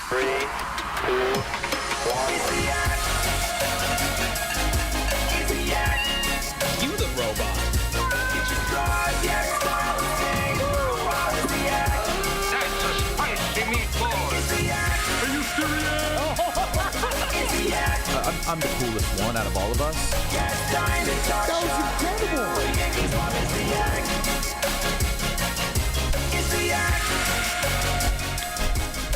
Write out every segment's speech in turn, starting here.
3, 2, 1. You the robot. That's a spicy meatball. Are you serious? I'm the coolest one out of all of us. That was incredible.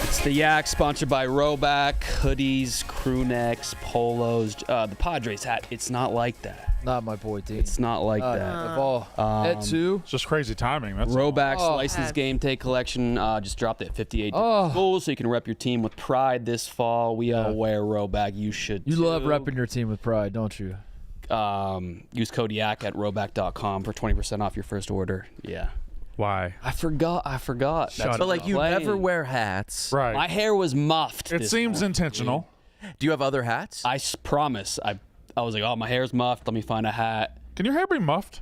It's the Yak, sponsored by Roback, hoodies, crew necks, polos. The Padres hat, it's not like that. Not my boy, Dean. It's not like that. Of all, Ed too. It's just crazy timing. That's Roback's all. licensed game day collection just dropped at 58 Oh. schools, so you can rep your team with pride this fall. We all wear Roback. You should You too. love repping your team with pride, don't you? Use code YAK at roback.com for 20% off your first order. Yeah. why. I forgot. That's But like you lame. never wear hats. Right. My hair was muffed. It this seems morning. intentional. Do you have other hats? I promise. I was like, oh, my hair's muffed. Let me find a hat. Can your hair be muffed?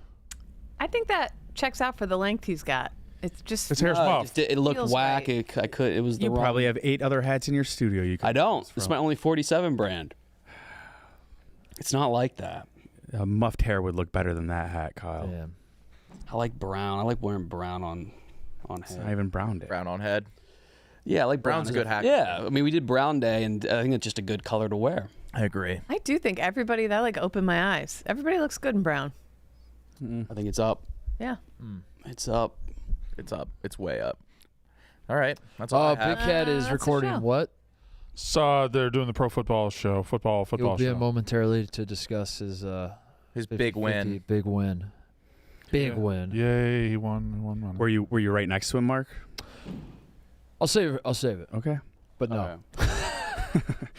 I think that checks out for the length he's got. It's just His hair's muffed. It looked Feels whack. right. It was the You wrong. probably have 8 other hats in your studio. You could I don't. choose It's from. my only 47 brand. It's not like that. Muffed hair would look better than that hat, Kyle. Damn. I like brown. I like wearing brown on It's hair. not even brown day. Brown on head. Yeah, I like brown. Brown's a good hat. Yeah, I mean, we did brown day, and I think it's just a good color to wear. I agree. I do think everybody that like opened my eyes. Everybody looks good in brown. I think it's up. Yeah. It's up. It's up. It's way up. All right. That's all I Big have. Cat is that's a recording show. what? So they're doing the pro football show, football He'll be show. in momentarily to discuss his Big win. 50, big win. Big win. Yay, he won money. Were you right next to him, Mark? I'll save it. Okay. But no.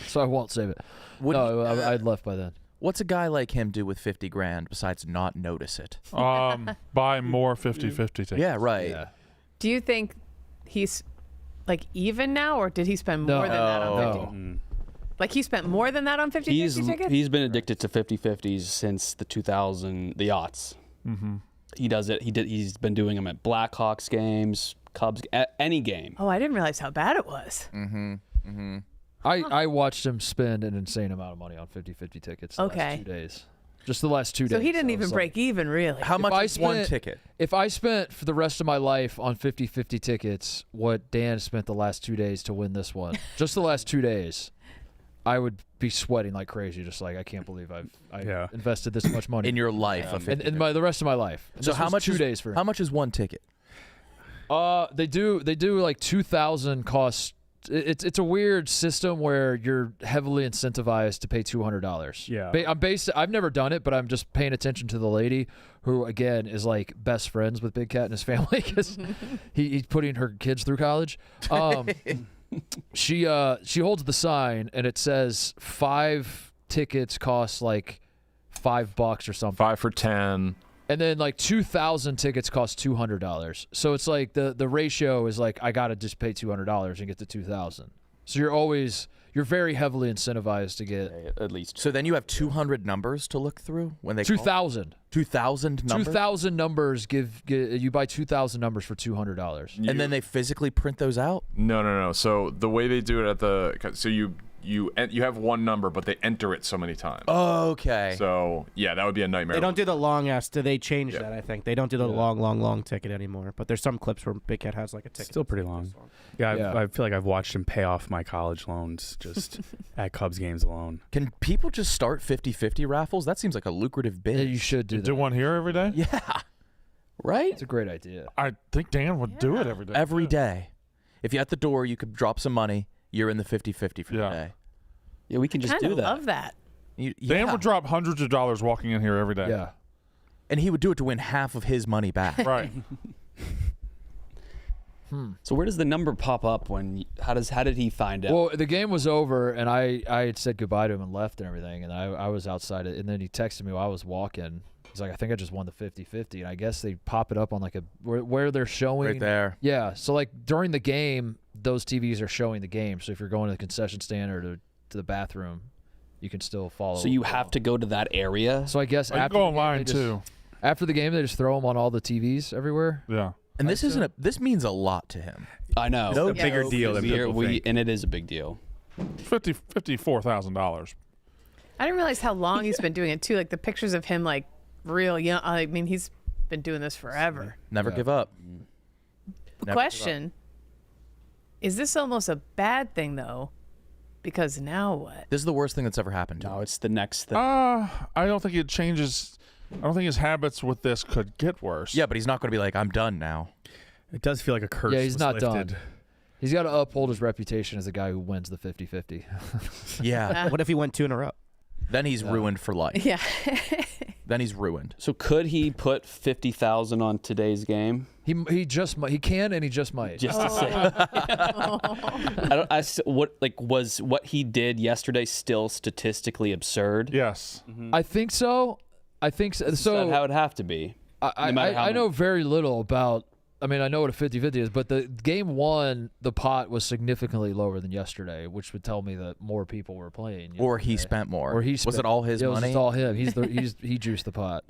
So I won't save it. Would- No, I'd left by then. What's a guy like him do with 50 grand besides not notice it? Buy more 50-50 tickets. Yeah, right. Yeah. Do you think he's like even now, or did he spend more than that on 50? No. Like he spent more than that on 50-50 tickets? He's been addicted to 50-50s since the aughts. Mm-hmm. He does it. He's been doing them at Blackhawks games, Cubs, any game. Oh, I didn't realize how bad it was. I watched him spend an insane amount of money on 50-50 tickets the Okay. last 2 days. Just the last 2 days. So he didn't I even was break even, really. How much I is one spent- ticket? If I spent for the rest of my life on 50-50 tickets what Dan spent the last 2 days to win this one, just the last 2 days, I would be sweating like crazy. Just like, I can't believe I've invested this much money In your life. of 50. in the rest of my life. And So this how was much 2 is, days for him. How much is one ticket? They do like 2,000 costs. It's a weird system where you're heavily incentivized to pay $200. Yeah. I've never done it, but I'm just paying attention to the lady who again is like best friends with Big Cat and his family because he's putting her kids through college. She holds the sign and it says 5 tickets cost like $5 or something. 5 for 10. And then like 2,000 tickets cost $200. So it's like the ratio is like I gotta just pay $200 and get to 2,000. So you're very heavily incentivized to get At least. So then you have 200 numbers to look through when they 2,000. 2,000 numbers? 2,000 numbers you buy 2,000 numbers for $200. And then they physically print those out? No. So the way they do it you have one number, but they enter it so many times. Oh, okay. So yeah, that would be a nightmare. They don't do the long ass. They changed that, I think. They don't do the long ticket anymore. But there's some clips where Big Cat has like a ticket. Still pretty long. Yeah, I feel like I've watched him pay off my college loans just at Cubs games alone. Can people just start 50-50 raffles? That seems like a lucrative bid. Yeah, you should do You that. do one here every day? Yeah. Right? It's a great idea. I think Dan would do it every day. Every day. If you're at the door, you could drop some money. You're in the 50-50 for the day. Yeah, we can just Kinda do that. love that. Dan would drop hundreds of dollars walking in here every day. Yeah. And he would do it to win half of his money back. Right. So where does the number pop up when? How did he find out? Well, the game was over, and I had said goodbye to him and left and everything, and I was outside it, and then he texted me while I was walking. He's like, I think I just won the 50-50, and I guess they pop it up on like where they're showing. Right there. Yeah, so like during the game, those TVs are showing the game. So if you're going to the concession stand or to the bathroom, you can still follow. So you have to go to that area. So I guess Oh, you after go the game, online they just- too. After the game, they just throw them on all the TVs everywhere. Yeah. And this this means a lot to him. I know. It's a bigger deal than people think. And it is a big deal. $54,000. I didn't realize how long he's been doing it too. Like the pictures of him, like real young. I mean, he's been doing this forever. Never give up. Question: is this almost a bad thing though? Because now what? This is the worst thing that's ever happened to him. No, it's the next thing. I don't think it changes. I don't think his habits with this could get worse. Yeah, but he's not going to be like, I'm done now. It does feel like a curse. Yeah, he's was not lifted. done. He's got to uphold his reputation as a guy who wins the 50-50. Yeah. What if he went 2 in a row? Then he's ruined for life. Yeah. Then he's ruined. So could he put 50,000 on today's game? He just might. He can and he just might. Just to say, was what he did yesterday still statistically absurd? Yes. I think so. I think so. Is that how it have to be? I know very little about. I mean, I know what a 50-50 is, but the game one, the pot was significantly lower than yesterday, which would tell me that more people were playing. Or he spent more. Or he spent, was it all his yeah, money? It was all him. He juiced the pot.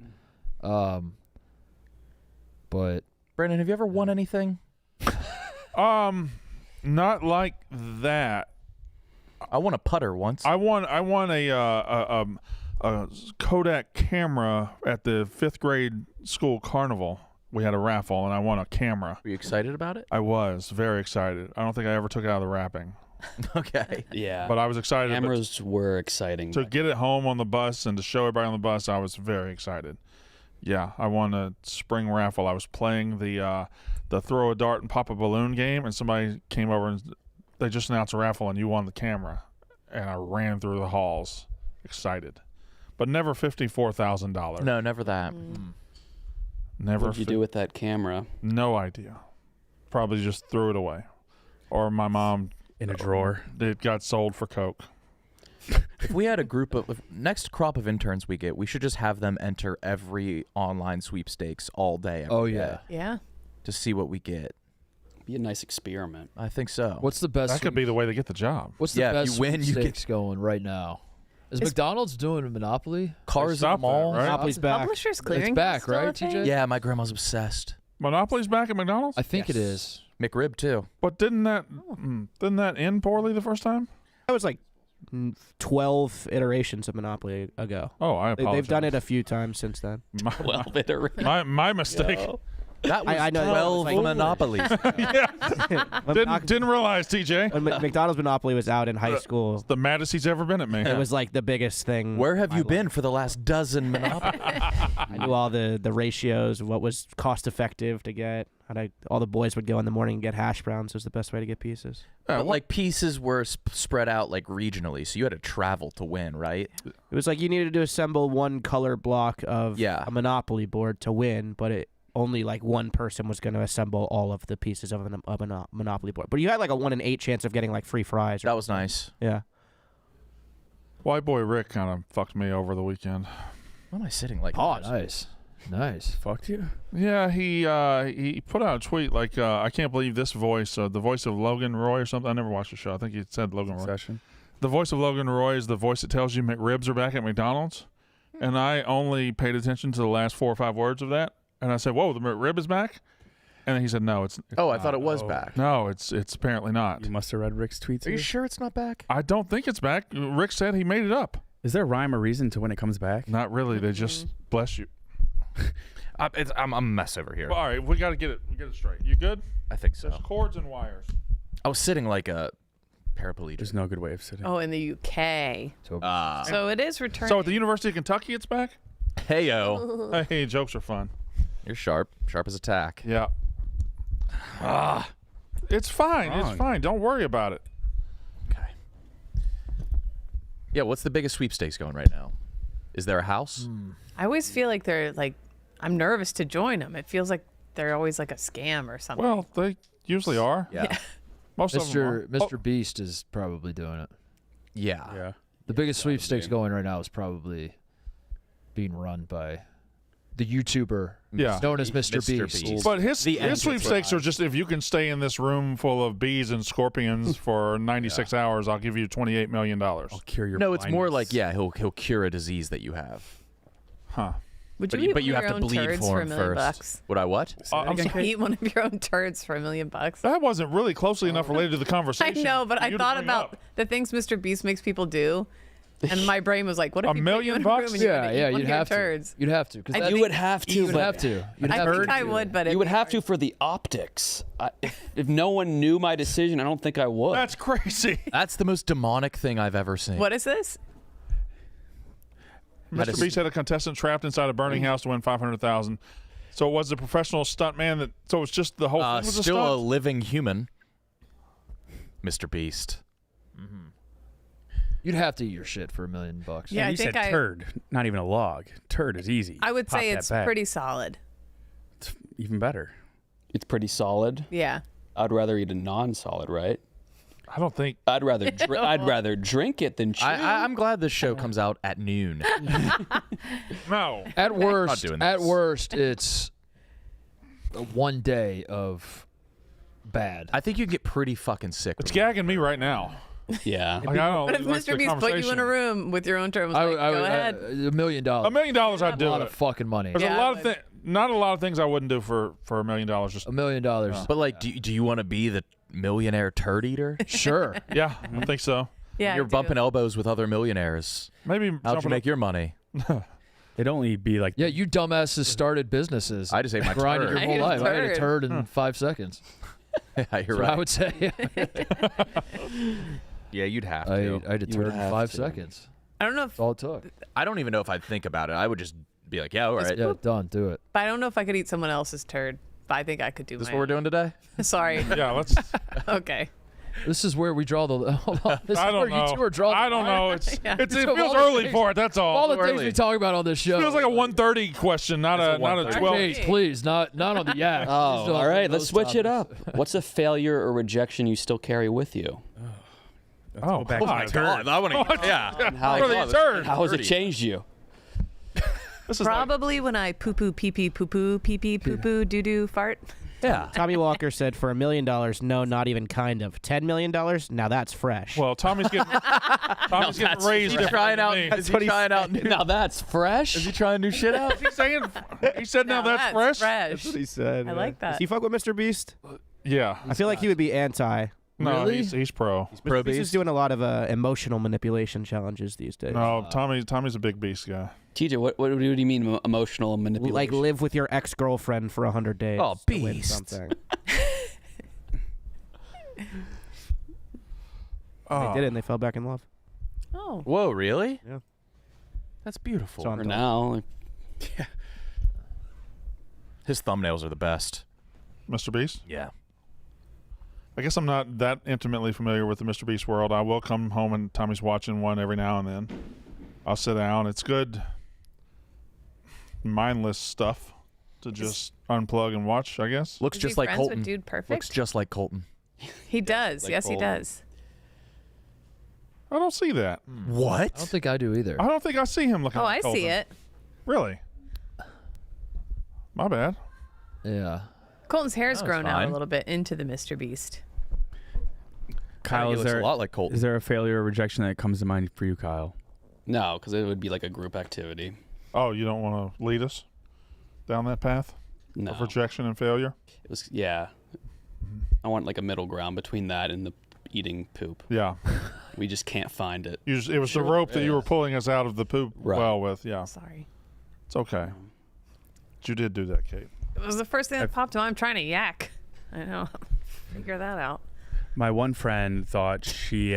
But Brandon, have you ever won anything? Not like that. I won a putter once. I won a Kodak camera at the 5th grade school carnival. We had a raffle, and I won a camera. Were you excited about it? I was very excited. I don't think I ever took it out of the wrapping. Okay. Yeah. But I was excited. Cameras were exciting. To get it home on the bus and to show everybody on the bus, I was very excited. Yeah, I won a spring raffle. I was playing the throw a dart and pop a balloon game, and somebody came over and they just announced a raffle, and you won the camera. And I ran through the halls, excited. But never $54,000. No, never that. Never. What did you do with that camera? No idea. Probably just threw it away. Or my mom. In a drawer. It got sold for Coke. If we had a group of next crop of interns we get, we should just have them enter every online sweepstakes all day. Every day Yeah. to see what we get. Be a nice experiment. I think so. what's the best? That could be the way to get the job. What's the Yeah, if best you win, you sweepstakes going right now? Is McDonald's doing a Monopoly? Cars at stopped the mall? that, right? Monopoly's back. Publishers clearing. It's back, right, TJ? Yeah, my grandma's obsessed. Monopoly's back at McDonald's? I think it is. McRib too. But didn't that end poorly the first time? That was like 12 iterations of Monopoly ago. Oh, I apologize. They've done it a few times since then. My mistake. That was I know that 12 was like- monopolies. Didn't realize, TJ. When McDonald's Monopoly was out in high school, The maddest he's ever been at me. it was like the biggest thing. Where have I you loved. been for the last dozen monopolies? I knew all the ratios, what was cost effective to get. All the boys would go in the morning and get hash browns. It was the best way to get pieces. But like pieces were spread out like regionally, so you had to travel to win, right? It was like you needed to assemble one color block of Yeah. a Monopoly board to win, but it only like one person was going to assemble all of the pieces of a Monopoly board. But you had like a 1 in 8 chance of getting like free fries. That was nice. Yeah. White boy Rick kind of fucked me over the weekend. Why am I sitting like Nice. Fucked you? Yeah, he put out a tweet like, I can't believe this voice, the voice of Logan Roy or something. I never watched the show. I think he said Logan Roy. Session. The voice of Logan Roy is the voice that tells you McRibs are back at McDonald's. And I only paid attention to the last 4 or 5 words of that. And I said, whoa, the McRib is back? And then he said, no, it's Oh, I thought it was Oh. back. no, it's apparently not. You must have read Rick's tweets. Are you here. sure it's not back? I don't think it's back. Rick said he made it up. Is there a rhyme or reason to when it comes back? Not really. They just bless you. I'm a mess over here. Well, all right, we got to get it straight. You good? I think There's so. cords and wires. I was sitting like a paraplegic. There's no good way of sitting. Oh, in the UK. Ah. So it is returning. So at the University of Kentucky, it's back? Heyo. Hey, jokes are fun. You're sharp. Sharp as a tack. Yeah. It's fine. It's Wrong. fine. Don't worry about it. Okay. Yeah, what's the biggest sweepstakes going right now? Is there a house? I always feel like they're like, I'm nervous to join them. It feels like they're always like a scam or something. Well, they usually are. Yeah. Most of them are. Mr. Beast is probably doing it. Yeah. Yeah. The biggest sweepstakes going right now is probably being run by the YouTuber Yeah. known as Mr. Mr. Beast. But his The sweepstakes are just if you can stay in this room full of bees and scorpions for 96 hours, I'll give you $28 million. I'll cure your No, it's more blindness. like, yeah, he'll cure a disease that you have. Huh. Would But you eat but you one have of to your own bleed turds for him $1 first. million? Would I what? I'm Would you sorry. eat one of your own turds for $1 million? That wasn't really closely enough related to the I conversation. know, but for I you to thought bring about up. the things Mr. Beast makes people do, and my brain was like, "What if $1 he put you million in a room bucks? and you had to eat one you'd of your have to. turds?" You'd have to. 'cause I that- You think- would have to. You would but have to. You'd I have think to. I would, but You it'd would be have hard. to for the optics. If no one knew my decision, I don't think I would. That's crazy. That's the most demonic thing I've ever seen. What is this? Mr. Beast had a contestant trapped inside a burning house to win $500,000. So it was a professional stunt man that. So it's just the whole thing was a Still a stunt. living human. Mr. Beast. You'd have to eat your shit for $1 million. Yeah, And I you think said turd, not even a log. Turd is easy. I would Pop say that it's back. pretty solid. It's even better. It's pretty solid. Yeah. I'd rather eat a non-solid, right? I don't think. I'd rather drink it than chew. I'm glad this show comes out at noon. No. At worst, doing at this. worst, it's one day of bad. I think you get pretty fucking sick. It's gagging me right now. Yeah. Like, I don't But if like the Mr. Beast put you in a conversation. room with your own turd, I was like, go ahead. $1 million. $1 million, I'd A do lot it. of fucking money. There's Yeah, a I lot of would. not a lot of things I wouldn't do for $1 million. Just $1 million. But like, do you want to be the millionaire turd eater? Sure. yeah, I think so. Yeah, You're I do. bumping elbows with other millionaires. Maybe How'd you jumping make your money? It'd only be like Yeah, you dumbasses started businesses. I just ate my grinded turd. your whole I ate a life. I ate a turd. turd in 5 seconds. Yeah, you're That's what right. I would say. Yeah, you'd have I to. ate a You would turd in have 5 to. seconds. I don't know if, That's all it took. I don't even know if I'd think about it. I would just be like, yeah, all right. Yeah, done. Do it. but I don't know if I could eat someone else's turd. But I think I could do. This is my what we're doing today? own. Sorry. Yeah, let's. Okay. This is where we draw the. Hold on. This I is where don't know. you two are drawing. I the don't line. know. It's Yeah. it So feels all the early things- for it. That's all. All the Too things early. we talk about on this show. Feels like a 1:30 question, not a 1:30. 12. Please, not on the yak. Oh, Please don't all right. do Let's those switch it topics. up. What's a failure or rejection you still carry with you? Oh, back to my my God. I want to. Yeah. How, What are these turds? how has it dirty. changed you? This is like, Probably when I poo poo pee pee poo poo pee pee poo poo doo doo fart. Yeah. Tommy Walker said for $1 million, no, not even kind of. $10 million, now that's fresh. well, Tommy's getting raised. Is he trying out? differently than me. Is he trying out? New, Now that's fresh. is he trying new shit out? He's saying. He said, "Now Now that's fresh." That's what he said. I like that. Does he fuck with Mr. Beast? Yeah. I feel like he would be anti. No, Really? he's pro. Pro Mr. Beast is beast. doing a lot of emotional manipulation challenges these days. No, Tommy's a big beast guy. TJ, what do you mean emotional manipulation? Like live with your ex-girlfriend for 100 days. Oh, to win beast. something. Oh. They did it and they fell back in love. Oh. Whoa, really? Yeah. That's beautiful. So for now. His thumbnails are the best. Mr. Beast. Yeah. I guess I'm not that intimately familiar with the Mr. Beast world. I will come home and Tommy's watching one every now and then. I'll sit down. It's good, mindless stuff to just unplug and watch, I guess. Looks Is he just like friends Colton. with Dude Perfect? Looks just like Colton. He does. like Yes, he Colton. does. I don't see that. What? I don't think I do either. I don't think I see him looking Oh, like I Colton. see it. Really? My bad. Yeah. Colton's hair's That's grown out fine. a little bit into the Mr. Beast. Kyle, he is looks there a lot like Colton. is there a failure or rejection that comes to mind for you, Kyle? No, because it would be like a group activity. Oh, you don't want to lead us down that path No. of rejection and failure? It was, yeah. I want like a middle ground between that and the eating poop. Yeah. We just can't find it. It was the rope that you were pulling us out of the poop Right. well with. Yeah. Sorry. It's okay. But you did do that, Kate. It was the first thing that popped to mind. I'm trying to yak. I know. Figure that out. My one friend thought she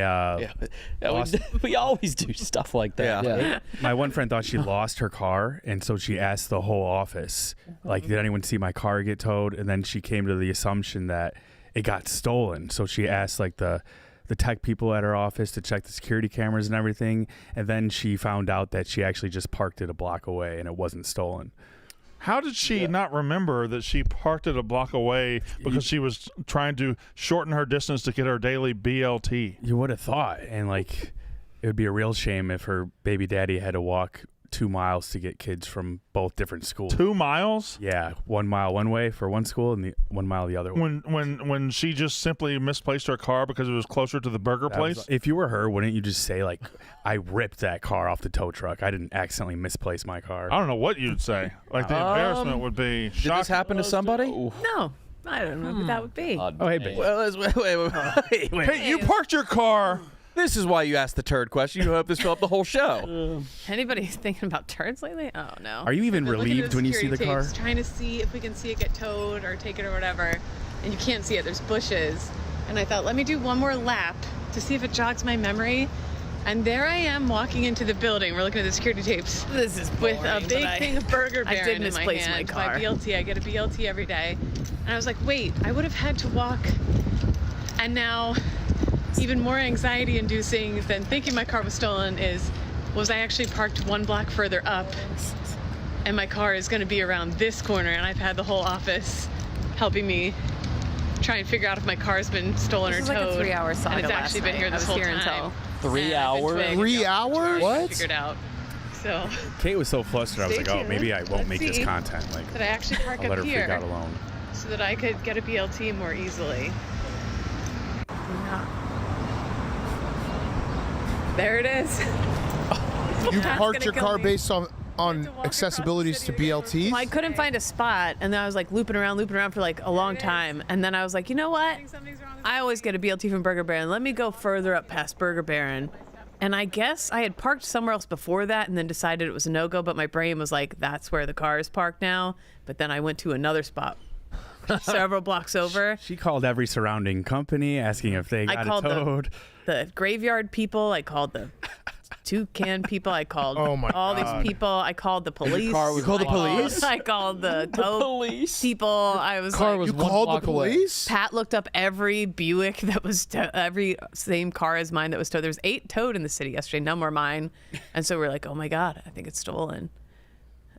We always do stuff like that. Yeah. my one friend thought she lost her car, and so she asked the whole office, like, did anyone see my car get towed? And then she came to the assumption that it got stolen. So she asked like the tech people at her office to check the security cameras and everything, and then she found out that she actually just parked it a block away and it wasn't stolen. How did she not remember that she parked it a block away because she was trying to shorten her distance to get her daily BLT? You would have thought, and like, it would be a real shame if her baby daddy had to walk 2 miles to get kids from both different schools. 2 miles? Yeah, 1 mile one way for one school and the 1 mile the other way. When she just simply misplaced her car because it was closer to the burger place? If you were her, wouldn't you just say, like, I ripped that car off the tow truck. I didn't accidentally misplace my car. I don't know what you'd say. Like, the embarrassment would be Did shocking. this happen to somebody? No, I don't know who that would be. Oh, hey, babe. Well, wait. Hey, you parked your car. This is why you asked the turd question. You hope this fill up the whole show. Anybody thinking about turds lately? Oh no. Are you even We're looking at relieved when you see the security car? tapes, trying to see if we can see it get towed or taken or whatever, and you can't see it. There's bushes, and I thought, let me do one more lap to see if it jogs my memory. And there I am walking into the building. We're looking at the security tapes. This is with a boring, big but thing of Burger I Baron did in my misplace my hand. car. BLT. I get a BLT every day, and I was like, wait, I would have had to walk, and now, even more anxiety-inducing than thinking my car was stolen was I actually parked 1 block further up, and my car is going to be around this corner, and I've had the whole office helping me try and figure out if my car's been stolen This or was towed. like a 3-hour saga and it's last actually been night. here I this was whole here time. until 3 And I've been hours? trying to 3 hours? What? Figured out. So Kate was so flustered. I was Stay like, oh, tuned. maybe I won't Let's make this see. content. Like, that I actually park I'll let up her here freak out alone. so that I could get a BLT more easily. There it is. You That's parked gonna your kill car me. based on to walk across the accessibilities to city BLTs? Well, I couldn't find a spot, and then I was like looping around for like a long time, and then I was like, you know what? Something's wrong with I always get a BLT from Burger Baron. Let me go further up past Burger Baron. And I guess I had parked somewhere else before that and then decided it was a no-go, but my brain was like, that's where the car is parked now. But then I went to another spot several blocks over. She called every surrounding company asking if they got it called towed. The graveyard people. I called the toucan people. I called Oh my all God. these people. I called the police. car was called the blocked. police? I called the tow police? people. I was Car like, was You 1 called the block away. police? Pat looked up every Buick that was every same car as mine that was towed. There was 8 towed in the city yesterday. None were mine, and so we're like, "Oh my god, I think it's stolen."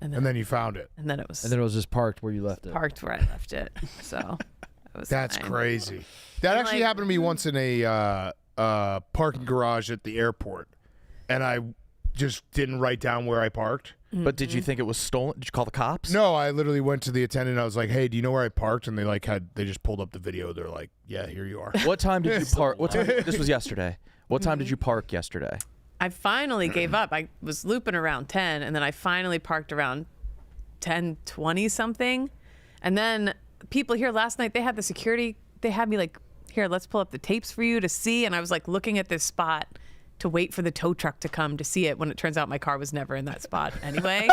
And then you found it. And then it was And then it was just parked where you left it. parked where I left it. So it was That's fine. crazy. That actually like- happened to me once in a parking garage at the airport, and I just didn't write down where I parked. But did you think it was stolen? Did you call the cops? No, I literally went to the attendant. I was like, "Hey, do you know where I parked?" And they just pulled up the video. They're like, "Yeah, here you are." What time did you park? What time? This was yesterday. What time did you park yesterday? I finally gave up. I was looping around 10, and then I finally parked around 10:20 something. And then people here last night, they had the security. They had me like, "Here, let's pull up the tapes for you to see." And I was like looking at this spot to wait for the tow truck to come to see it, when it turns out my car was never in that spot anyway.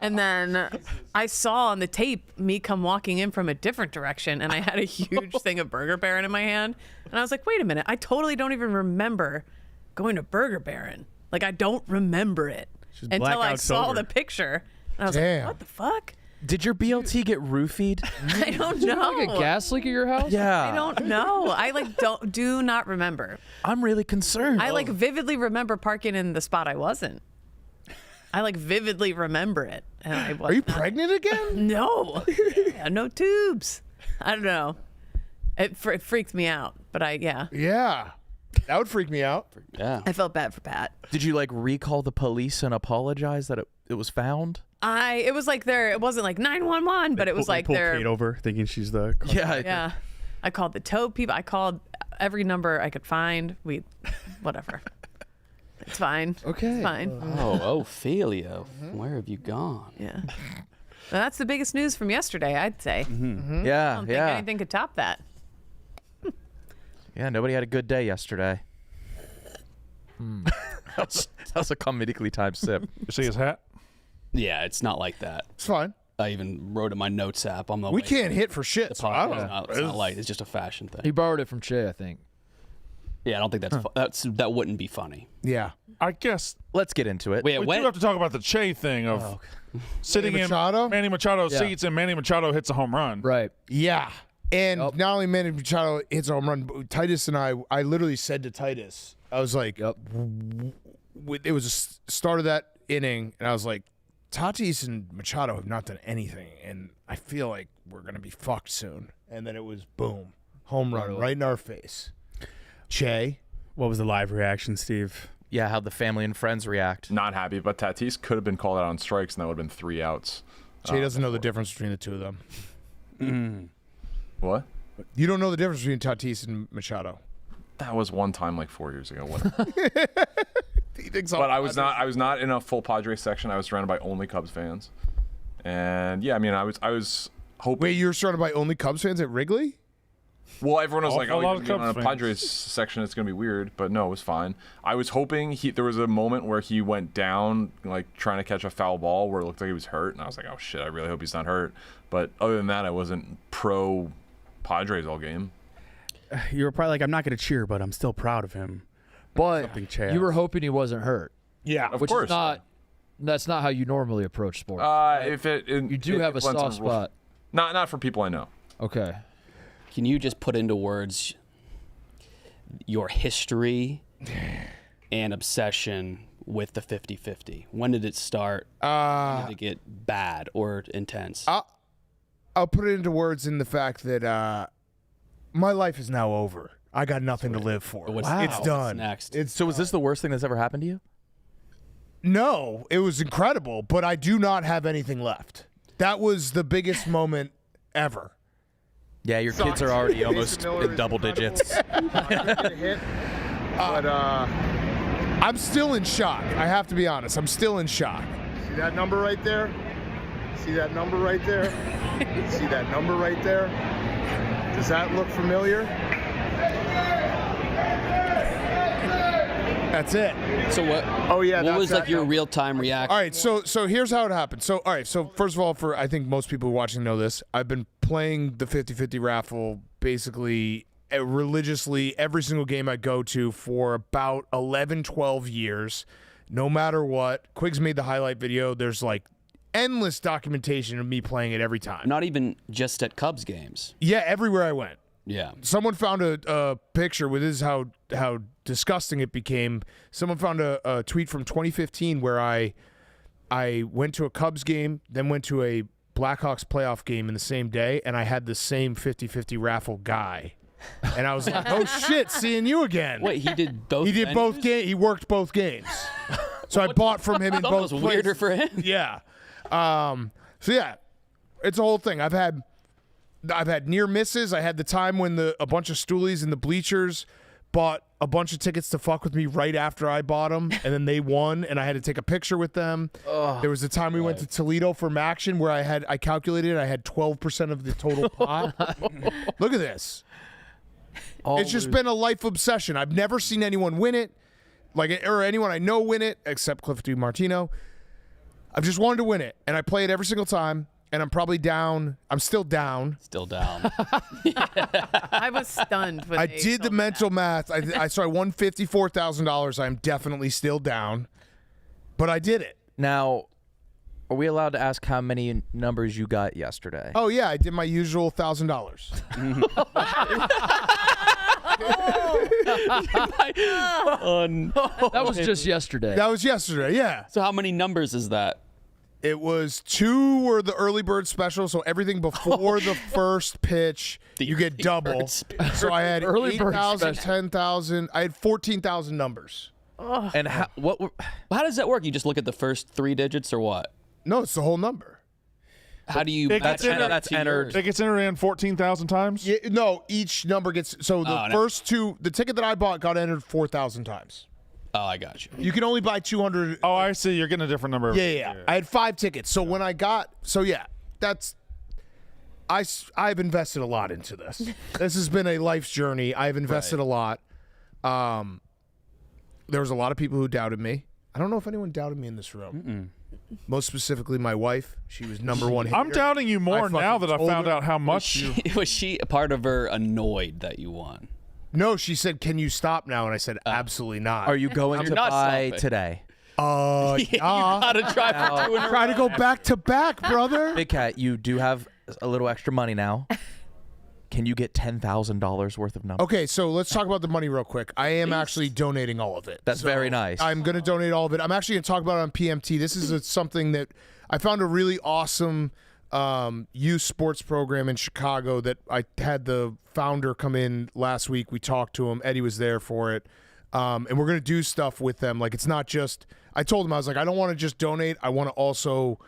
And then I saw on the tape me come walking in from a different direction, and I had a huge thing of Burger Baron in my hand. And I was like, wait a minute, I totally don't even remember going to Burger Baron. Like, I don't remember it until I blackout saw sober. the picture. And I was Damn. like, what the fuck? Did your BLT get roofied? I don't know. Like a gas leak at your house? Yeah. I don't know. I like do not remember. I'm really concerned. I like vividly remember parking in the spot I wasn't. I like vividly remember it, and I was. Are you pregnant again? No, yeah, no tubes. I don't know. It freaked me out, but yeah, Yeah, that would freak me out. Yeah. I felt bad for Pat. Did you like recall the police and apologize that it was found? It was like it wasn't like 911, but it was like pulled their Kate over thinking she's the car. yeah. I called the tow people. I called every number I could find. Whatever. It's fine. Okay. It's fine. Oh, Ophelia, where have you gone? Yeah. Well, that's the biggest news from yesterday, I'd say. I Yeah, don't think yeah. anything could top that. Yeah, nobody had a good day yesterday. that was a comedically timed sip. You see his hat? Yeah, it's not like that. It's fine. I even wrote in my notes app. I'm not. We like, can't hit for shit. The So I don't podcast. know. It's not light. It's just a fashion He thing. borrowed it from Che, I think. Yeah, I don't think that wouldn't be funny. Yeah. I guess Let's get into it. Wait, we what? do have to talk about the Che thing of sitting Manny Machado? in Manny Machado's Yeah. seats, and Manny Machado hits a home run. Right. Yeah. And Yep. not only Manny Machado hits a home run, but Titus and I literally said to Titus, I was like, Yep. it was a start of that inning, and I was like, Tatis and Machado have not done anything, and I feel like we're going to be fucked soon. And then it was boom, home run right in our face. Che, What was the live reaction, Steve? Yeah, how the family and friends react. Not happy, but Tatis could have been called out on strikes, and that would have been 3 outs. Jay doesn't know the difference between the two of them. What? You don't know the difference between Tatis and Machado. That was one time like 4 years ago. But I was not in a full Padres section. I was surrounded by only Cubs fans. And yeah, I mean, I was hoping. Wait, you're surrounded by only Cubs fans at Wrigley? Well, everyone was like, Awful "Oh, lot you're of gonna be Cubs on a fans. Padres section. It's gonna be weird." But no, it was fine. I was hoping there was a moment where he went down, like trying to catch a foul ball, where it looked like he was hurt, and I was like, "Oh shit, I really hope he's not hurt." But other than that, I wasn't pro Padres all game. You were probably like, I'm not going to cheer, but I'm still proud of him. But Something Chaz. you were hoping he wasn't hurt. Yeah, Of Which course. is not. That's not how you normally approach sports. You do have a soft spot. Not for people I know. Okay. Can you just put into words your history and obsession with the 50-50? When did it start? When did it get bad or intense? I'll put it into words in the fact that my life is now over. I got nothing to live for. What's- It's What's done. next? So was this the worst thing that's ever happened to you? No, it was incredible, but I do not have anything left. That was the biggest moment ever. Yeah, your kids are already almost in double digits. But I'm still in shock. I have to be honest. I'm still in shock. See that number right there? See that number right there? See that number right there? Does that look familiar? That's it. So what? Oh yeah. What that's was like that your number. real-time reaction? All right, so here's how it happened. So all right, so first of all, for I think most people watching know this, I've been playing the 50-50 raffle basically religiously every single game I go to for about 11, 12 years. No matter what, Quiggs made the highlight video. There's like endless documentation of me playing it every time. Not even just at Cubs games. Yeah, everywhere I went. Yeah. Someone found a picture with this is how disgusting it became. Someone found a tweet from 2015 where I went to a Cubs game, then went to a Blackhawks playoff game in the same day, and I had the same 50-50 raffle guy. And I was like, oh shit, seeing you again. Wait, he did both. He did both games. He worked both games. So I bought from him in both Almost weirder places. for him. Yeah. So yeah, it's a whole thing. I've had near misses. I had the time when a bunch of stoolies in the bleachers bought a bunch of tickets to fuck with me right after I bought them, and then they won, and I had to take a picture with them. There was the time we went to Toledo for Maction where I calculated I had 12% of the total pot. Look at this. It's just been a life obsession. I've never seen anyone win it, or anyone I know win it, except Cliff DiMartino. I've just wanted to win it, and I play it every single time. And I'm probably down. I'm still down. Still down. I was stunned when I they did the told me mental that. math. So I won $54,000. I'm definitely still down, but I did it. Now, are we allowed to ask how many numbers you got yesterday? Oh yeah, I did my usual $1,000. That was just yesterday. That was yesterday. Yeah. So how many numbers is that? It was 2 were the early bird special, so everything before the first pitch, you get double. So I had Early bird 8,000, special. 10,000. I had 14,000 numbers. And how does that work? You just look at the first 3 digits or what? No, it's the whole number. How do you It match gets that entered- up to yours? It gets entered in 14,000 times? Yeah, no, each number gets so the Oh, no. first 2. The ticket that I bought got entered 4,000 times. Oh, I got you. You can only buy 200. Oh, I see. You're getting a different number. Yeah. I had 5 tickets. So when I got, that's, I've invested a lot into this. This has been a life's journey. I've invested a lot. There was a lot of people who doubted me. I don't know if anyone doubted me in this room. Most specifically, my wife. She was number one hater. I'm doubting you more now fucking that I told found her. out how much you. Was she a part of her annoyed that you won? No, she said, "Can you stop now?" And I said, "Absolutely not." are you going to not buy stopping. today? You gotta try for 2 in a Try to row. go back to back, brother. Big Cat, you do have a little extra money now. Can you get $10,000 worth of numbers? Okay, so let's talk about the money real quick. I am actually donating all of it. That's very nice. I'm going to donate all of it. I'm actually going to talk about it on PMT. This is something that I found a really awesome youth sports program in Chicago that I had the founder come in last week. We talked to him. Eddie was there for it. And we're gonna do stuff with them. Like it's not just. I told them I was like, I don't want to just donate. I want to also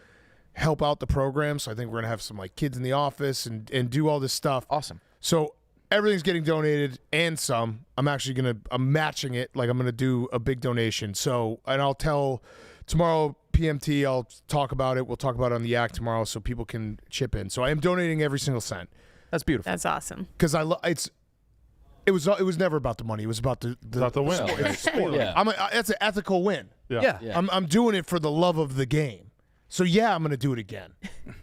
help out the program. So I think we're gonna have some like kids in the office and do all this stuff. Awesome. So everything's getting donated and some. I'm matching it. Like I'm gonna do a big donation. So and I'll tell tomorrow PMT. I'll talk about it. We'll talk about it on the Yak tomorrow so people can chip in. So I am donating every single cent. That's beautiful. That's awesome. Because it was never about the money. It was about the win. sport. Yeah. That's an ethical win. Yeah. I'm doing it for the love of the game. So yeah, I'm gonna do it again.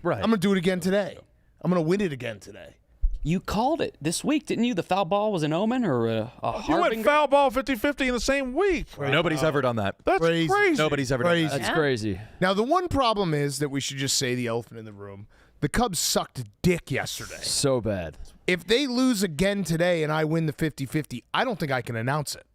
Right. I'm gonna do it again today. I'm gonna win it again today. You called it this week, didn't you? The foul ball was an omen or a You went harbinger? foul ball 50-50 in the same week. Nobody's ever done that. That's crazy. Nobody's ever done that. That's crazy. Now the one problem is that we should just say the elephant in the room. The Cubs sucked dick yesterday. So bad. If they lose again today and I win the 50-50, I don't think I can announce it.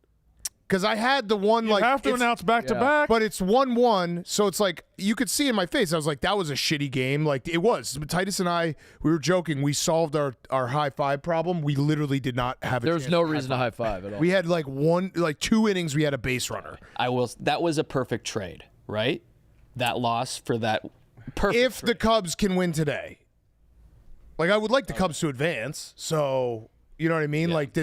Because I had the one You have to announce back to back. But it's 1-1, so it's like you could see in my face. I was like, that was a shitty game. Like it was. Titus and I, we were joking. We solved our high five problem. We literally did not have a There was chance no to reason to high five at all. We had like 2 innings. We had a base runner. That was a perfect trade, right? That loss for that perfect If trade. the Cubs can win today, like I would like the Cubs to advance. So you know what I mean? Yeah. Like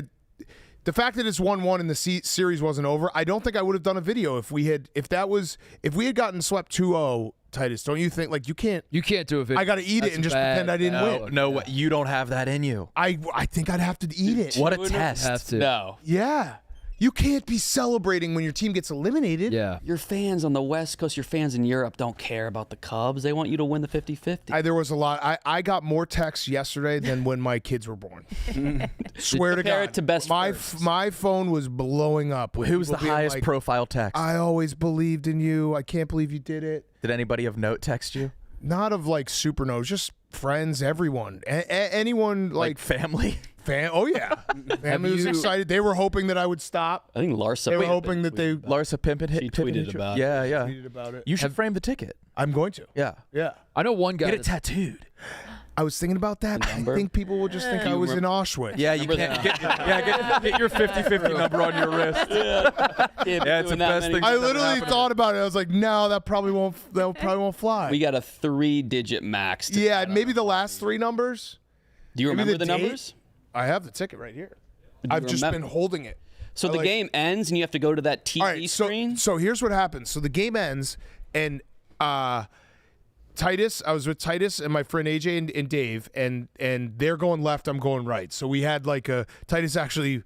the fact that it's 1-1 and the series wasn't over, I don't think I would have done a video if we had gotten swept 2-0. Titus, don't you think? Like you can't do a video. I got to eat it and just pretend I didn't win. No, you don't have that in you. I think I'd have to eat it. What a test. Have to. No. Yeah. You can't be celebrating when your team gets eliminated. Yeah. Your fans on the West Coast, your fans in Europe don't care about the Cubs. They want you to win the 50-50. There was a lot. I got more texts yesterday than when my kids were born. Swear to Compare God. it to best first. My phone was blowing up. With Who's the people being highest like, profile text? I always believed in you. I can't believe you did it. Did anybody of note text you? Not of like super notes, just friends, everyone. Anyone Like family? Oh yeah. Family was excited. They were hoping that I would stop. I think Larsa. They were hoping that they Larsa Pimpin hit. She Pimpin tweeted hit you? about it. Yeah, yeah. tweeted about it. You should frame the ticket. I'm going to. Yeah. Yeah. I know one guy. Get it tattooed. I was thinking about that. I number? think people will just think I was in Auschwitz. Yeah, you can't get your 50-50 number on your wrist. Yeah, it's the best thing. I literally thought about it. I was like, no, that probably won't fly. We got a 3-digit max. Yeah, maybe the last 3 numbers. Do you maybe remember the the date? numbers? I have the ticket right here. Do you I've just remember? been holding it. So I the like- game ends and you have to go to that TV All right, screen? so here's what happens. So the game ends, and Titus, I was with Titus and my friend AJ and Dave, and they're going left, I'm going right. So we had like Titus actually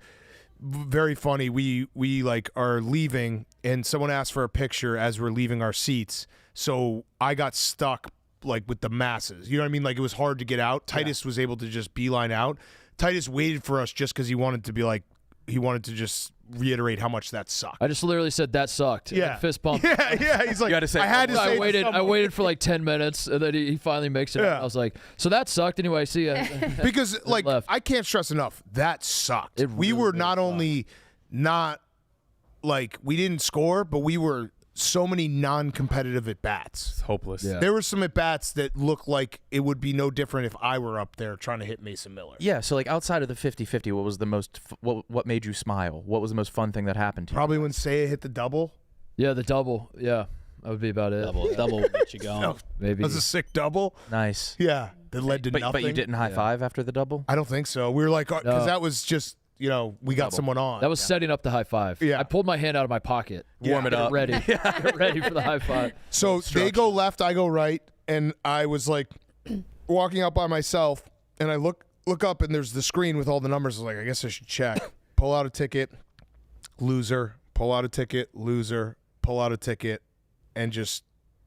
very funny. We like are leaving, and someone asked for a picture as we're leaving our seats. So I got stuck like with the masses. You know what I mean? Like it was hard to get out. Titus was able to just beeline out. Titus waited for us just because he wanted to just reiterate how much that sucked. I just literally said that sucked. and Yeah. Fist bump. Yeah. He's like, You gotta say I had to say I waited. something. I waited for like 10 minutes, and then he finally makes it. Yeah. I was like, so that sucked. Anyway, see ya. Because like left. I can't stress enough, that sucked. It We really, were really not sucked. only not like we didn't score, but we were so many non-competitive at bats. It's hopeless. Yeah. There were some at bats that looked like it would be no different if I were up there trying to hit Mason Miller. Yeah, so like outside of the 50-50, what was the most what made you smile? What was the most fun thing that happened to you? Probably when Seiya hit the double. Yeah, the double. Yeah, that would be about it. Double will get you going. Maybe. That was a sick double. Nice. Yeah, that led to nothing. But you didn't high five after the double? I don't think so. We were like, because No. that was just, we got someone on. That was setting up the high five. Yeah. I pulled my hand out of my pocket. Warm it Get up. ready. Get ready for the high five. So they go left, I go right, and I was like walking out by myself, and I look up, and there's the screen with all the numbers. I was like, I guess I should check. Pull out a ticket, loser. Pull out a ticket, loser. Pull out a ticket, and just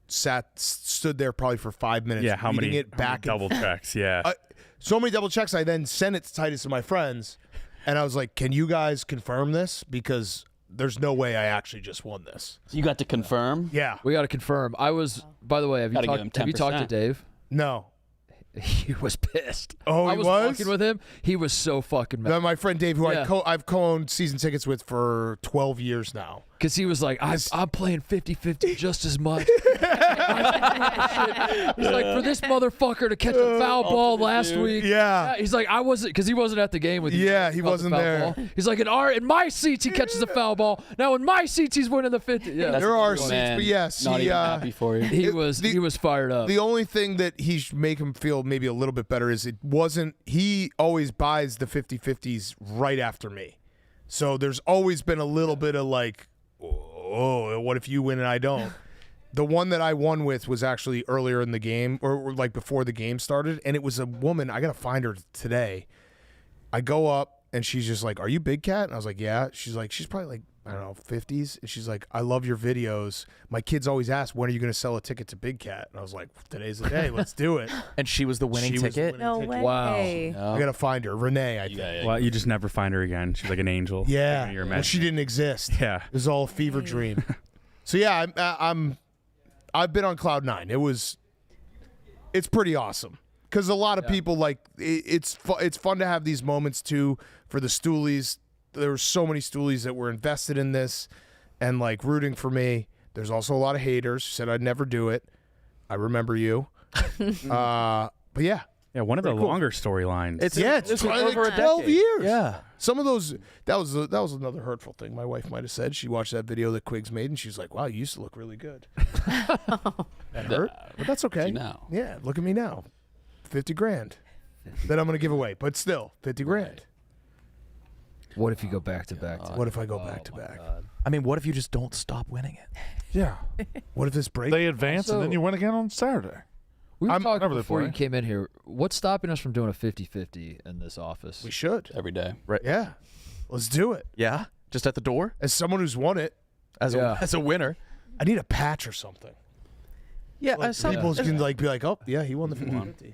stood there probably for 5 minutes. Yeah, how reading many it back how many and double checks? Yeah. so many double checks. I then sent it to Titus and my friends, and I was like, "Can you guys confirm this? Because there's no way I actually just won this." You got to confirm? Yeah. We got to confirm. I was, by the way, have you Gotta give him talked? Have you talked to 10%. Dave? No. He was pissed. Oh, I he was was? walking with him. He was so fucking mad. My friend Dave, who Yeah. I've co-owned season tickets with for 12 years now. Because he was like, I'm playing 50-50 just as much. He's like, for this motherfucker to catch a foul ball last week. Yeah. He's like, I wasn't, because he wasn't at the game with you. Yeah, he wasn't there. Ball. He's like, in my seats, he catches a foul ball. Now, in my seats, he's winning the 50. Yeah, there are seats, but yes. Not even happy for you. he was fired up. The only thing that he should make him feel maybe a little bit better is he always buys the 50-50s right after me. So there's always been a little bit of like, oh, what if you win and I don't? The one that I won with was actually earlier in the game, or like before the game started, and it was a woman. I got to find her today. I go up, and she's just like, are you Big Cat? And I was like, yeah. She's like, she's probably like, I don't know, 50s. And she's like, I love your videos. My kids always ask, when are you going to sell a ticket to Big Cat? And I was like, today's the day. Let's do it. And she was the winning ticket? No way. Wow. I got to find her. Renee, I think. Well, you just never find her again. She's like an angel. Yeah. You're Well, she didn't exist. Yeah. It was all a fever dream. So yeah, I've been on cloud nine. It's pretty awesome because a lot of people like it's fun to have these moments too for the Stoolies. There were so many Stoolies that were invested in this and like rooting for me. There's also a lot of haters who said I'd never do it. I remember you. But yeah. Yeah, one of the longer storylines. It's over like a 12 decade. years. Yeah. Some of those that was another hurtful thing my wife might have said. She watched that video that Quiggs made and she's like, "Wow, you used to look really good." That hurt, but that's okay. Now. Yeah, look at me now. 50 grand. That I'm going to give away, but still 50 grand. What if you go back to back? What if I go back to back? I mean, what if you just don't stop winning it? Yeah. What if this breaks? They advance and then you win again on Saturday. We were I'm- talking Whenever they before you play. came in here. What's stopping us from doing a 50-50 in this office? We should. Every day. Yeah. Let's do it. Yeah? Just at the door? As someone who's won it, As a winner? I need a patch or something. Yeah. Like people can like be like, "Oh, yeah, he won the 50-50."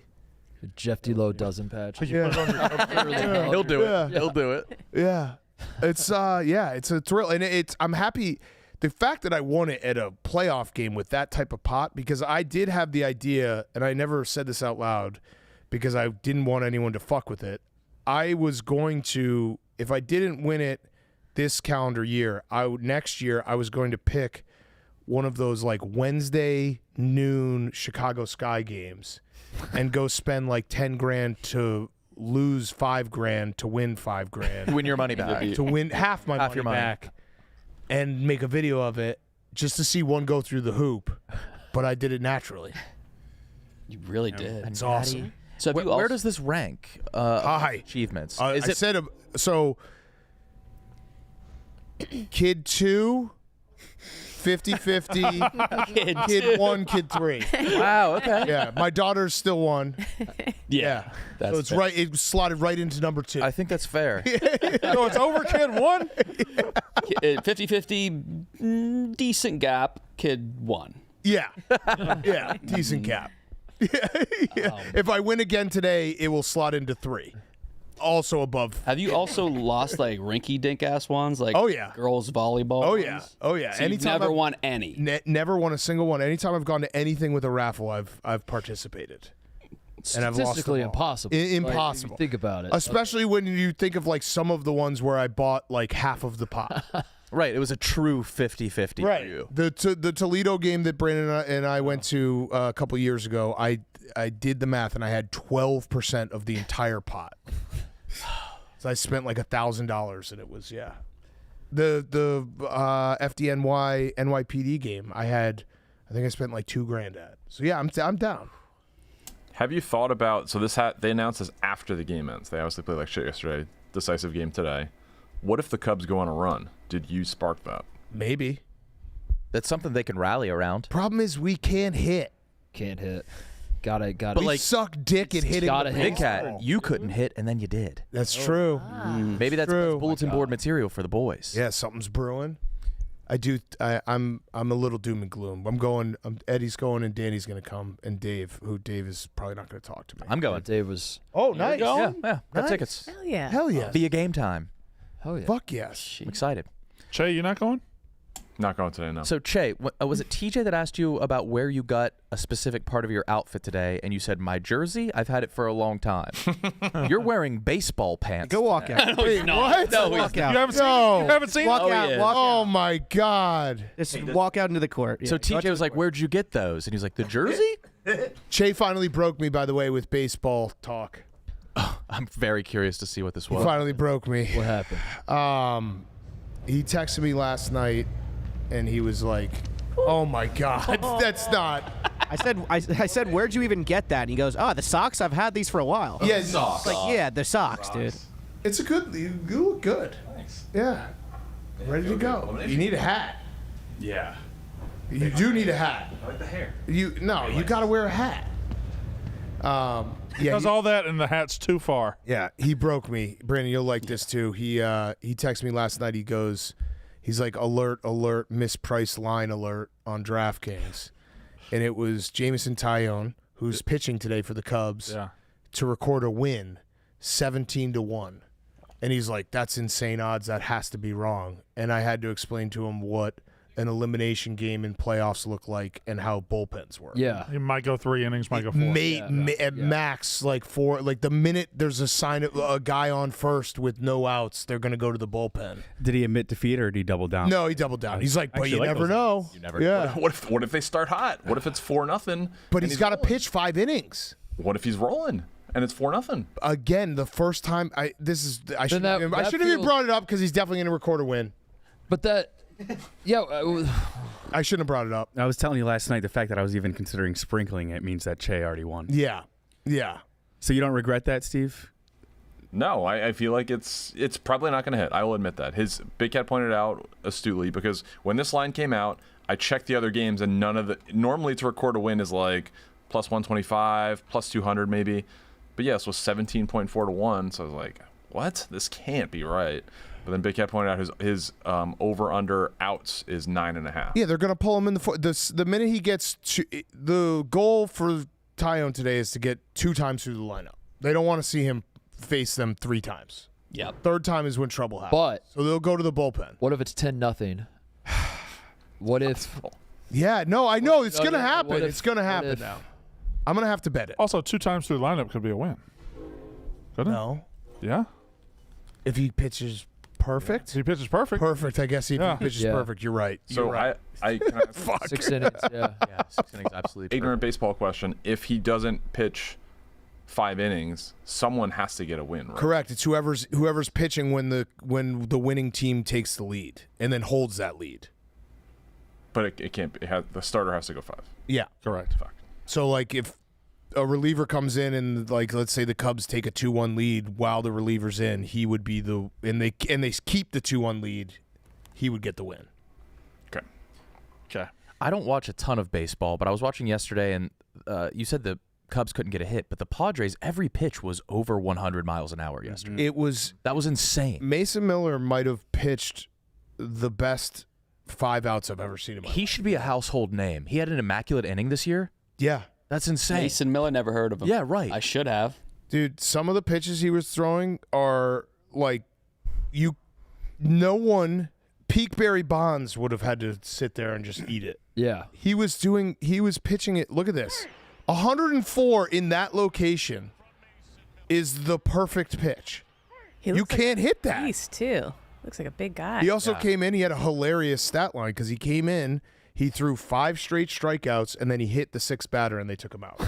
Jeff D'Lo doesn't patch. Yeah. He'll do it. Yeah. He'll do it. Yeah. It's it's a thrill, and I'm happy the fact that I won it at a playoff game with that type of pot, because I did have the idea, and I never said this out loud because I didn't want anyone to fuck with it. I was going to, if I didn't win it this calendar year, next year I was going to pick one of those like Wednesday noon Chicago Sky games and go spend like 10 grand to lose 5 grand to win 5 grand. Win your money back. To win half my money your money back and make a video of it just to see one go through the hoop. But I did it naturally. You really did. It's awesome. So have you Where also- does this rank? High. Achievements. I Is it said so. Kid 2, 50-50. Kid 1, kid 3. wow? Okay. Yeah, my daughter's still 1. Yeah. That's So it's fair. right. It slotted right into number 2. I think that's fair. So it's over kid 1? 50-50, decent gap, kid 1. Yeah, yeah, decent cap. Yeah. If I win again today, it will slot into 3. Also above. Have you also lost like rinky-dink ass ones, like Oh, yeah. girls volleyball? Oh yeah, ones? oh yeah. So you've Anytime never I've- won any. Never won a single one. Anytime I've gone to anything with a raffle, I've participated. And I've lost Statistically them all. impossible. Like, if you Impossible. think about it. Especially when you think of like some of the ones where I bought like half of the pot. Right. It was a true 50-50 for you. The Toledo game that Brandon and I went to a couple years ago, I did the math and I had 12% of the entire pot. So I spent like $1,000 and it was The FDNY NYPD game I think I spent like $2,000 at. So yeah, I'm down. Have you thought about, so they announced this after the game ends. They obviously played like shit yesterday. Decisive game today. What if the Cubs go on a run? Did you spark that? Maybe. That's something they can rally around. Problem is we can't hit. Can't hit. Gotta. But We like suck dick at hitting gotta the hit. Big Cat, baseball. you couldn't hit and then you did. That's true. Maybe that's True. bulletin board material for the boys. Yeah, something's brewing. I'm a little doom and gloom. Eddie's going and Danny's gonna come and Dave is probably not gonna talk to me. I'm going. Dave was. Oh, nice. Yeah, got Nice. tickets. Hell yeah. Hell yeah. Via game time. Oh yeah. Fuck yes. I'm excited. Che, you not going? Not going today, no. So, Che, was it TJ that asked you about where you got a specific part of your outfit today, and you said, my jersey? I've had it for a long time. You're wearing baseball pants. Go walk today. out. Wait, what? No, Walk out. You haven't seen it? You haven't seen Walk it? out. yeah. Walk Oh out. my God. Just walk out into the court. So Yeah, go TJ was like, where'd you get those? And he's like, the jersey? Che finally broke me, by the way, with baseball talk. I'm very curious to see what this He was. finally broke me. What happened? He texted me last night, and he was like, "Oh my God, that's not." I said, where'd you even get that? And he goes, the socks. I've had these for a while. Yeah, It's like, yeah, the socks, dude. it's a good. You look good. Thanks. Yeah, ready to go. You need a hat. Yeah. You do need a hat. I like the hair. You gotta wear a hat. Yeah, Does all that and the hat's too far. yeah, he broke me. Brandon, you'll like this too. He texted me last night. He's like, alert, mispriced line alert on DraftKings. And it was Jameson Taillon, who's pitching today for the Cubs, to record a win, 17-1. And he's like, that's insane odds. That has to be wrong. And I had to explain to him what an elimination game in playoffs look like and how bullpens work. Yeah. He might go 3 innings, might go 4. At max, like 4. Like the minute there's a sign of a guy on first with no outs, they're going to go to the bullpen. Did he admit defeat or did he double down? No, he doubled down. He's like, but Actually, you like never those know. You never Yeah. What if they start hot? What if it's 4-0? But he's got to pitch 5 innings. What if he's rolling and it's 4-0? Again, the first time I should that have even feels- brought it up because he's definitely going to record a win. But that, yeah, I shouldn't have brought it up. I was telling you last night the fact that I was even considering sprinkling it means that Che already won. Yeah. Yeah. So you don't regret that, Steve? No, I feel like it's probably not going to hit. I will admit that. His Big Cat pointed out astutely because when this line came out, I checked the other games and none of the normally to record a win is like plus 125, plus 200 maybe. But yeah, this was 17.4 to 1. So I was like, what? This can't be right. But then Big Cat pointed out his over under outs is 9.5. Yeah, they're going to pull him in the minute he gets the goal for Taillon today is to get 2 times through the lineup. They don't want to see him face them 3 times. Yep. 3rd time is when trouble happens. but So they'll go to the bullpen. what if it's 10-0? What if? Yeah, no, I know it's No, going to no, happen. what if- It's going to what happen if- now. I'm going to have to bet it. Also, 2 times through the lineup could be a win. Couldn't No. it? Yeah. If he pitches perfect? He pitches perfect. Perfect. I guess if Yeah. he pitches Yeah. perfect, you're right. So You're right. I can I ask 6 innings, yeah. Yeah, 6 innings, absolutely. ignorant baseball question. If he doesn't pitch 5 innings, someone has to get a win, right? Correct. It's whoever's pitching when the winning team takes the lead and then holds that lead. But it can't be. The starter has to go 5. Yeah. Correct. Fuck. So like if a reliever comes in and like let's say the Cubs take a 2-1 lead while the reliever's in, he would be and they keep the 2-1 lead, he would get the win. Okay. Okay. I don't watch a ton of baseball, but I was watching yesterday, and you said the Cubs couldn't get a hit, but the Padres, every pitch was over 100 miles an hour yesterday. That was insane. Mason Miller might have pitched the best 5 outs I've ever seen him. He should be a household name. He had an immaculate inning this year. Yeah. That's insane. Mason Miller, never heard of him. Yeah, right. I should have. Dude, some of the pitches he was throwing are like no one peak Barry Bonds would have had to sit there and just eat it. Yeah. He was pitching it. Look at this. 104 in that location is the perfect pitch. You can't hit that. Beast too. Looks like a big guy. He also came in, he had a hilarious stat line because he came in, he threw 5 straight strikeouts, and then he hit the 6th batter, and they took him out.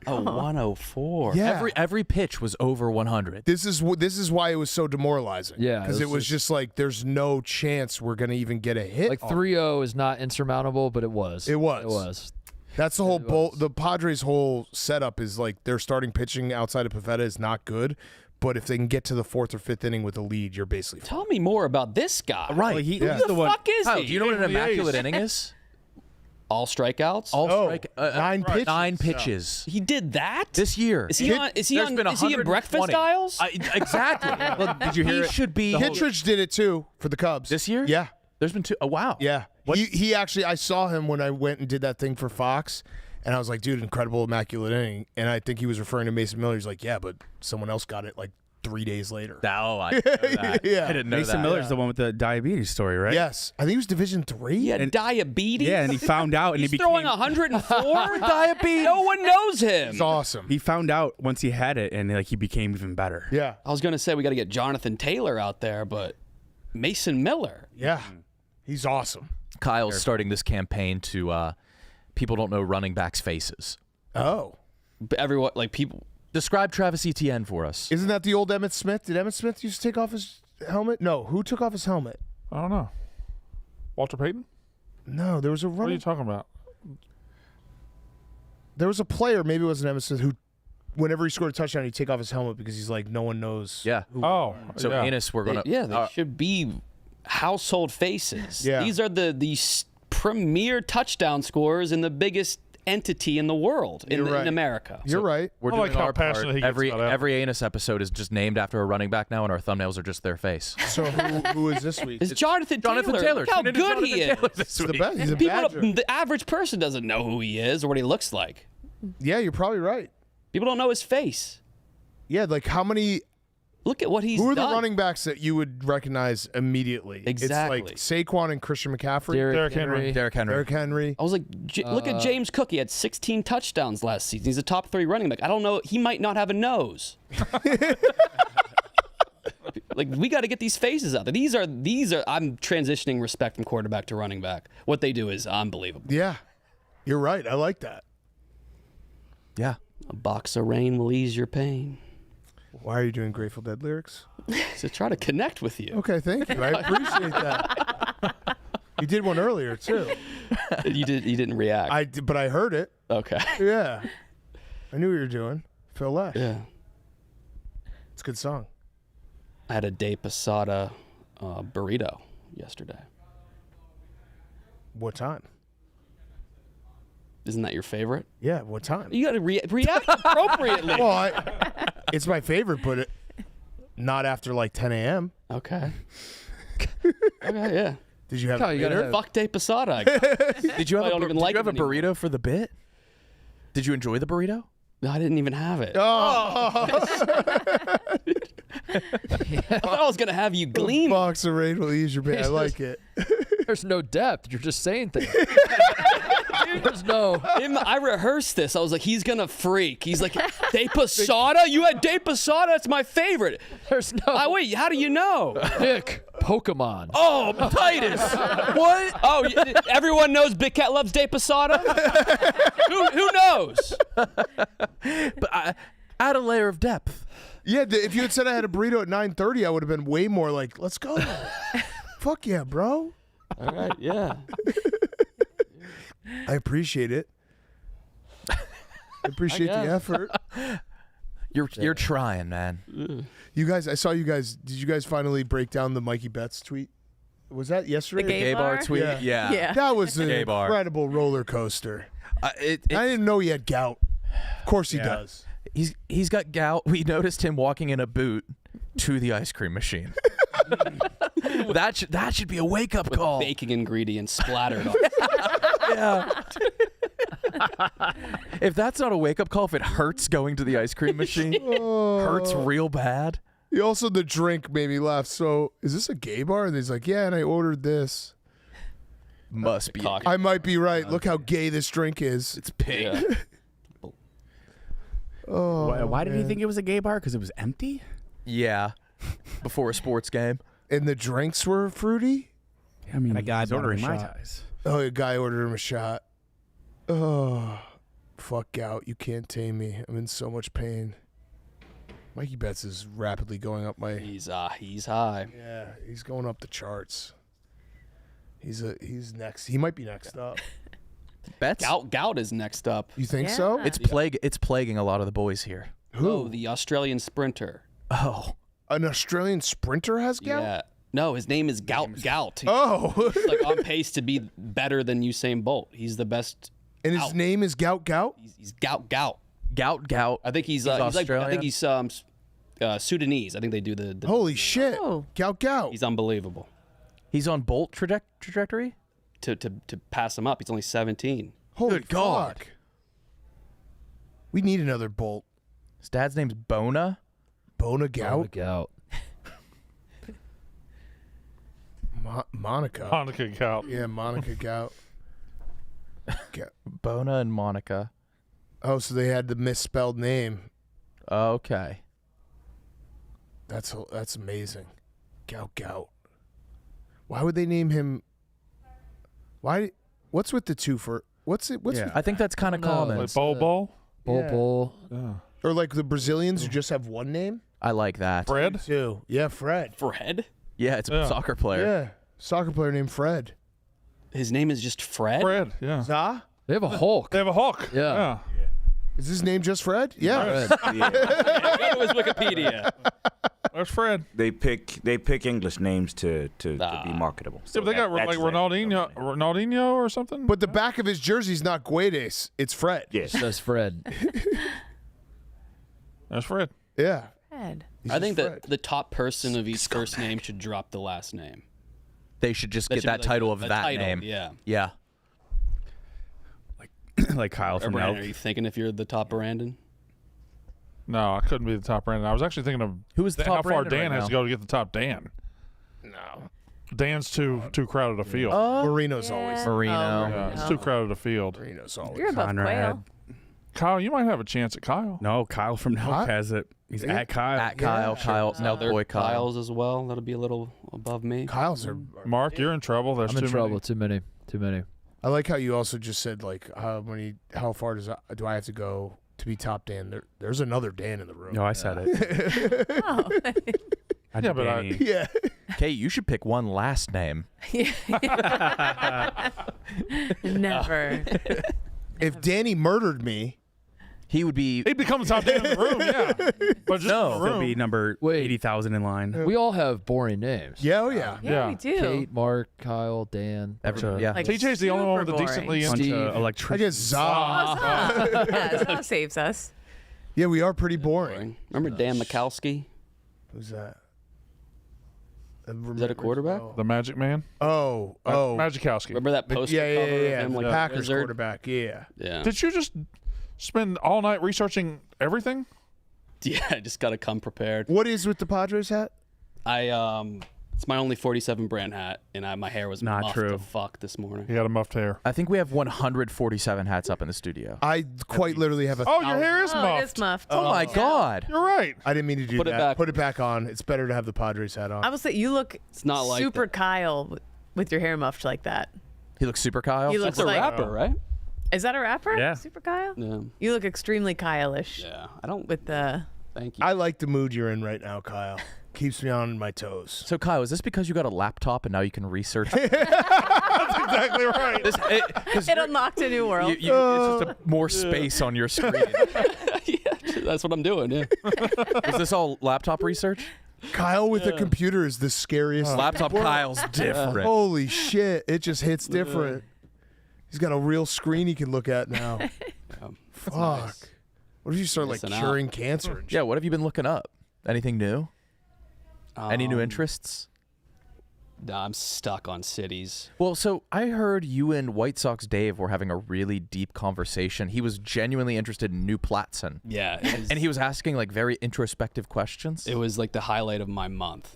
Oh, 104. Yeah. Every pitch was over 100. This is why it was so demoralizing. Yeah, because it was just like there's no chance we're gonna even get a hit. Like 3-0 is not insurmountable, but it was. It was. It was. That's the whole the Padres' whole setup is like their starting pitching outside of Pivetta is not good, but if they can get to the 4th or 5th inning with a lead, you're basically Tell me more about this guy. Right. Who Yeah. the fuck is Kyle, he? do you know what an immaculate inning is? All strikeouts? All Oh, strike, 9 pitches. 9 pitches. He did that? This year. Is he on? Is he There's on? been Is he in Breakfast 120. Styles? Exactly. Well, did you hear? He should be. Kittredge did it too for the Cubs This year? Yeah, There's been 2. Oh, wow. yeah. He actually, I saw him when I went and did that thing for Fox, and I was like, dude, incredible immaculate inning. And I think he was referring to Mason Miller. He's like, yeah, but someone else got it like 3 days later. Oh, I didn't know that. Yeah. I didn't know Mason that. Miller's the one with the diabetes story, right? Yes, I think he was Division 3. He had diabetes. Yeah, and he found out, and He's he became throwing 104 diabetes. No one knows him. It's awesome. He found out once he had it, and like he became even better. Yeah. I was gonna say we got to get Jonathan Taylor out there, but Mason Miller. Yeah. He's awesome. Kyle's starting this campaign to people don't know running backs' faces. Oh. Everyone, like people. Describe Travis Etienne for us. Isn't that the old Emmitt Smith? Did Emmitt Smith used to take off his helmet? No. Who took off his helmet? I don't know. Walter Payton? No, there was a running. What are you talking about? There was a player, maybe it wasn't Emmitt Smith, who, whenever he scored a touchdown, he'd take off his helmet because he's like, no one knows. Yeah. Oh. So, yeah. Enos, we're going to... They should be household faces. Yeah. These are the premier touchdown scorers in the biggest entity in the world in America. You're right. We're I doing like how our part. passionate he gets Every about that. every Anus episode is just named after a running back now, and our thumbnails are just their face. So who is this week? It's Jonathan Taylor. Look how Tune into good he Jonathan Taylor is. this He's the week. best. He's a People, Badger. the average person doesn't know who he is or what he looks like. Yeah, you're probably right. People don't know his face. Yeah, like how many... Look at what he's Who are done. the running backs that you would recognize immediately? Exactly. It's like Saquon and Christian McCaffrey. Derrick Henry. Derrick Henry. Derrick Henry. I was like, look at James Cook. He had 16 touchdowns last season. He's a top 3 running back. I don't know. He might not have a nose. Like, we got to get these faces out there. These are. I'm transitioning respect from quarterback to running back. What they do is unbelievable. Yeah, you're right. I like that. Yeah. A box of rain will ease your pain. Why are you doing Grateful Dead lyrics? To try to connect with you. Okay, thank you. I appreciate that. You did one earlier too. You didn't react. But I heard it. Okay. Yeah, I knew what you were doing. Phil Lesh. Yeah. It's a good song. I had a de Posada burrito yesterday. What time? Isn't that your favorite? Yeah, what time? You got to react appropriately. Well, it's my favorite, but not after like 10 a.m. Okay. Okay, yeah. Did you have Kyle, you gotta have- Fuck de Posada. I guess. Did you have I a, don't even did like you have it a burrito for the bit? Did you enjoy the burrito? No, I didn't even have it. Oh, I thought I was gonna have you gleam. box of rain will ease your pain. I like it. There's no depth. You're just saying things. There's no. I rehearsed this. I was like, he's gonna freak. He's like, de Posada? You had de Posada? That's my favorite. There's no. Wait, how do you know? Pick Pokemon. Oh, Titus. What? Oh, everyone knows Big Cat loves de Posada? Who knows? But add a layer of depth. Yeah, if you had said I had a burrito at 9:30, I would have been way more like, let's go. Fuck yeah, bro. All right, yeah. I appreciate it. I appreciate the effort. You're trying, man. You guys, I saw you guys. Did you guys finally break down the Mikey Betts tweet? Was that yesterday? The gay Gay bar bar? tweet. Yeah. Yeah. That was an Gay bar. incredible roller coaster. I It's- didn't know he had gout. Of course he does. He's got gout. We noticed him walking in a boot to the ice cream machine. that should be a wake up call. Baking ingredients splattered on Yeah. If that's not a wake up call, if it hurts going to the ice cream machine, hurts real bad. He also, the drink made me laugh. So, is this a gay bar? And he's like, yeah, and I ordered this. Must be. cock. I might be right. Look how gay this drink is. It's pink. Yeah. Oh, Why did he man. think it was a gay bar? Because it was empty? Yeah. Before a sports game. And the drinks were fruity? I mean, a guy he's bought him a ordering Mai shot. Tais. Oh, a guy ordered him a shot. Oh, fuck gout. You can't tame me. I'm in so much pain. Mikey Betts is rapidly going up my... He's high. Yeah, he's going up the charts. He's next. He might be next up. Bets? Gout is next up. You think Yeah. so? It's plaguing a lot of the boys here. Oh, the Australian sprinter. Oh. An Australian sprinter has gout? Yeah. No, his name is Gout. Oh. He's like on pace to be better than Usain Bolt. He's the best. And his name is Gout. He's Gout. Gout. I think he's like, I think he's Sudanese. I think they do the Holy shit. Oh. Gout. He's unbelievable. He's on Bolt trajectory? To pass him up, he's only 17. Holy Good God. fuck. We need another Bolt. His dad's name's Bona. Bona Gout. Gout. Monica. Monica Gout. Yeah, Monica Gout. Bona and Monica. Oh, so they had the misspelled name. Okay. That's amazing. Gout. Why would they name him? Why? What's with the two for? What's it? What's Yeah. with I think that's kind of common. Like Bol. Bull. Yeah. or like the Brazilians who just have one name? I like that. Fred. Too. Yeah, Fred. Fred? Yeah, it's a Yeah. soccer player. Yeah, soccer player named Fred. His name is just Fred? Fred. Yeah. Za? They have a Hulk. They have a Hulk. Yeah. Is his name just Fred? Yeah. Fred. Go to his Wikipedia. There's Fred. They pick English names to be marketable. Yeah, but they got like Ronaldinho or something. But the back of his jersey's not Guedes. It's Fred. Yes. That's Fred. That's Fred. Yeah. Fred. He's I think just that Fred. the top person of each first name should drop the last name. They should just That get should be that like title the- of the that title, name. yeah. Yeah. Like Kyle Or from Brandon, Elk. are you thinking if you're the top Brandon? No, I couldn't be the top Brandon. I was actually thinking of Who is the how top far Brandon Dan right has now? to go to get the top Dan. No. Dan's too crowded a field. Marino's always. Marino. Yeah, it's too crowded a field. Marino's always. You're above Conrad. Quail. Kyle, you might have a chance at Kyle. No, Kyle from Elk Huh? has it. He's Yeah. at Kyle. At Kyle. Kyle. No, There boy are Kyle. Kyles as well. That'll be a little above me. Kyle's are. Mark, you're in trouble. There's I'm too in trouble. many. Too many. Too many. I like how you also just said like how far do I have to go to be top Dan? There's another Dan in the room. No, I said it. Oh. I Yeah, but I- Danny. Yeah. Kate, you should pick one last name. Never. If Danny murdered me, He would be. He'd become the top Dan in the room, yeah. But just No. in the He'll room. be number Wait. 80,000 in line. We all have boring names. yeah, oh yeah. Yeah, Yeah. we do. Kate, Mark, Kyle, Dan. Yeah. Like, TJ's the only one with the super decently boring. Bunch Steve. of I electricians. guess Za. Yeah, that saves us. Yeah, we are pretty boring. Boring. Remember Dan Mikowski? Who's that? Is that a quarterback? The Magic Man. Oh. Magikowski. Remember that poster Yeah. cover of him The like a Packers wizard? quarterback. Yeah. Yeah. Did you just spend all night researching everything? Yeah, I just got to come prepared. What is with the Padres hat? It's my only 47 brand hat, and my hair was Not muffed true. to fuck this morning. You got a muffed hair. I think we have 147 hats up in the studio. I quite literally have a. Oh, your hair is Oh, muffed. it is muffed. Oh my God. You're right. I didn't mean to do Put it that. back. Put it back on. It's better to have the Padres hat on. I will say you look It's not like super that. Kyle with your hair muffed like that. He looks super Kyle. He looks That's a like rapper, right? Is that a rapper? Yeah. Super Kyle? Yeah. You look extremely Kyle-ish Yeah. I don't. with the Thank you. I like the mood you're in right now, Kyle. Keeps me on my toes. So Kyle, is this because you got a laptop and now you can research? Exactly right. it unlocked a new world. It's just more space on your screen. Yeah, that's what I'm doing. Yeah. Is this all laptop research? Kyle with a computer is the scariest. Laptop Kyle's different. Holy shit! It just hits different. He's got a real screen he can look at now. Fuck. nice. What if you start like Missing out. curing cancer? And shit? Yeah, what have you been looking up? Anything new? Any new interests? Nah, I'm stuck on cities. Well, so I heard you and White Sox Dave were having a really deep conversation. He was genuinely interested in New Platson. Yeah. And he was asking like very introspective questions. It was like the highlight of my month.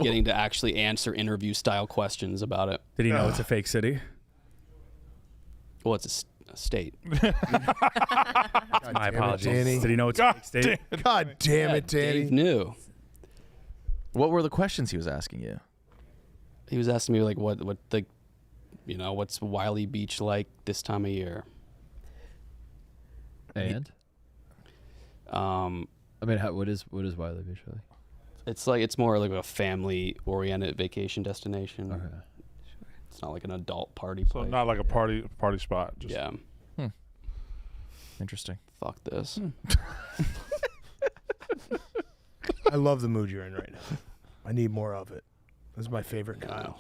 Getting to actually answer interview style questions about it. Did he know it's a fake city? Well, it's a state. My apologies. Danny. Did he know it's a fake state? God damn it, Danny. Dave knew. What were the questions he was asking you? He was asking me like what the, what's Wiley Beach like this time of year. And I mean, what is Wiley Beach like? it's more like a family oriented vacation destination. Okay. It's not like an adult party So place. not like a party spot. Just Yeah. Interesting. Fuck this. I love the mood you're in right now. I need more of it. This is my favorite Kyle.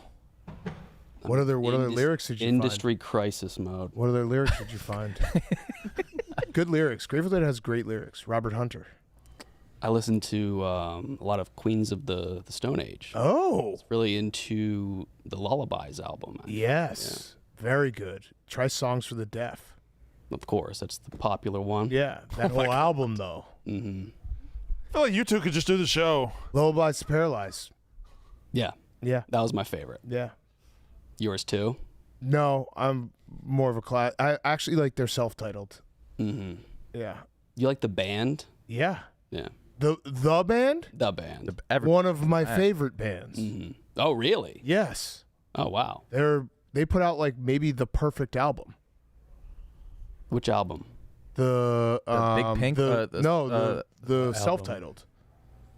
What other lyrics did you Industry crisis mode. find? What other lyrics did you find? Good lyrics. Grateful Dead has great lyrics. Robert Hunter. I listened to a lot of Queens of the Stone Age. Oh. Really into the Lullabies album. Yes. Very good. Try Songs for the Deaf. Of course, that's the popular one. Yeah. That whole album though. Mm-hmm. feel like you two could just do the show. Lullabies to Paralyze. Yeah, Yeah. that was my favorite. Yeah. Yours too? No, I'm more of a class. I actually like their self-titled. Mm-hmm. Yeah. You like the band? Yeah. Yeah. The band? The band. One of my favorite bands. Mm-hmm. Oh, really? Yes. Oh, wow. They put out like maybe the perfect album. Which album? The Big Pink? The self-titled.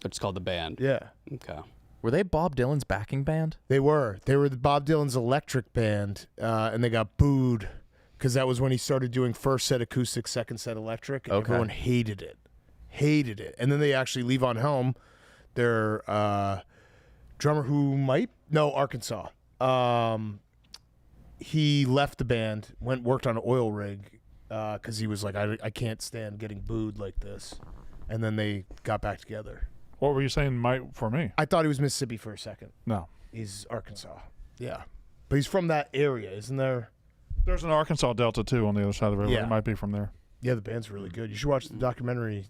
It's called The Band. Yeah. Okay. Were they Bob Dylan's backing band? They were. They were the Bob Dylan's electric band, and they got booed because that was when he started doing first set acoustic, second set electric. And Okay. Everyone hated it. Hated it. And then they actually leave on Helm, their drummer Arkansas. He left the band, worked on an oil rig because he was like, I can't stand getting booed like this. And then they got back together. What were you saying, Mike, for me? I thought he was Mississippi for a second. No. He's Arkansas. Yeah. But he's from that area, isn't there? There's an Arkansas Delta, too, on the other side of the river. Yeah. It might be from there. Yeah, the band's really good. You should watch the documentary,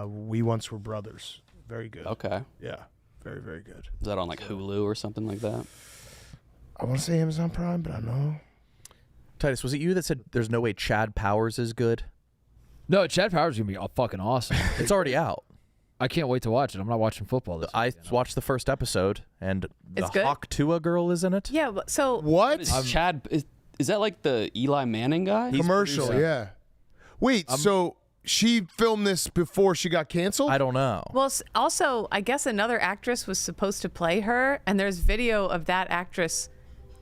We Once Were Brothers. Very good. Okay. Yeah. Very, very good. Is that on like Hulu or something like that? I want to say Amazon Prime, but I don't know. Titus, was it you that said there's no way Chad Powers is good? No, Chad Powers is going to be fucking awesome. It's already out. I can't wait to watch it. I'm not watching football this I weekend. watched the first episode, and the It's good? Hawk Tua girl is in it. Yeah. So What? Chad, is that like the Eli Manning guy? Commercial, yeah. Wait, so she filmed this before she got canceled? I don't know. Well, also, I guess another actress was supposed to play her, and there's video of that actress.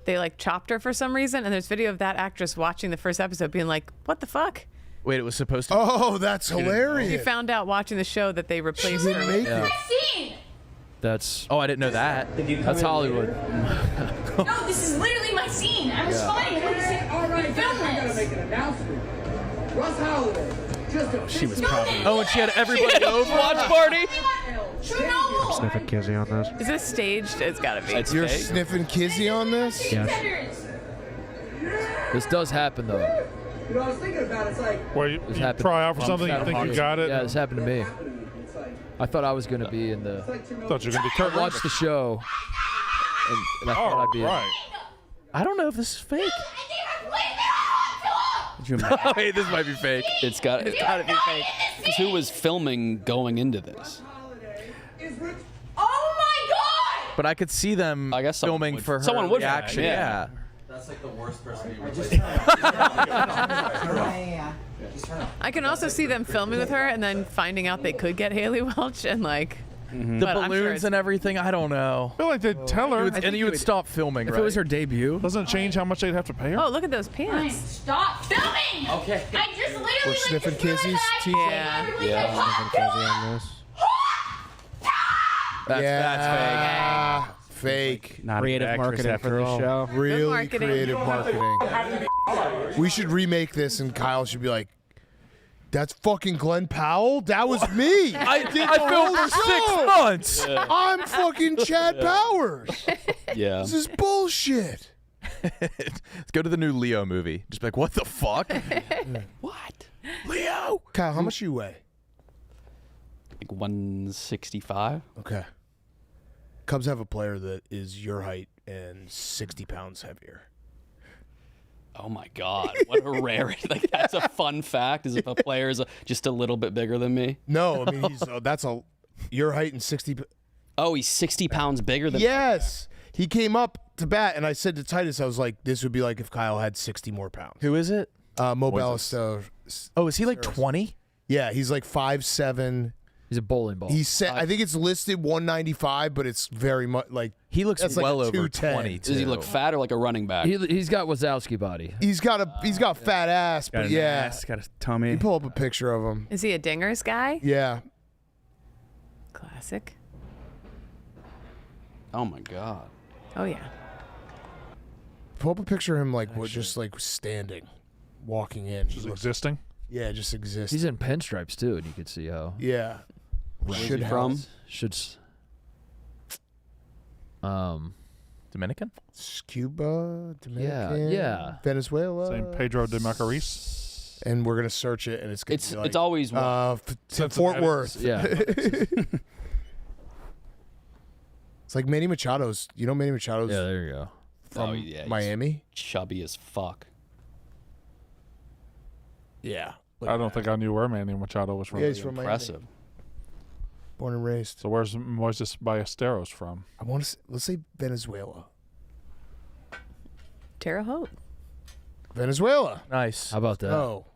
They like chopped her for some reason, and there's video of that actress watching the first episode, being like, "What the fuck?" Wait, it was supposed to. Oh, that's hilarious. She found out watching the show that they replaced her. Make Yeah. it. That's Oh, I didn't know that. that's Hollywood. No, this is literally my scene. I was fine. All right, I gotta make an announcement. Russ Holiday. She was probably Oh, and she had everybody over. Watch party. Chernobyl. Sniffing Kizzy on this. Is this staged? It's gotta be. It's You're fake? sniffing Kizzy on this? Yes. This does happen though. You know, I was thinking about it. It's like, Where you happened. try out for something, you think you got it? Yeah, this happened to me. I thought I was going to be in the. Thought you were going to be I Kurt watched the show, and I thought I'd be. right. I don't know if this is fake. Could you imagine? Wait, this might be fake. It's got to be fake. Because who was filming going into this? oh my god! But I could see them I guess someone filming would- for her someone would, reaction. yeah. Yeah. That's like the worst person you would I can also see them filming with her and then finding out they could get Haley Welch and like. The But I'm sure balloons it's- and everything. I don't know. I feel like they'd tell her. And you would stop filming, If right? it was her debut, Doesn't it change how much they'd have to pay her? Oh, look at those pants. Stop filming! Okay. I just literally We're like, sniffing just realized Kizzy's that I teeth. Yeah. literally Yeah. said, Sniffing Kizzy on this. That's Fake. not Creative a good actress marketing after for this all. show. Really marketing. creative marketing. We should remake this, and Kyle should be like, "That's fucking Glenn Powell. That was me. I filmed for 6 months. I'm fucking Chad Powers. Yeah. This is bullshit." Let's go to the new Leo movie. Just be like, what the fuck? What? Leo. Kyle, how much do you weigh? Like 165? Okay. Cubs have a player that is your height and 60 pounds heavier. Oh my God. What a rarity. Like, that's a fun fact, is if a player is just a little bit bigger than me. No, I mean, your height and 60. Oh, he's 60 pounds bigger than Yes. He came up to bat, and I said to Titus, I was like, this would be like if Kyle had 60 more pounds. Who is it? Mo Ballesteros. Oh, is he like 20? Yeah, he's like 5'7". He's a bowling ball. He's set. I think it's listed 195, but it's very much like He looks that's like well a over 210. 20. Does he look fat or like a running back? He's got Wazowski body. He's got fat ass, Got but an yeah. ass, got a tummy. You pull up a picture of him. Is he a dingers guy? Yeah. Classic. Oh my God. Oh yeah. Pull up a picture of him just like standing, walking in. Just existing? Yeah, just exists. He's in pinstripes too, and you can see how. Yeah. Where's Should he have. from? Should. Dominican? Cuba, Dominican, yeah. Venezuela. Same Pedro de Macorís? and we're gonna search it, and it's gonna be like, it's always to Fort Worth. Yeah. It's like Manny Machado's. You know Manny Machado's Yeah, there you go. from he's Miami. chubby as fuck. Yeah. I don't think I knew where Manny Machado was from. Yeah, he's from Miami. Impressive. Born and raised. So where's Moises Ballesteros from? I want to. Let's say Venezuela. Terre Haute. Venezuela. Nice. How about that? Oh.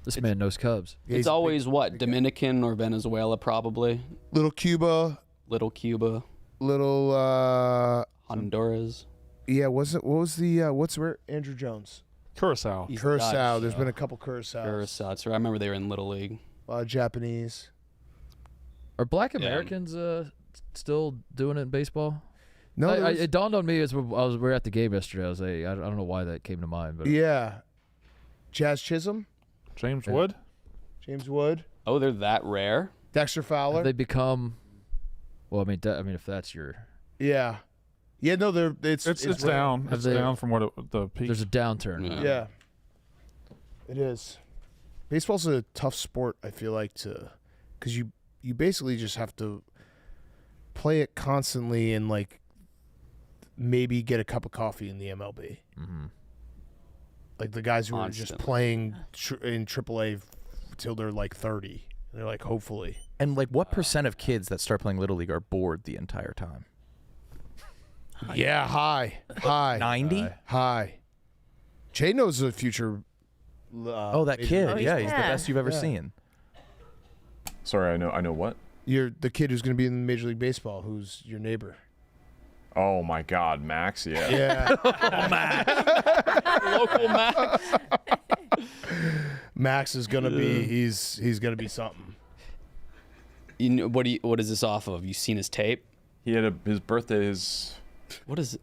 This man knows Cubs. Yeah, he's It's a always what? Dominican or Venezuela, probably. Little Cuba. Little Cuba. Little. Honduras. Yeah. What was the? What's where Andrew Jones? Curacao. He's Curacao. Dutch, There's so- been a couple Curaçaos. Curacao. That's right. I remember they were in Little League. A lot of Japanese. Are Black Yeah. Americans still doing it in baseball? No. It dawned on me as we were at the game yesterday. I was like, I don't know why that came to mind, but Yeah. Jazz Chisholm. James Wood. James Wood. Oh, they're that rare? Dexter Fowler. have they become? Well, I mean, if that's your, Yeah. Yeah. No. They're. It's down. Have It's they- down from what the peak. there's a downturn. Yeah. Yeah. It is. Baseball's a tough sport. I feel like because you basically just have to play it constantly and like maybe get a cup of coffee in the MLB. Mm-hmm. Like the guys who are just Constantly. playing in AAA till they're like 30. They're like, hopefully. And like, what percent of kids that start playing Little League are bored the entire time? Yeah, high. 90? High. Jay knows the future. Oh, that kid. Oh, Yeah, he's the yeah. best you've ever Yeah. seen. Sorry, I know what? You're the kid who's going to be in Major League Baseball, who's your neighbor. Oh my God, Max. Yeah. Yeah. Local Max. Max is going to be, he's going to be something. You know, what is this off of? You seen his tape? He had his birthday is What is it?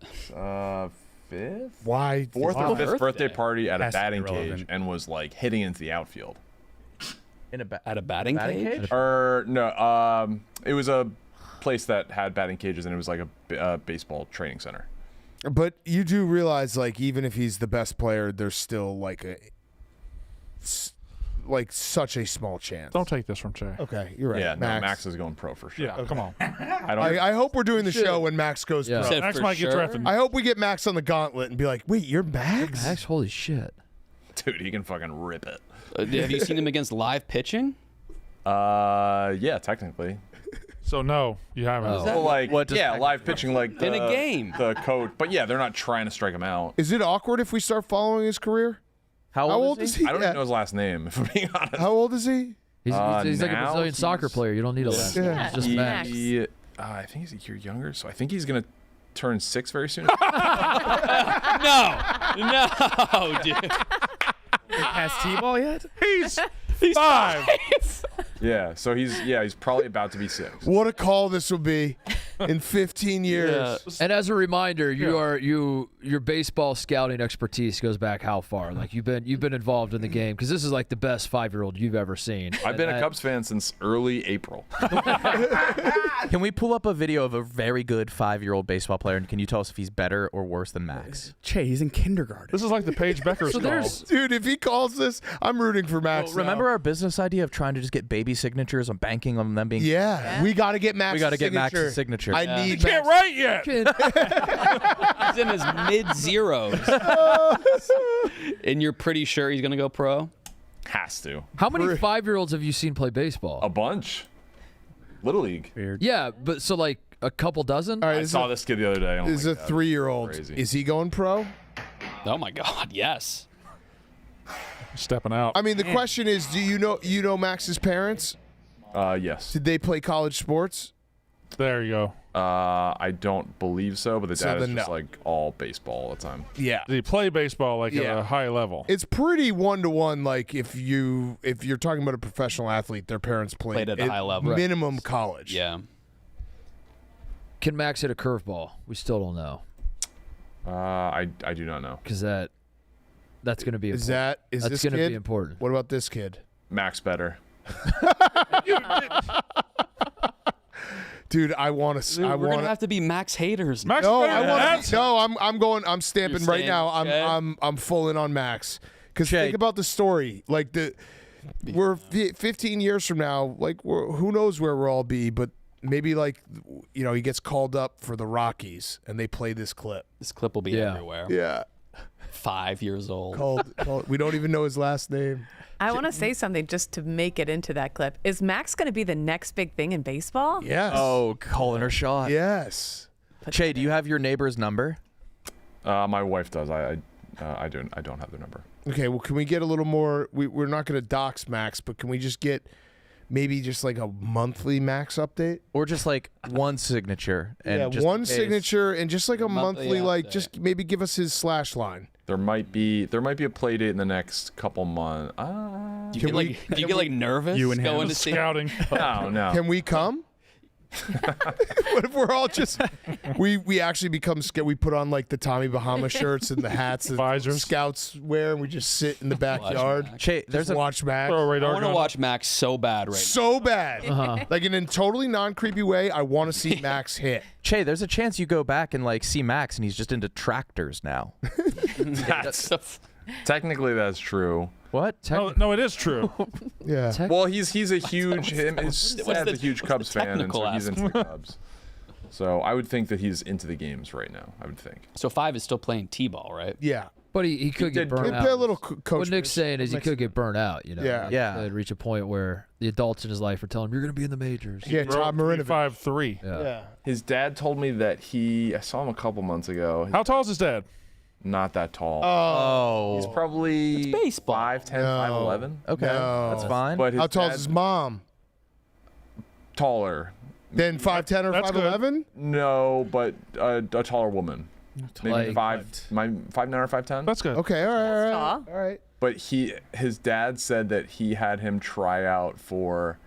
fifth, Why? fourth or fifth birthday birthday. party at a Has to be batting cage relevant. and was like hitting into the outfield. At a batting cage? Or no, it was a place that had batting cages and it was like a baseball training center. But you do realize, like, even if he's the best player, there's still like such a small chance. Don't take this from Jay. Okay, you're right. Yeah, Max. no, Max is going pro for sure. Yeah, come on. I don't. I hope we're doing the show when Max goes Yeah. pro. Said Max for might get sure. drafted. I hope we get Max on the gauntlet and be like, wait, you're Max? Max, holy shit. Dude, he can fucking rip it. Have you seen him against live pitching? Yeah, technically. So no, you haven't. Oh. Well, like, What does yeah, technically live pitching, like In a game. the coach. But yeah, they're not trying to strike him out. Is it awkward if we start following his career? How old is he? I don't even know his last name, if I'm being honest. How old is he? He's like a now Brazilian soccer he's- player. You don't need a last name. Yeah. It's just Max. I think he's a year younger, so I think he's gonna turn 6 very soon. No, dude. Has T-ball yet? He's 5. Yeah, so he's probably about to be 6. What a call this will be in 15 years. And as a reminder, your baseball scouting expertise goes back how far? Like you've been involved in the game because this is like the best 5-year-old you've ever seen. I've been a Cubs fan since early April. Can we pull up a video of a very good 5-year-old baseball player, and can you tell us if he's better or worse than Max? Che, he's in kindergarten. This is like the Paige Becker So call. there's Dude, if he calls this, I'm rooting for Max. Remember our business idea of trying to just get baby signatures and banking on them being? Yeah, we got to get Max. We got to get Max's signature. I He need can't Max. write yet. He's in his mid-zeros. And you're pretty sure he's going to go pro? Has to. how many 5-year-olds have you seen play baseball? A bunch. Little League. Weird. Yeah, but so like a couple dozen. All right, I saw this kid the other day. Oh This is my a God. 3-year-old. Crazy. Is he going pro? Oh, my God, yes. Stepping out. I mean, the question is, do you know Max's parents? Yes. Did they play college sports? There you go. I don't believe so, but the So dad is then just no. like all baseball all the time. Yeah. Did he play baseball like at Yeah. a high level? It's pretty 1-to-1. Like if you're talking about a professional athlete, their parents Played at a high level. minimum college. Yeah. Can Max hit a curveball? We still don't know I do not know. because that's going to be Is important. this That's going to kid? be important. What about this kid? Max better. Dude, I want to. Dude, I we're want going to have to be Max haters. Max No, better I than want that. to. No, I'm going. I'm stamping You're right saying, now. okay. I'm full in on Max Because think about the story. Like we're 15 years from now. Like who knows where we'll all be, but maybe like he gets called up for the Rockies and they play this clip. This clip will be everywhere. Yeah. 5 years old. Called. We don't even know his last name. I want to say something just to make it into that clip. Is Max going to be the next big thing in baseball? Yes. Oh, calling her shot. Yes. Che, do you have your neighbor's number? My wife does. I don't have their number. Okay, well, can we get a little more? We're not going to dox Max, but can we just get maybe just like a monthly Max update? Or just like one signature? And just one in case. signature and just like a monthly like, update. just maybe give us his slash line. There might be a play date in the next couple months. Do you get like nervous You and him. going to see? Scouting. No. Can we come? What if we're all just we actually become scared? We put on like the Tommy Bahama shirts and the hats that Visors. scouts wear, and we just sit in the backyard. Che, there's Watch Max. Throw a I radar want to gun. watch Max so bad right So bad, like in a totally non-creepy way. I want to see Max hit. Che, there's a chance you go back and like see Max and he's just into tractors now. Technically, that's true. What? No, it is true. Yeah. Well, he's a huge his dad's a huge Cubs fan, and so technical he's into the Cubs. So I would think that he's into the games right now. I would think. So 5 is still playing T-ball, right? Yeah. But he could get did burnt Play out. a little coach. What Nick's saying is he could get burnt out, Yeah. Like, Yeah. He'd reach a point where the adults in his life are telling him, you're going to be in the majors. Yeah, Todd Marinovich. 5'3". Yeah. His dad told me that I saw him a couple months ago. How tall is his dad? Not that tall. Oh. He's probably It's baseball. 5'10", No. 5'11". Okay, No. that's fine. But his How tall dad, is his mom? Taller. Then 5'10" or That's good. 5'11"? No, but a taller woman. Maybe Like- 5'9" or 5'10". That's good. Okay, all right, tall. all right. But his dad said that he had him try out for,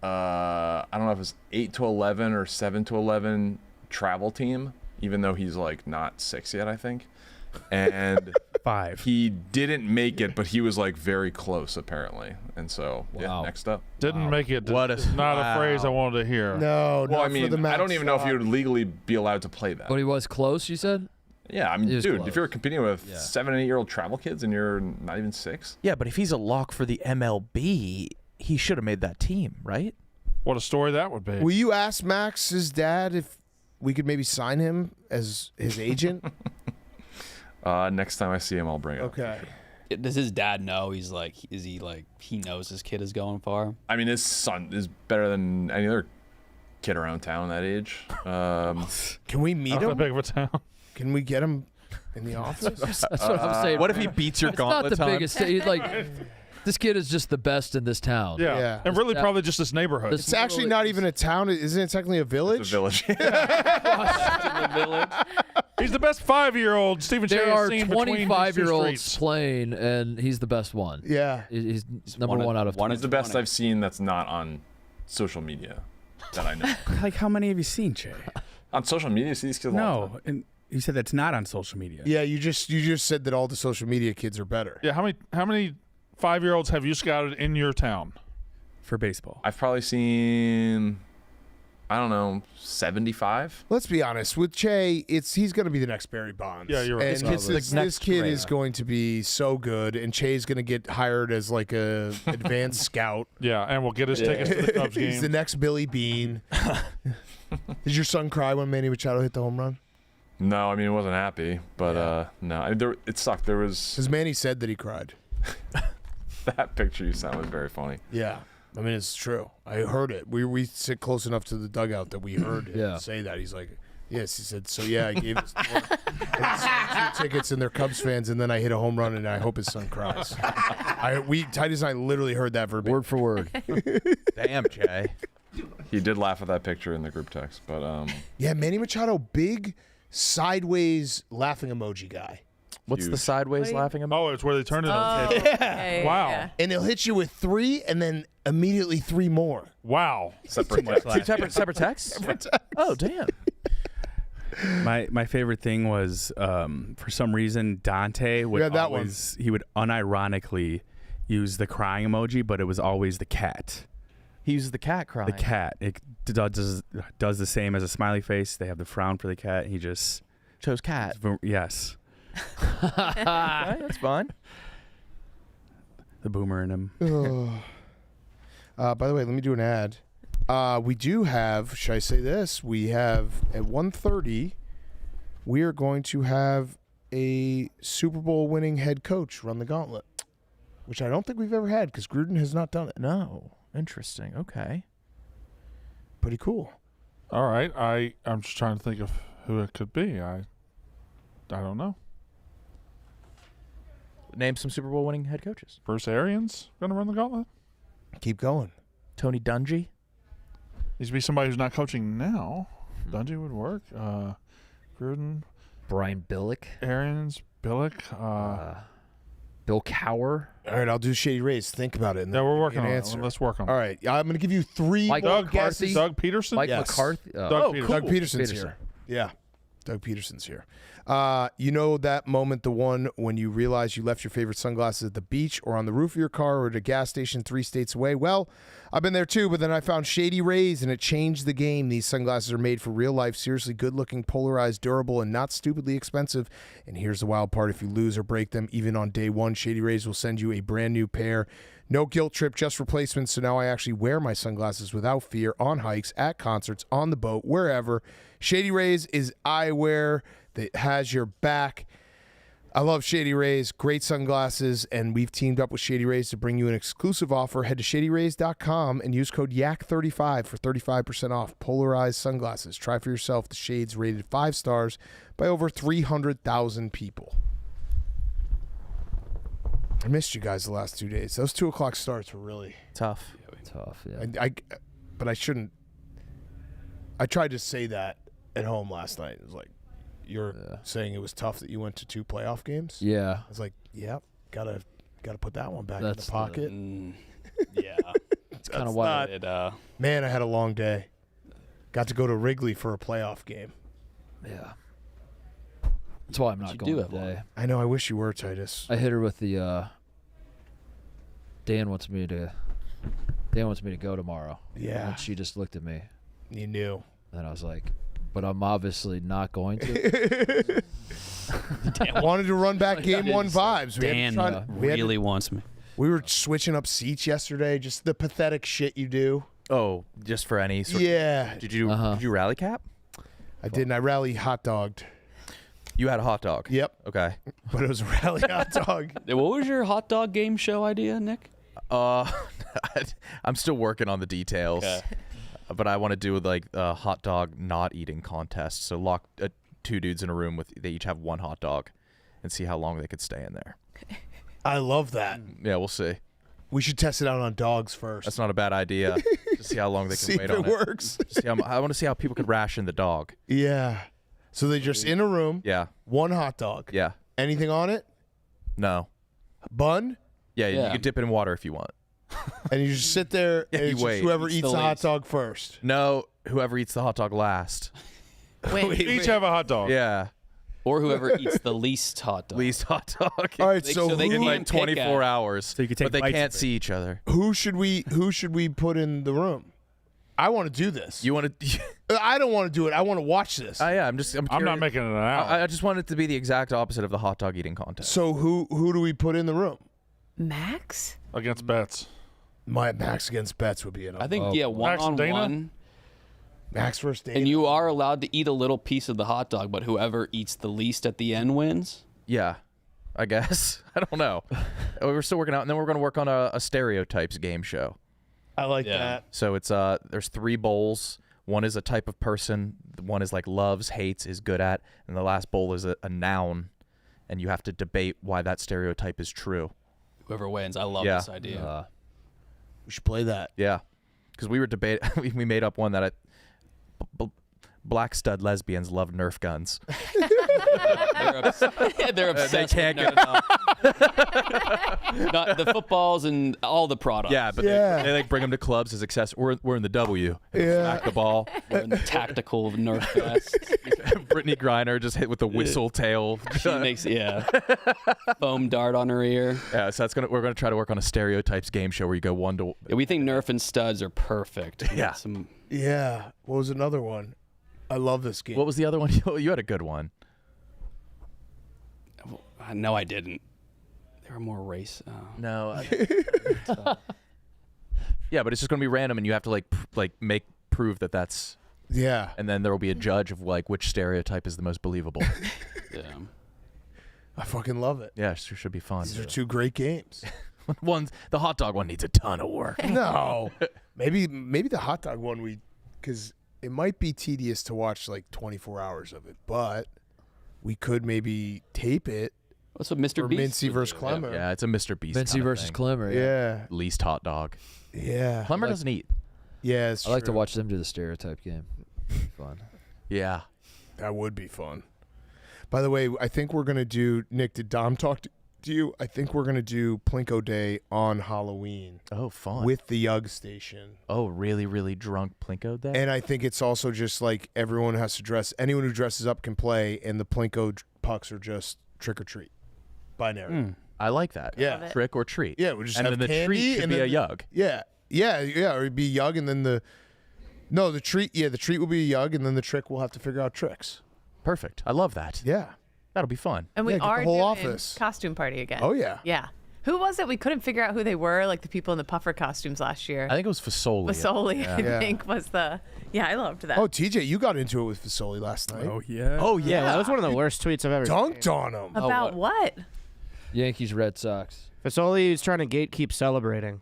I don't know if it was 8 to 11 or 7 to 11 travel team, even though he's like not 6 yet, I think. And 5. he didn't make it, but he was like very close apparently. And so, yeah, Wow. next up. Didn't make it. What Is a- not wow. a phrase I wanted to hear. No, Well, not I mean, for the Max I don't even know if shot. you would legally be allowed to play that. But he was close, you said? Yeah, I mean, He was dude, close. if you're competing with Yeah. 7 and 8 year old travel kids and you're not even 6, Yeah, but if he's a lock for the MLB, he should have made that team, right? What a story that would be. Will you ask Max's dad if we could maybe sign him as his agent? next time I see him, I'll bring it up. Okay. Does his dad know he knows his kid is going far? I mean, his son is better than any other kid around town that age. Can we meet Not that him? big of a town. Can we get him in the office? That's what I'm saying. What if he beats your It's not gauntlet the time? biggest. He's like, this kid is just the best in this town. Yeah. Yeah. And really That- probably just this neighborhood. This- It's actually not even a town. Isn't it technically a village? It's a village. He's the best 5-year-old Stephen Che There has are seen between these two 25-year-olds streets. playing, and he's the best one. Yeah. He's number one out of one 20. It's the best I've seen that's not on social media that I know. Like, how many have you seen, Che? On social media, you see these kids all the time. No, and you said that's not on social media. Yeah, you just said that all the social media kids are better. Yeah, how many 5-year-olds have you scouted in your town? For baseball. I've probably seen, I don't know, 75. Let's be honest. With Che, he's going to be the next Barry Bonds. Yeah, you're right. And This kid's the this next kid Ray. is going to be so good, and Che's going to get hired as like a advanced scout. Yeah, and we'll get his tickets to the Cubs He's the game. next Billy Bean. Did your son cry when Manny Machado hit the home run? No, I mean, he wasn't happy, but no, it sucked. There was Because Manny said that he cried. that picture you sent was very funny. Yeah. I mean, it's true. I heard it. We sit close enough to the dugout that we heard him Yeah. say that. He's like, yes. He said, so yeah, I gave his 2 tickets and they're Cubs fans, and then I hit a home run, and I hope his son cries. Titus and I literally heard that verbatim. Word for word. Damn, Che. He did laugh at that picture in the group text, but Yeah, Manny Machado, big sideways laughing emoji guy. What's the Huge. sideways laughing about? Oh, it's where they turn it on. Okay, Wow. yeah. And he'll hit you with 3 and then immediately 3 more. Wow. separate much text. Separate texts? Oh, damn. My favorite thing was for some reason Dante would Yeah, that one. always he would unironically use the crying emoji, but it was always the cat. He uses the cat crying. The cat it does the same as a smiley face. They have the frown for the cat. He just chose cat. yes. Okay, that's fine. The boomer in him. By the way, let me do an ad. We do have, should I say this? We have at 1:30, we are going to have a Super Bowl winning head coach run the gauntlet, which I don't think we've ever had because Gruden has not done it. No. Interesting. Okay. Pretty cool. All right. I'm just trying to think of who it could be. I don't know. Name some Super Bowl winning head coaches. Bruce Arians going to run the gauntlet? Keep going. Tony Dungy. Needs to be somebody who's not coaching now. Dungy would work. Gruden. Brian Billick. Arians. Billick. Bill Cowher. All right, I'll do Shady Rays. Think about it. Yeah, we're working on answer. it. Let's work on it. All right, I'm going to give you three Mike more Doug guesses. Doug Peterson? Mike Yes. McCarthy. Doug Peterson. Doug Peterson's Peterson. here. Yeah, Doug Peterson's here. You know that moment, the one when you realize you left your favorite sunglasses at the beach or on the roof of your car or at a gas station 3 states away? Well, I've been there too, but then I found Shady Rays and it changed the game. These sunglasses are made for real life, seriously good-looking, polarized, durable, and not stupidly expensive. And here's the wild part. If you lose or break them, even on day one, Shady Rays will send you a brand new pair. No guilt trip, just replacements. So now I actually wear my sunglasses without fear on hikes, at concerts, on the boat, wherever. Shady Rays is eyewear that has your back. I love Shady Rays, great sunglasses, and we've teamed up with Shady Rays to bring you an exclusive offer. Head to shadyrays.com and use code YAK35 for 35% off polarized sunglasses. Try for yourself the shades rated 5 stars by over 300,000 people. I missed you guys the last 2 days. Those 2 o'clock starts were really tough. Yeah. But I shouldn't. I tried to say that at home last night. It was like, you're saying it was tough that you went to 2 playoff games? Yeah. I was like, yep, gotta put that one back That's in the pocket. Yeah. It's kind of wild. Man, I had a long day. Got to go to Wrigley for a playoff game. Yeah. That's why I'm not going today. I know. I wish you were, Titus. I hit her with the Dan wants me to go tomorrow. Yeah. And she just looked at me. You knew. And I was like, but I'm obviously not going to. Wanted to run back game 1 vibes. Dan really wants me. We were switching up seats yesterday. Just the pathetic shit you do. Oh, just for any sort Yeah. Did you rally cap? I didn't. I rally hot dogged. You had a hot dog? Yep. Okay. But it was a rally hot dog. What was your hot dog game show idea, Nick? I'm still working on the details. Okay. But I want to do like a hot dog not eating contest. So lock 2 dudes in a room they each have 1 hot dog, and see how long they could stay in there. I love that. Yeah, we'll see. We should test it out on dogs first. That's not a bad idea. To see how long they can See wait if on it works. I want to see how people could ration the dog. Yeah. So they're just in a room. Yeah. 1 hot dog. Yeah. Anything on it? No. Bun? Yeah, you can dip it in water if you want. And you just sit there and you it's just wait. whoever Eats eats the the hot least. dog first. No, whoever eats the hot dog last. Each have a hot dog. Yeah. Or whoever eats the least hot dog. Least hot dog. All right, so they who, in can't like 24 pick hours. So you can take but they bites can't of it. see each other. who should we put in the room? I want to do this. You want to? I don't want to do it. I want to watch this. Yeah, I'm I'm not making it an hour. I just want it to be the exact opposite of the hot dog eating contest. So who do we put in the room? Max? Against bets. My Max against Betts would be an. I think, Oh. yeah, Max and Dana? 1-on-1. Max versus Dana. And you are allowed to eat a little piece of the hot dog, but whoever eats the least at the end wins. Yeah, I guess. I don't know. We're still working out, and then we're going to work on a stereotypes game show. I like that. So it's there's 3 bowls. One is a type of person. One is like loves, hates, is good at, and the last bowl is a noun, and you have to debate why that stereotype is true. Whoever wins. I love this idea. We should play that. Yeah, because we were we made up one that black stud lesbians love Nerf guns. They're obsessed. They can't with Not the footballs and all the products. Yeah, but they like bring them to clubs as access. We're in the W. Yeah. Smack the ball. We're in the tactical Nerf vest. Brittany Griner just hit with the whistle tail. She makes foam dart on her ear. Yeah, so we're gonna try to work on a stereotypes game show where you go 1 to. Yeah, we think Nerf and studs are perfect. Yeah. Yeah. What was another one? I love this game. What was the other one? You had a good one. No, I didn't. There are more race. No. Yeah, but it's just gonna be random, and you have to prove that that's. Yeah. And then there will be a judge of like which stereotype is the most believable. Yeah. I fucking love it. Yeah, it should be fun. These are two great games. The hot dog one needs a ton of work. No, maybe the hot dog one because it might be tedious to watch like 24 hours of it, but we could maybe tape it. What's what Mr. Or Beast Mincy versus Clemmer. Yeah, it's a Mr. Beast. Mincy kind of versus thing. Clemmer. Yeah. Least hot dog. Yeah. Clemmer doesn't eat. Yeah, it's I like to true. watch them do the stereotype game. It'd be fun. Yeah. That would be fun. By the way, I think we're gonna do. Nick, did Dom talk to you? I think we're gonna do Plinko Day on Halloween. Oh, fun. With the Yug Station. Oh, really, really drunk Plinko Day? And I think it's also just like everyone has to dress. Anyone who dresses up can play, and the Plinko pucks are just trick or treat. Binary. I like that. Yeah. Trick or treat. Yeah, we just and have then the candy treat should and be then a Yug. Yeah, or it'd be Yug, and then the treat. Yeah, the treat will be a Yug, and then the trick we'll have to figure out tricks. Perfect. I love that. Yeah, that'll be fun. And we get the are whole doing office. costume party again. Oh, yeah. Yeah. Who was it? We couldn't figure out who they were, like the people in the puffer costumes last year. I think it was Fasoli. Fasoli, Yeah. I think, was the. Yeah, I loved that. Oh, TJ, you got into it with Fasoli last night. Oh yeah. Oh yeah. Yeah, that was one of the worst tweets I've ever Dunked on him. About what? Yankees, Red Sox. Fasoli was trying to gatekeep celebrating.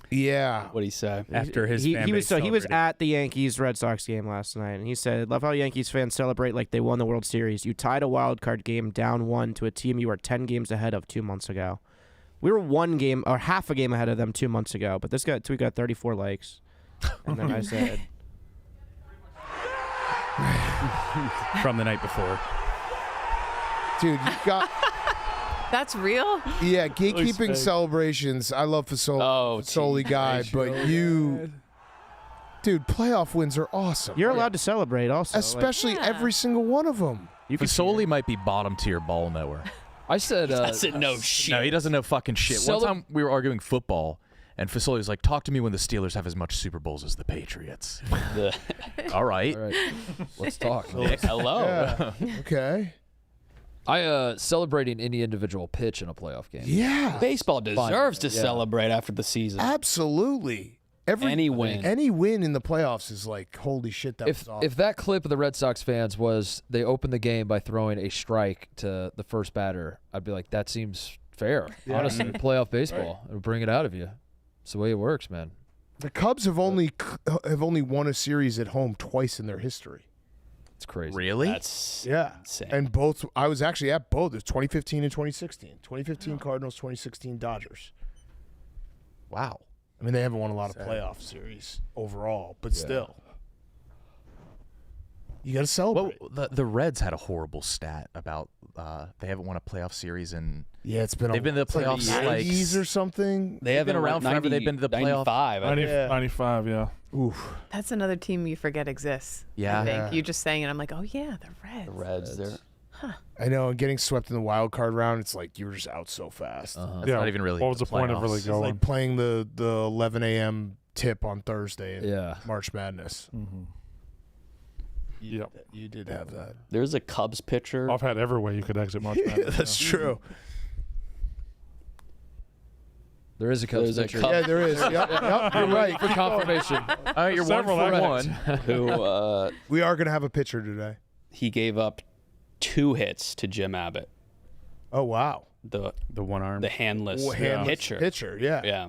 Yeah. What'd he say? After his he fan was base he was celebrated. at the Yankees Red Sox game last night, and he said, "Love how Yankees fans celebrate like they won the World Series. You tied a wild card game down 1 to a team you were 10 games ahead of 2 months ago. We were 1 game or half a game ahead of them 2 months ago, but this tweet got 34 likes." And then I said, from the night before. Dude, you got. That's real? Yeah, gatekeeping celebrations. I love Fasoli guy, but you. Dude, playoff wins are awesome. "You're allowed to celebrate also." Especially every single one of them. Fasoli might be bottom tier ball knower. I said. Doesn't know shit. No, he doesn't know fucking shit. One time we were arguing football, and Fasoli was like, "Talk to me when the Steelers have as much Super Bowls as the Patriots." All right. All right. Let's talk. Nick. Hello. Yeah. Okay. I celebrating any individual pitch in a playoff game. Yeah. Baseball deserves to Yeah. celebrate after the season. Absolutely. Any win. Any win in the playoffs is like, holy shit, that was awesome. If that clip of the Red Sox fans was they opened the game by throwing a strike to the first batter, I'd be like, that seems fair. Honestly, playoff baseball, it'll bring it out of you. It's the way it works, man. The Cubs have only won a series at home twice in their history. It's crazy. Really? That's insane. And both, I was actually at both. It was 2015 and 2016. 2015 Cardinals, 2016 Dodgers. Wow. I mean, they haven't won a lot of playoff series overall, but still. You got to celebrate. Well, the Reds had a horrible stat about they haven't won a playoff series in. Yeah, it's been. They've been to the playoffs like 90s or something. They haven't been around forever. They've been to the playoff. 95. 95, yeah. Oof. That's another team you forget exists. Yeah. I think. Yeah. You just saying it, I'm like, oh yeah, the Reds. The Reds. They're I know, and getting swept in the wild card round, it's like you were just out so fast. That's not even really. What was the point of playoffs. really It's going? like playing the 11 a.m. tip on Thursday in Yeah. March Madness. Mm-hmm. Yep. You did have that. There's a Cubs pitcher. I've had every way you could exit March Madness. That's yeah. true. There is a Cubs There's a pitcher. Cubs- Yeah, there is. Yep, you're right. For confirmation. All right, you're Several 1 for evidence. 1. who We are going to have a pitcher today. he gave up 2 hits to Jim Abbott, Oh, wow. the one arm. handless Handless pitcher. Pitcher, yeah. Yeah.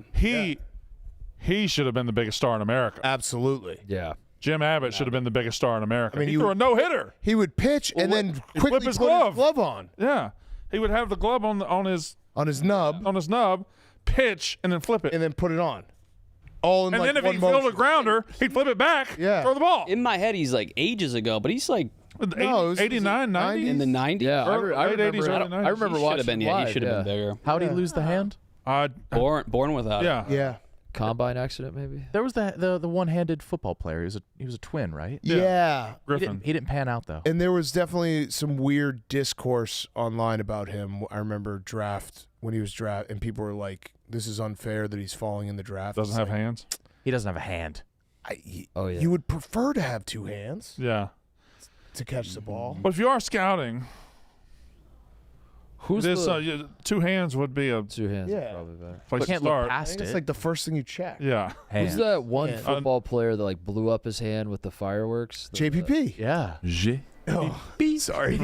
He should have been the biggest star in America. Absolutely. Yeah. Jim Abbott should have been the biggest star in America. I mean, he you- threw a no-hitter. He would pitch and then He'd quickly flip put his glove. on. Yeah. He would have the glove on his nub, pitch, and then flip it. and then put it on. All in And like then if one he filled a motion. grounder, he'd flip it back, Yeah. throw the ball. In my head, he's like ages ago, but he's like No, it was 89, 90? in the 90s. Yeah. I Late remember. 80s, early 90s. I remember He should watching have been. him Yeah, live, he should have been bigger. How'd he lose the hand? Born without. Yeah. Yeah. Combine accident, maybe. There was the one-handed football player. He was a twin, right? Yeah. Griffin. He didn't pan out though. And there was definitely some weird discourse online about him. I remember when he was draft, and people were like, "This is unfair that he's falling in the draft." Doesn't It's have like, hands. He doesn't have a hand. Oh yeah. You would prefer to have 2 hands Yeah. to catch the ball. But if you are scouting, Who's This, the two hands would be a two hands? Yeah. Probably better. place to can't look start. I past think it's it. like the first thing you check. Yeah. Who's that one Yeah. football player that like blew up his hand with the fireworks? JPP. Yeah. Sorry.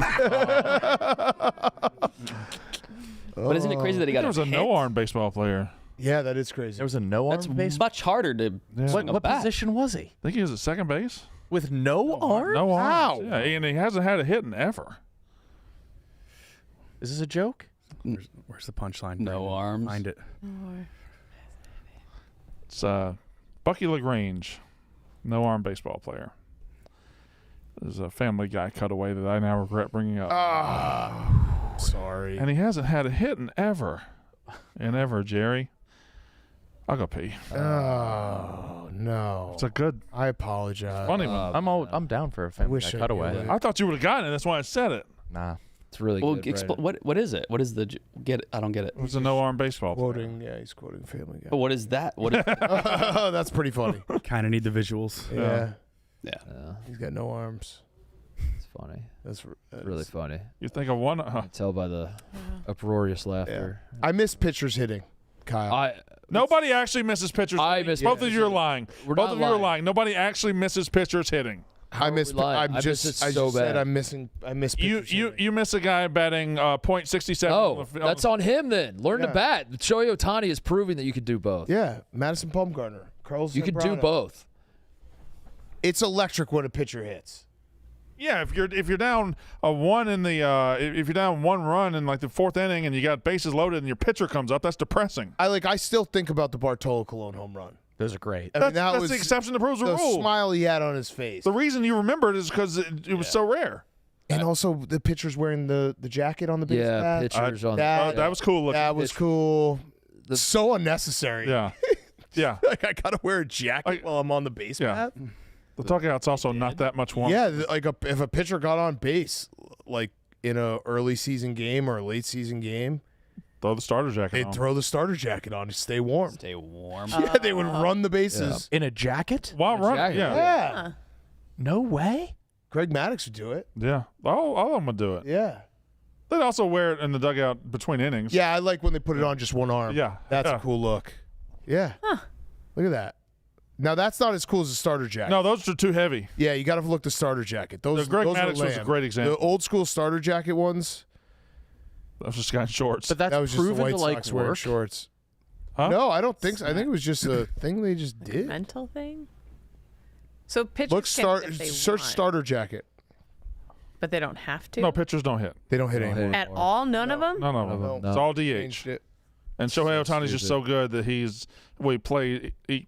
But isn't it crazy that he got There was a hit? no-arm baseball player. Yeah, that is crazy. There was a no-arm That's base. much harder to swing a What bat. position was he? I think he was at second base. With no arm? No arms. How? Yeah, and he hasn't had a hit in ever. Is this a joke? Where's the punchline? No Brandon? arms. Find it. It's Bucky LaGrange, no-arm baseball player. There's a Family Guy cutaway that I now regret bringing up. Sorry. And he hasn't had a hit in ever. Jerry. I'll go pee. Oh no. It's a good, I apologize. funny one. I'm down for a family wish guy I cutaway. knew that. I thought you would have gotten it. That's why I said it. Nah. It's really Well, good. what is it? What is the get? I don't get it. It was a no-arm baseball player. Quoting, yeah, he's quoting Family Guy. But what is that? What is, Oh, that's pretty funny. Kind of need the visuals. Yeah. yeah. Yeah, He's got no arms. it's funny. That's Really funny. You think of one? You can tell by the uproarious Yeah. laughter. I miss pitchers hitting, Kyle. Nobody actually misses pitchers. I hitting. miss Both pitchers of you are hitting. lying. We're Both not of you are lying. lying. Nobody actually misses pitchers hitting. I miss. we lying? I'm I miss just. it I so just said bad. I'm missing. I miss. You pitchers hitting. you miss a guy batting .67. Oh, that's on him then. Learn to Yeah. bat. Shohei Ohtani is proving that you can do both. Yeah, Madison Bumgarner, Carlos. You can do Zambrano. both. It's electric when a pitcher hits. Yeah, if you're down a one in the if you're down one run in like the fourth inning and you got bases loaded and your pitcher comes up, that's depressing. I still think about the Bartolo Colon home run. Those are great. I mean, That's was the exception that proves the the rule. smile he had on his face. The reason you remember it is because it was so rare. And also the pitcher's wearing the jacket on the base Yeah, bat. pitchers on That was cool looking. That was cool. So unnecessary. Yeah, yeah. Like I gotta wear a jacket while I'm on the base Yeah. bat. The dugout's also not that much warmer. Yeah, like if a pitcher got on base, like in a early season game or a late season game, throw the starter jacket they'd on. throw the starter jacket on to stay warm. Stay warm. Yeah, they would run the bases. In a jacket? While running, jacket. yeah. Yeah. No way. Greg Maddux would do it. Yeah. All of them would do it. Yeah. They'd also wear it in the dugout between innings. Yeah, I like when they put it on just one arm. Yeah. That's Yeah. a cool look. Yeah. Look at that. Now that's not as cool as a starter jacket. No, those are too heavy. Yeah, you got to look the starter jacket. Those Greg those are Maddux was a lame. great example. The old school starter jacket ones. That was just guy in shorts. But that's That was just the proven White to like Sox wearing work. shorts. Huh? No, I don't think so. I think it was just a thing they just did. Mental thing. So pitchers Look, can hit if they search want, starter jacket. but they don't have to. No, pitchers don't hit. They don't hit Don't hit anymore. At all, none of them. None of them. No. It's all DH. Changed it. And Shohei Ohtani's just so good that he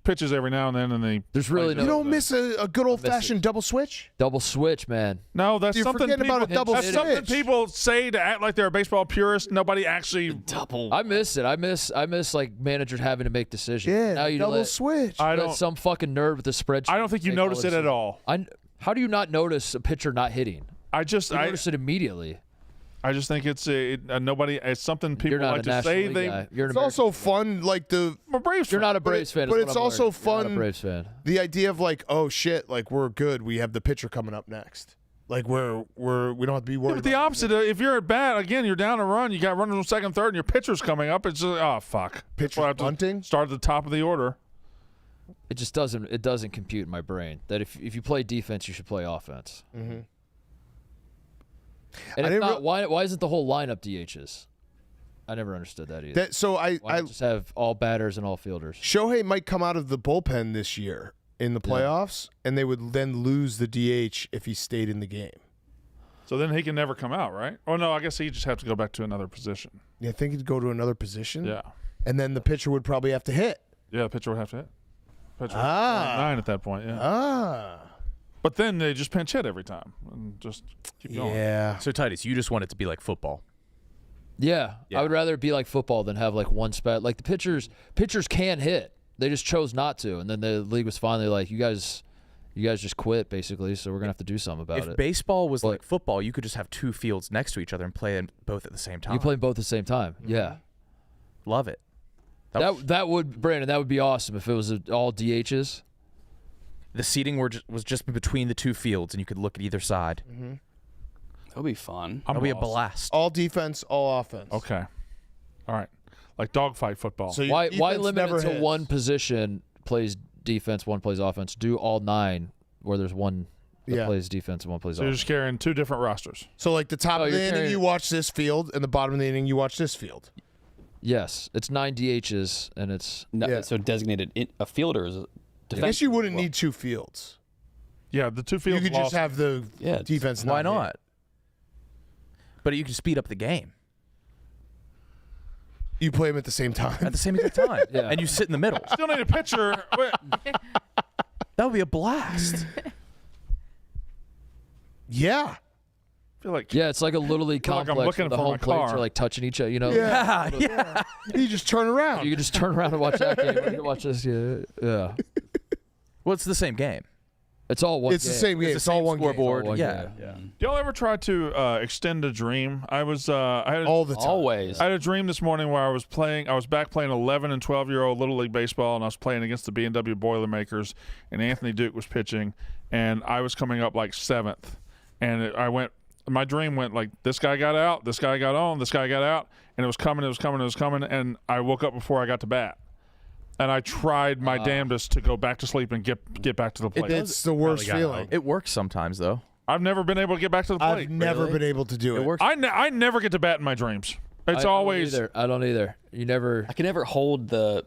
pitches every now and then, and he There's really no You don't miss a good old fashioned double switch. double switch, man. No, that's You're something forgetting people, about a double that's something switch. people say to act like they're a baseball purist. Nobody actually. Double. I miss it. I miss like managers having to make decisions. Yeah, now you double let, switch. I let don't. some fucking nerd with a spreadsheet. I don't think you make all notice the it at decisions. all. How do you not notice a pitcher not hitting? I just. You I notice it immediately. just think it's nobody. It's something people You're not like a to National say. League They. guy. You're an It's American. also fun, like the I'm a Braves You're fan. not a Braves fan. but is it's what I'm also learning. You're not fun- a Braves fan. the idea of like, oh shit, like we're good. We have the pitcher coming up next. Like we don't have to be Yeah, worried. but the about opposite. If you're at bat again, you're down a run. You got runners on second, third, and your pitcher's coming up. It's just oh fuck. Pitcher's That's why I have to bunting? Start at the top of the order. It just doesn't. It doesn't compute in my brain that if you play defense, you should play offense. Mhm. And I if didn't not, why isn't the whole lineup DHs? I never understood that either. That, so Why I not just have all batters and all fielders? Shohei might come out of the bullpen this year in the playoffs, and they would then lose the DH if he stayed in the game. So then he can never come out, right? Oh no, I guess he just have to go back to another position. You think he'd go to another position? Yeah, And then the pitcher would probably have to hit. yeah. The pitcher would have to hit. Pitcher would Ah. 9 at that point. Yeah, Ah. but then they just pinch hit every time and just keep going. Yeah. So Titus, you just want it to be like football. Yeah, Yeah. I would rather it be like football than have like one spot. Like the pitchers can hit. They just chose not to, and then the league was finally like, you guys just quit basically. So we're gonna have to do something about If it. baseball was like football, you could just have two fields next to each other and play them both at the same time. You play both at the same time. Yeah, Love it. that would Brandon. That would be awesome if it was all DHs. The seating was just between the two fields, and you could look at either side. That'll be fun. That'll be a blast. All defense, all offense. Okay. All right. Like dogfight football. So Why defense limit never it to hits. one position plays defense, one plays offense? Do all 9 where there's one that Yeah. plays defense and one plays So you're offense. just carrying 2 different rosters. So like the top Oh, of the you're inning, carrying- you watch this field, and the bottom of the inning, you watch this field. Yes, it's 9 DHs and it's No, Yeah. So designated a fielder is a I defense. guess you wouldn't need 2 fields. Yeah, the 2 You fields could lost. just have the Yeah, defense. Why not hit. not? But you can speed up the game You play them at the same time. at the same exact time, Yeah. and you sit in the middle. Still need a pitcher. Wait. That would be a blast. Yeah. I feel like yeah, it's like a little league feel like I'm complex. looking where the for home my plates car. are like touching each other. You know, Yeah. yeah. You just turn around. you can just turn around and watch that game. You can watch this. Yeah. Well, it's the same game. It's all one. It's the game. same game. It's It's, the all same one scoreboard. One Yeah. game. Do y'all ever try to extend a dream? I was I had game. All the time. Always. I had a dream this morning where I was back playing 11 and 12-year-old Little League Baseball, and I was playing against the B&W Boilermakers, and Anthony Duke was pitching, and I was coming up like 7th. And my dream went like, this guy got out, this guy got on, this guy got out, and it was coming, and I woke up before I got to bat. And I tried my damnedest to go back to sleep and get back to the plate. It's the worst Probably got feeling. It works sometimes, though. I've never been able to get back to the plate. I've never been able to do it. It works. I never get to bat in my dreams. It's I always don't either. I don't either. You never. I can never hold the.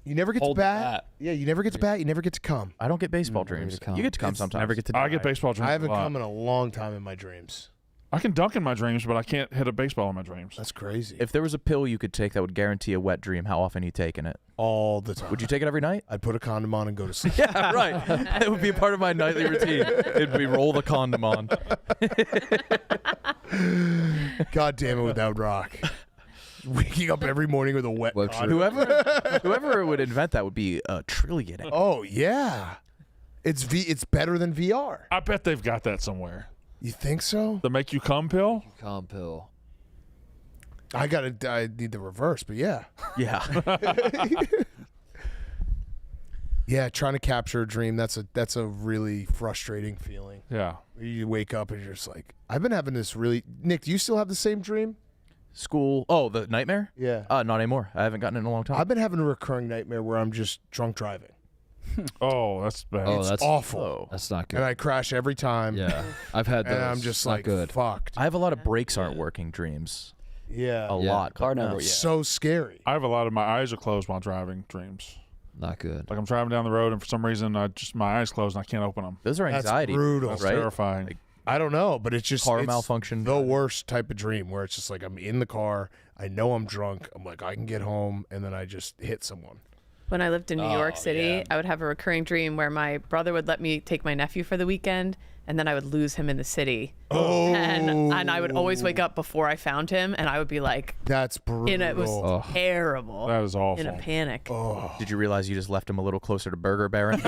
You never get to Hold the bat. bat. Yeah, you never get to bat. You never get to come. I don't get baseball Never dreams. get to come. You get to come sometimes. Never get to. I get baseball dreams. I haven't a lot. come in a long time in my dreams. I can dunk in my dreams, but I can't hit a baseball in my dreams. That's crazy. If there was a pill you could take that would guarantee a wet dream, how often are you taking it? All the time. Would you take it every night? I'd put a condom on and go to sleep. Yeah, right. It would be a part of my nightly routine. It'd be roll the condom on. God damn it, with that would rock. Waking up every morning with a wet Works condom. Whoever would invent that would be a trillionaire. Oh yeah, it's better than VR. I bet they've got that somewhere. You think so? The make you come pill? Calm pill. I need the reverse, but yeah. Yeah. Yeah, trying to capture a dream, that's a really frustrating feeling. Yeah. You wake up and you're just like, I've been having this really. Nick, do you still have the same dream? School. Oh, the nightmare? Yeah. Not anymore. I haven't gotten it in a long time. I've been having a recurring nightmare where I'm just drunk driving. Oh, that's bad. Oh, It's that's awful. Oh. That's not good. And I crash every time. Yeah, I've had those. And I'm just Not like, good. fucked. I have a lot of brakes aren't working dreams. Yeah. A lot. Car but, number, yeah. So scary. I have a lot of my eyes are closed while driving dreams. Not good. Like I'm driving down the road and for some reason my eyes closed and I can't open them. Those are That's anxiety. brutal. That's right? terrifying. Like, I don't know, but it's just car it's malfunction. The worst type of dream where it's just like I'm in the car, I know I'm drunk, I'm like I can get home, and then I just hit someone. When I lived in New York City, yeah. I would have a recurring dream where my brother would let me take my nephew for the weekend, and then I would lose him in the city. Oh, And I would always wake up before I found him, and I would be like, that's brutal. it was terrible. That is awful. In a panic. Oh. Did you realize you just left him a little closer to Burger Baron?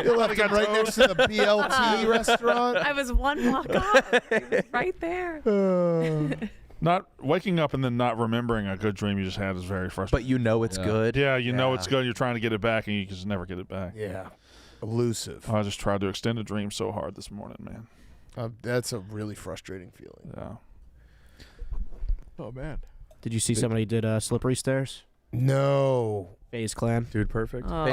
You left him right next to the BLT restaurant. I was one block off. It was right there. Not waking up and then not remembering a good dream you just had is very frustrating. But you know it's good. Yeah, you know it's good. You're trying to get it back and you just never get it back. Yeah, elusive. I just tried to extend a dream so hard this morning, man. That's a really frustrating feeling. Yeah. Oh man. Did you see somebody did slippery stairs? No. FaZe Clan. Dude, perfect. Oh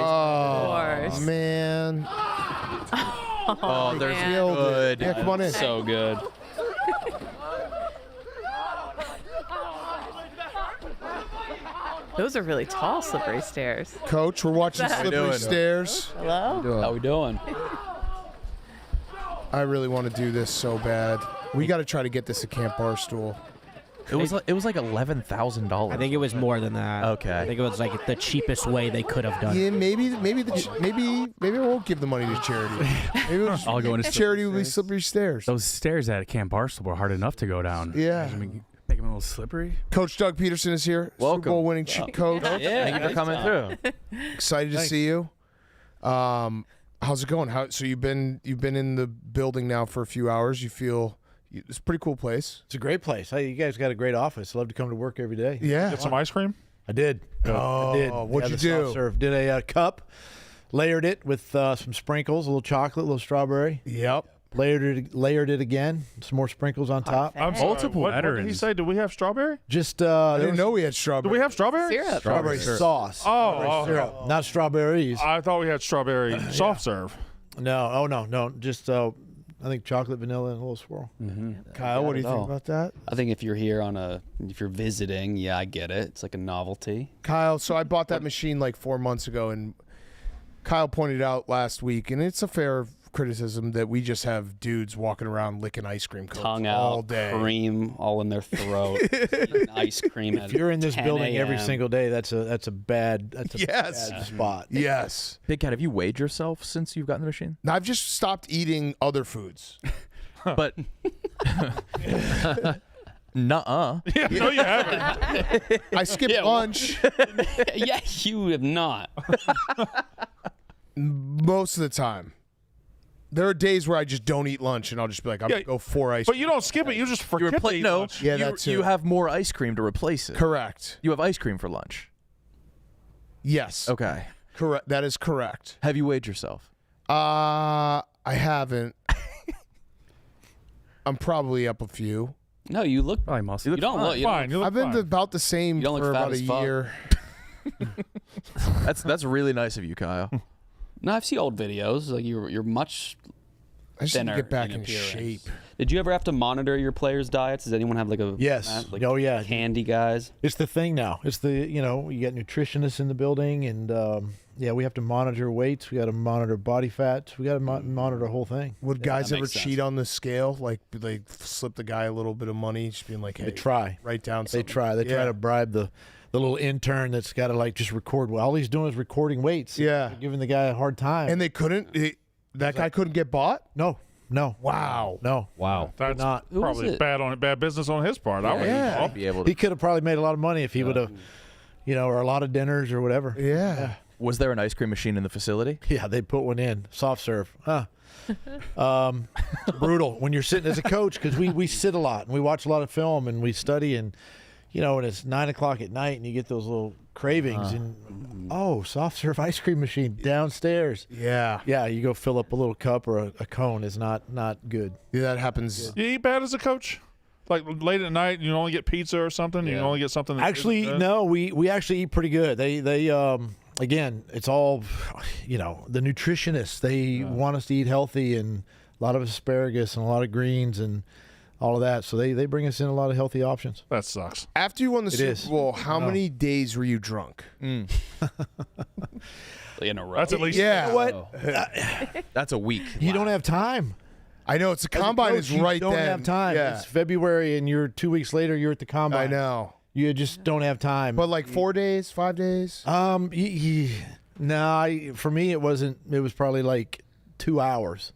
course. man. Oh, they're man. good. Yeah, come on in. So good. Those are really tall slippery stairs. Coach, we're watching How you Slippery doing? Stairs. Hello? How we doing? I really want to do this so bad. We got to try to get this at Camp Barstool. It was like $11,000. I think it was more than that. Okay. I think it was like the cheapest way they could have done. Yeah, maybe I won't give the money to charity. Maybe we'll just, I'll go into charity will be Slippery Stairs. Those stairs at Camp Barstool were hard enough to go down. Yeah. Make them a little slippery. Coach Doug Peterson is here. Welcome. Super Bowl winning coach. Yeah. Thank you for coming through. Excited to see you. How's it going? So you've been in the building now for a few hours. You feel it's a pretty cool place. It's a great place. Hey, you guys got a great office. Love to come to work every day. Yeah. Get some ice cream? I did. Oh, I did. what'd you the soft do? Serve. Did a cup, layered it with some sprinkles, a little chocolate, a little strawberry. Yep. Layered it again. Some more sprinkles on top. I'm sorry, what did he say? Do we have strawberry? Just I didn't know we had strawberry. Do we have strawberry? Syrup. strawberry sauce. Oh, Syrup, not strawberries. I thought we had strawberry soft serve. No, no. Just I think chocolate, vanilla, and a little swirl. Kyle, what do you think about that? I think if you're here if you're visiting, yeah, I get it. It's like a novelty. Kyle, so I bought that machine like 4 months ago, and Kyle pointed out last week, and it's a fair criticism that we just have dudes walking around licking ice cream cones Tongue all out, day. cream all in their throat, eating ice cream. If you're in this 10 building every a.m. single day, that's a bad Yes. bad spot. Yes. Big Cat, have you weighed yourself since you've gotten the machine? Now, I've just stopped eating other foods. But nuh-uh. Yeah, no, you haven't. I skipped lunch. Yeah, you have not. Most of the time. There are days where I just don't eat lunch, and I'll just be like, I'm going to go 4 ice But you don't skip it. You just forget to eat lunch. Yeah, you, that's you have more ice cream to replace it. Correct. You have ice cream for lunch. Yes. Okay. Correct. That is correct. Have you weighed yourself? I haven't. I'm probably up a few. No, you look. Probably muscle. You don't look. You Fine. You look I've been fine. about the same You don't look for fat about a as fuck. year. That's really nice of you, Kyle. No, I've seen old videos. Like you're much I just need thinner to get back in in appearance. shape. Did you ever have to monitor your players' diets? Does anyone have like a Yes. like Oh, yeah. handy guys? It's the thing now. It's the, you got nutritionists in the building, and we have to monitor weights. We got to monitor body fats. We got to monitor the whole thing. Would guys that ever makes cheat sense. on the scale? Like they slip the guy a little bit of money, just being like, hey, They try. write down something. They try. They try to bribe the little intern that's got to just record. Well, all he's doing is recording weights. Yeah. They're giving the guy a hard time. And they couldn't. That guy couldn't get baught. No. Wow. No. Wow. That's not. Who was probably it? bad business on his part. I would Yeah. Be able He to. could have probably made a lot of money if he would have, or a lot of dinners or whatever. Yeah. Was there an ice cream machine in the facility? Yeah, they put one in. Soft serve. Brutal when you're sitting as a coach, because we sit a lot and we watch a lot of film and we study, and when it's 9 o'clock at night and you get those little cravings and soft serve ice cream machine downstairs. Yeah. Yeah, you go fill up a little cup or a cone is not good. Yeah, that happens. You eat bad as a coach? Like late at night, you only get pizza or something? You only get something that Actually, isn't good? no, we actually eat pretty good. They again, it's all, the nutritionists. They want us to eat healthy, and a lot of asparagus and a lot of greens and all of that. So they bring us in a lot of healthy options. That sucks. After you won the It Super is. Bowl, how No. many days were you drunk? In a row. That's at least Yeah. What? That's a week. You don't have time. I know. It's the As a combine coach, is you right don't then. have time. Yeah. It's February, and you're 2 weeks later. You're at the combine. I know. You just don't have time. But like 4 days, 5 days? for me, it wasn't. It was probably like 2 hours.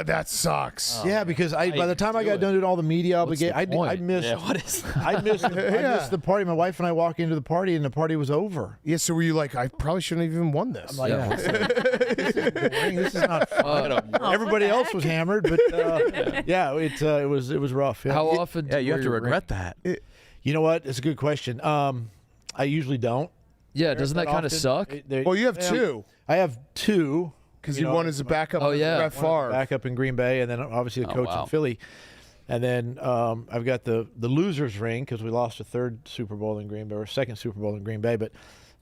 That sucks. Yeah, because by the time I got done doing all the media obligation, I missed. Yeah, what is that? I missed the party. My wife and I walked into the party, and the party was over. Yeah, so were you like, I probably shouldn't have even won this? I'm like, this is boring. This is not fun. Everybody else was hammered, but it was rough. Yeah. How often? Yeah, you have to regret that. You know what? It's a good question. I usually don't. Yeah, doesn't that kind of suck? Well, you have two. I have two. Because you won as a backup. Oh, yeah. Brett Favre. Backup in Green Bay, and then obviously the coach wow. in Philly. And then I've got the losers ring because we lost a third Super Bowl in Green Bay, or second Super Bowl in Green Bay. But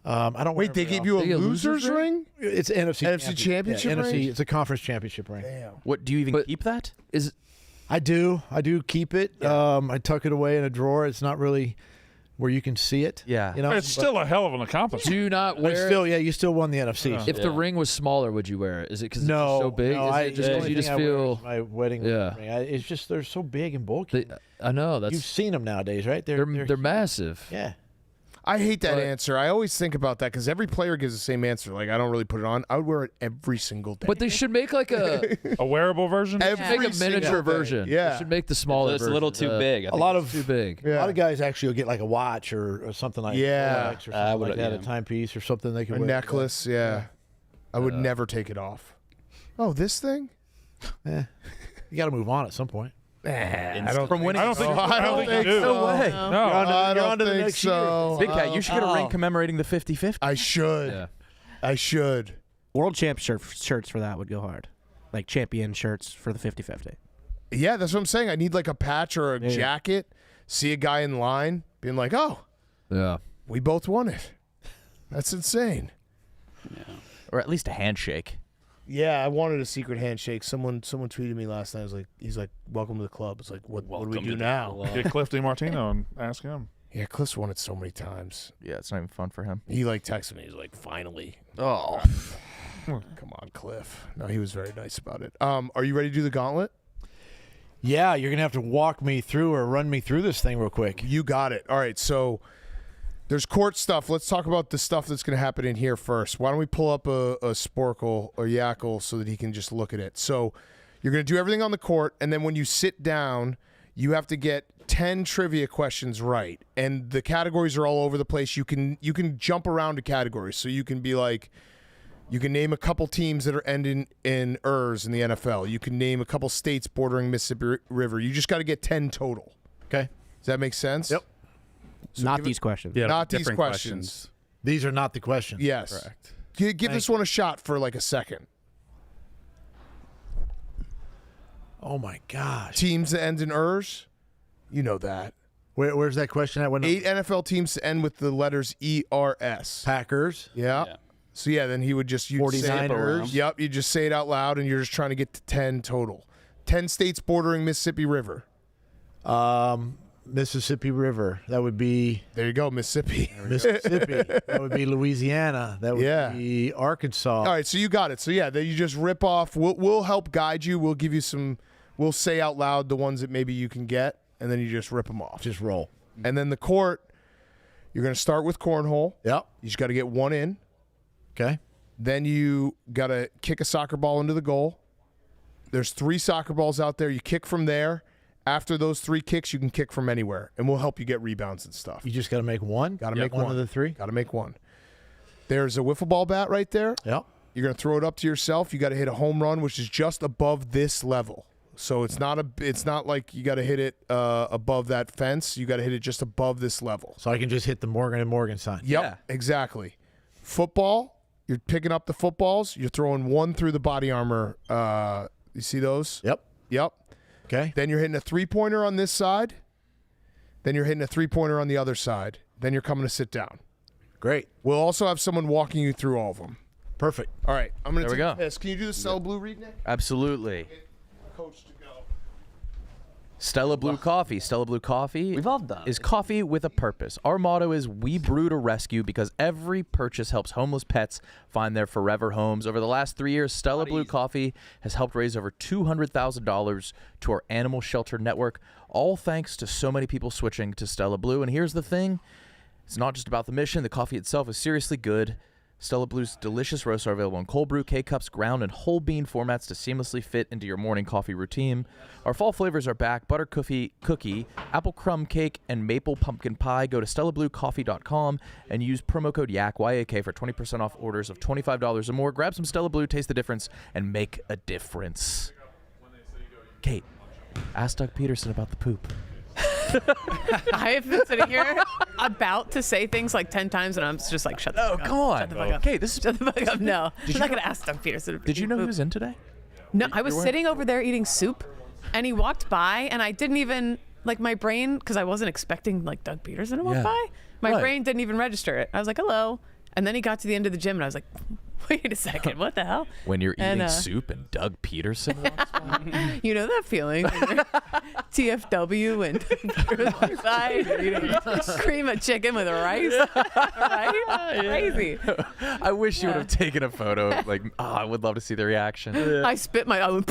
I don't. Wait, they gave you a losers ring? It's an NFC championship ring? NFC. It's a conference championship ring. Damn. What do you even But- keep that? Is I do keep it. I tuck it away in a drawer. It's not really where you can see it. Yeah. It's still a hell of an accomplishment. do you not But wear? still, you still won the NFC. If the ring was smaller, would you wear it? Is it because No, it's so big? No, Is it just 'cause the you just only thing I wear feel? is my wedding Yeah. ring. It's just they're so big and bulky. I know You've that's seen them nowadays, right? they're massive. Yeah. I hate that But- answer. I always think about that because every player gives the same answer. Like, I don't really put it on. I would wear it every single day. But they should make like a A wearable version? make a Every miniature single day. version. Yeah. They should make the smaller. It's a little version. too big. I A think lot it's of Too big. Yeah. A lot of guys actually will get like a watch or something like Yeah. Rolex or something would- like that, yeah. a timepiece or something they can A wear. necklace, yeah. I would never take it off. Oh, this thing? You got to move on at some point. I don't From winning. I don't think, so. I don't think you do. No way. No. I You're on don't to the think next so. Big Cat, you should get a ring Oh. commemorating the 50-50. I should. Yeah. I should. World champ shirts for that would go hard. like champion shirts for the 50-50. Yeah, that's what I'm saying. I need like a patch or a jacket. See a guy in line being like, "Oh, yeah, we both won it." That's insane. Or at least a handshake. Yeah, I wanted a secret handshake. Someone tweeted me last night. He's like, "Welcome to the club." It's like, what do we do now? Get Cliff DiMartino and ask him. Yeah, Cliff's won it so many times. Yeah, it's not even fun for him. He like texted me. He's like, "Finally." Oh, come on, Cliff. No, he was very nice about it. Are you ready to do the gauntlet? Yeah, you're gonna have to walk me through or run me through this thing real quick. You got it. All right, so there's court stuff. Let's talk about the stuff that's going to happen in here first. Why don't we pull up a Sporkle or Yackle so that he can just look at it. So you're going to do everything on the court, and then when you sit down, you have to get 10 trivia questions right. And the categories are all over the place. You can jump around to categories. So you can be like, you can name a couple teams that are ending in ers in the NFL. You can name a couple states bordering Mississippi River. You just got to get 10 total. Okay. Does that make sense? Yep. So not these questions. Yeah, not these different questions. These are not the questions. Yes. Correct. Give this one a shot for like a second. Oh my gosh. Teams that end in ers, you know that. Where's that question at? 8 NFL teams to end with the letters ERS. Packers. Yeah. So yeah, then he would just 49ers. Yep, you just say it out loud, and you're just trying to get to 10 total. 10 states bordering Mississippi River. Mississippi River. That would be. There you go, Mississippi. Mississippi. That would be Louisiana. That would be Arkansas. All right, so you got it. So yeah, then you just rip off. We'll help guide you. We'll give you some. We'll say out loud the ones that maybe you can get, and then you just rip them off. Just roll. And then the court, you're going to start with cornhole. Yep. You just got to get one in. Okay. Then you got to kick a soccer ball into the goal. There's 3 soccer balls out there. You kick from there. After those 3 kicks, you can kick from anywhere, and we'll help you get rebounds and stuff. You just got to make one? Got to make one of the 3? Got to make one. There's a wiffle ball bat right there. Yep. You're going to throw it up to yourself. You got to hit a home run, which is just above this level. So it's not like you got to hit it above that fence. You got to hit it just above this level. So I can just hit the Morgan & Morgan sign. Yep, exactly. Football, you're picking up the footballs. You're throwing one through the body armor. You see those? Yep. Okay. Then you're hitting a 3-pointer on this side. Then you're hitting a 3-pointer on the other side. Then you're coming to sit down. Great. We'll also have someone walking you through all of them. Perfect. All right. I'm going to There we take go. this. Can you do the Stella Blue read, Nick? absolutely. Coach to go. Stella Blue Coffee. Stella Blue Coffee We've all done is it. coffee with a purpose. Our motto is we brew to rescue because every purchase helps homeless pets find their forever homes. Over the last 3 years, Stella Blue Coffee has helped raise over $200,000 to our animal shelter network, all thanks to so many people switching to Stella Blue. And here's the thing. It's not just about the mission. The coffee itself is seriously good. Stella Blue's delicious roasts are available in cold brew, K-Cups, ground, and whole bean formats to seamlessly fit into your morning coffee routine. Our fall flavors are back: butter cookie, apple crumb cake, and maple pumpkin pie. Go to StellaBlueCoffee.com and use promo code YAK, Y-A-K, for 20% off orders of $25 or more. Grab some Stella Blue, taste the difference, and make a difference. Kate, ask Doug Peterson about the poop. I have been sitting here about to say things like 10 times, and I'm just like, shut the fuck up. come on. Shut the fuck up. Okay, this is... Shut the fuck up. No. I'm you not going to ask Doug Peterson. Did you know he was in today? No, I was sitting over there eating soup, and he walked by, and I didn't even, like, my brain, because I wasn't expecting, like, Doug Peterson to walk by. My brain didn't even register it. I was like, hello. And then he got to the end of the gym, and I was like, wait a second, what the hell? When you're eating soup and Doug Peterson walks by? You know that feeling when you're TFW and Peterson side, eating cream of chicken with rice, right? Crazy. I wish you would have taken a photo. Like, I would love to see the reaction. I spit my own.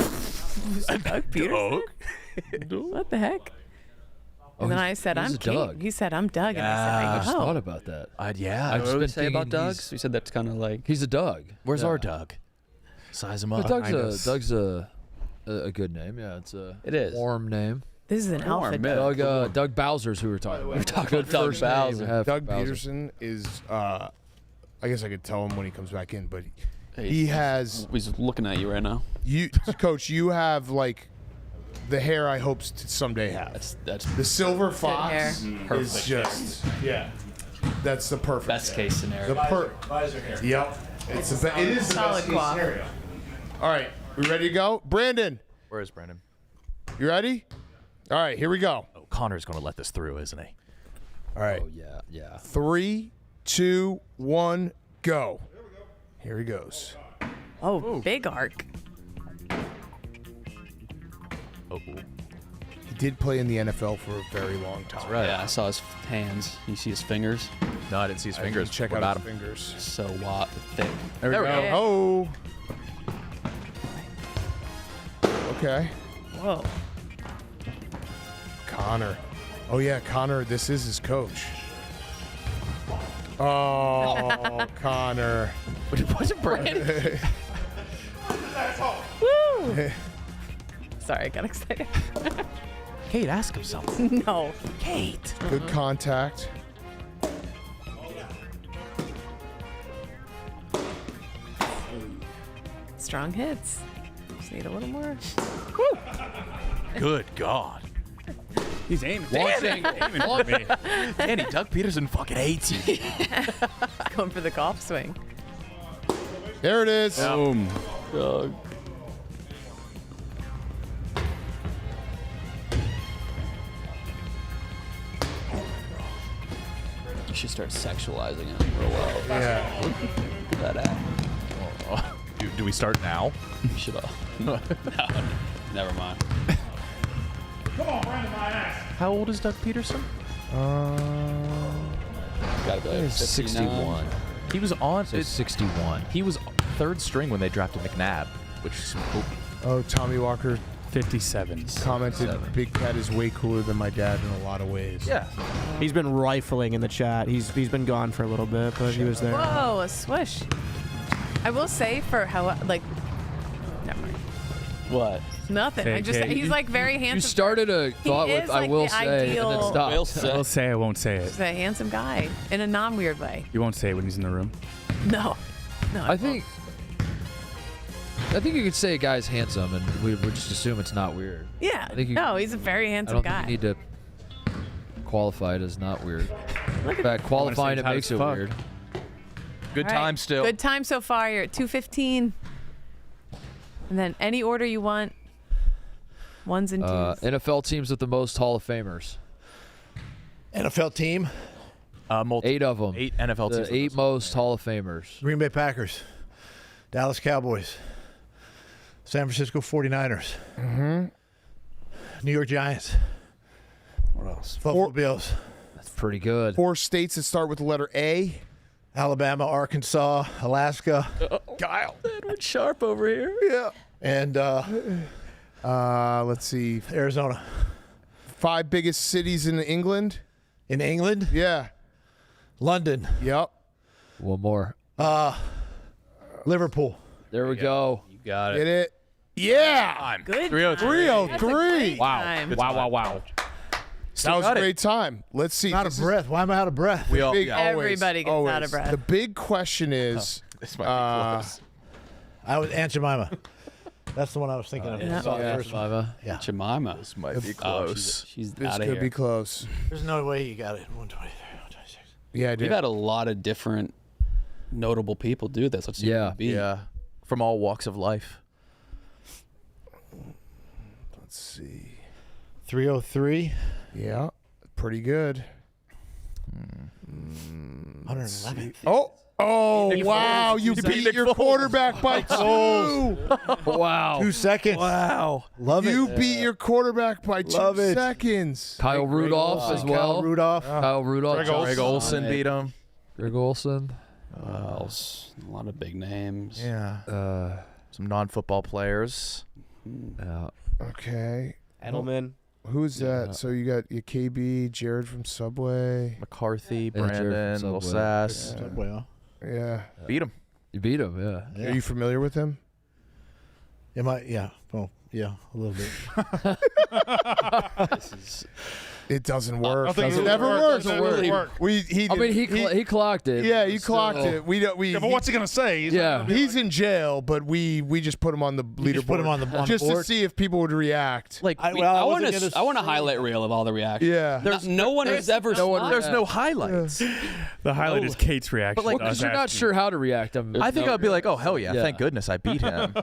Doug Peterson? What the heck? And then I said, I'm Kate. Doug. He said, I'm Doug. And I I said, just oh. thought about that. Yeah. I've What do we been say about thinking Doug's? We said that's kind of like... He's a Doug. Where's Yeah. our Doug? Size him But up. Doug's a good name. Yeah, It is. warm name. This is an outfit. man. Doug Bowser's who we're talking about. We're talking about Doug Bowser. Doug Peterson is, I guess I could tell him when he comes back in, but he has. He's looking at you right now. You, Coach, you have like the hair I hope to someday have. That's the silver hair. fox is Perfect. just that's the perfect best hair. case scenario. The visor hair. Yep. It's it is the Solid best case quaff. scenario. All right. We ready to go? Brandon, Where is Brandon? you ready? All right, here we go. Oh, Connor's going to let this through, isn't he? All right. Oh yeah. 3, 2, 1, go. Here he goes. Oh, big arc. Oh, He did play in the NFL for a very long time. right. Yeah, I saw his hands. You see his fingers? No, I didn't see his fingers. Check What out about his him? fingers. So thick. There we go. Yeah. Oh. Okay. Whoa. Connor. Oh, yeah, Connor, this is his coach. Oh, Connor. Was it Brandon? Woo! Sorry, I got excited. Kate, ask him something. No. Kate. Good contact. Strong hits. Just need a little more. Good God. He's aiming. Launching. Danny, Doug Peterson fucking hates you. Going for the golf swing. There it is. Boom. Doug. You should start sexualizing it real well. Yeah. Look at that act. Do we start now? You should no, never mind. How old is Doug Peterson? Gotta be like 61. He was on. So 61. He was third string when they drafted McNabb, which is cool. Oh, Tommy Walker 57. commented, Big Cat is way cooler than my dad in a lot of ways. Yeah. He's been rifling in the chat. He's been gone for a little bit, but he was there. Whoa, a swish. I will say for how, like, never mind. What? Nothing. I just, he's like very handsome. You started a thought with is I like will the say, and then ideal- stopped. I'll say I won't say it. He's a handsome guy in a non-weird way. You won't say it when he's in the room. No. No. I think you could say a guy's handsome, and we would just assume it's not weird. Yeah. I think you- No, he's a very I handsome don't guy. think you need to qualify it as not weird. Look In at fact, qualifying it hot makes as it fuck. weird. Good All right. time still. Good time so far. You're at 2:15. And then any order you want. Ones and twos. NFL teams with the most Hall of Famers. NFL team, 8 of them. 8 NFL teams. The 8 most Hall of Famers. Green Bay Packers, Dallas Cowboys, San Francisco 49ers, New York Giants. What else? Buffalo Bills, That's pretty good. 4 states that start with the letter A. Alabama, Arkansas, Alaska, Kyle. Edward Sharp over here. Yeah. and Let's see. Arizona. 5 biggest cities in England. In England, Yeah. London, Yep. One more. Liverpool. There we go. You got Get it. it? Yeah. Good 303. time. That's a 303. great time. Wow. That was a got it. great time. Let's see. Out of breath. Why am I out of breath? We all. Big, Yeah. always, Everybody gets always. out of breath. The big question is, This might be close. I was Aunt Jemima. That's the one I was thinking of. yeah. I saw the Yeah, first one. Jemima. Yeah. Jemima. This might be Oh, close. she's this out of could here. be close. There's no way you got it. 123, 126. Yeah, We've dude. had a lot of different notable people do this. Let's see Yeah. who it be. Yeah. From all walks of life. Let's see. 303, Yeah, pretty good. 111. Oh, wow. You beat your quarterback by 2. Wow. 2 seconds. Wow. Love You it. beat your quarterback by 2 Love it. seconds. Kyle Rudolph as well. Kyle Rudolph. Kyle Rudolph. Greg Olson beat him. Greg Olson. Who else? A lot of big names. Yeah. Some non-football players. Yeah. Okay. Edelman. Who's that? So you got your KB, Jared from Subway. McCarthy, Jared from Brandon, Lil Subway. Sass. Well, Yeah. Beat him. You beat him, yeah. yeah. Are you familiar with him? Yeah. Well, yeah, a little bit. It doesn't work. Nothing It never works. Doesn't work. Really work. I mean, he clocked it. Yeah, you Still- clocked it. We don't. We. Yeah, but what's he gonna say? He's Yeah. He's in jail, but we just put him on the leaderboard. just put him on the just to board? see if people would react. Like, I want a highlight reel of all the reactions. Yeah. No one has ever. there's no highlights. The highlight is Kate's reaction. But, like, to us Because you're not asking. sure how to react. I think I'd be like, oh, hell yeah. Yeah. Thank goodness I beat him.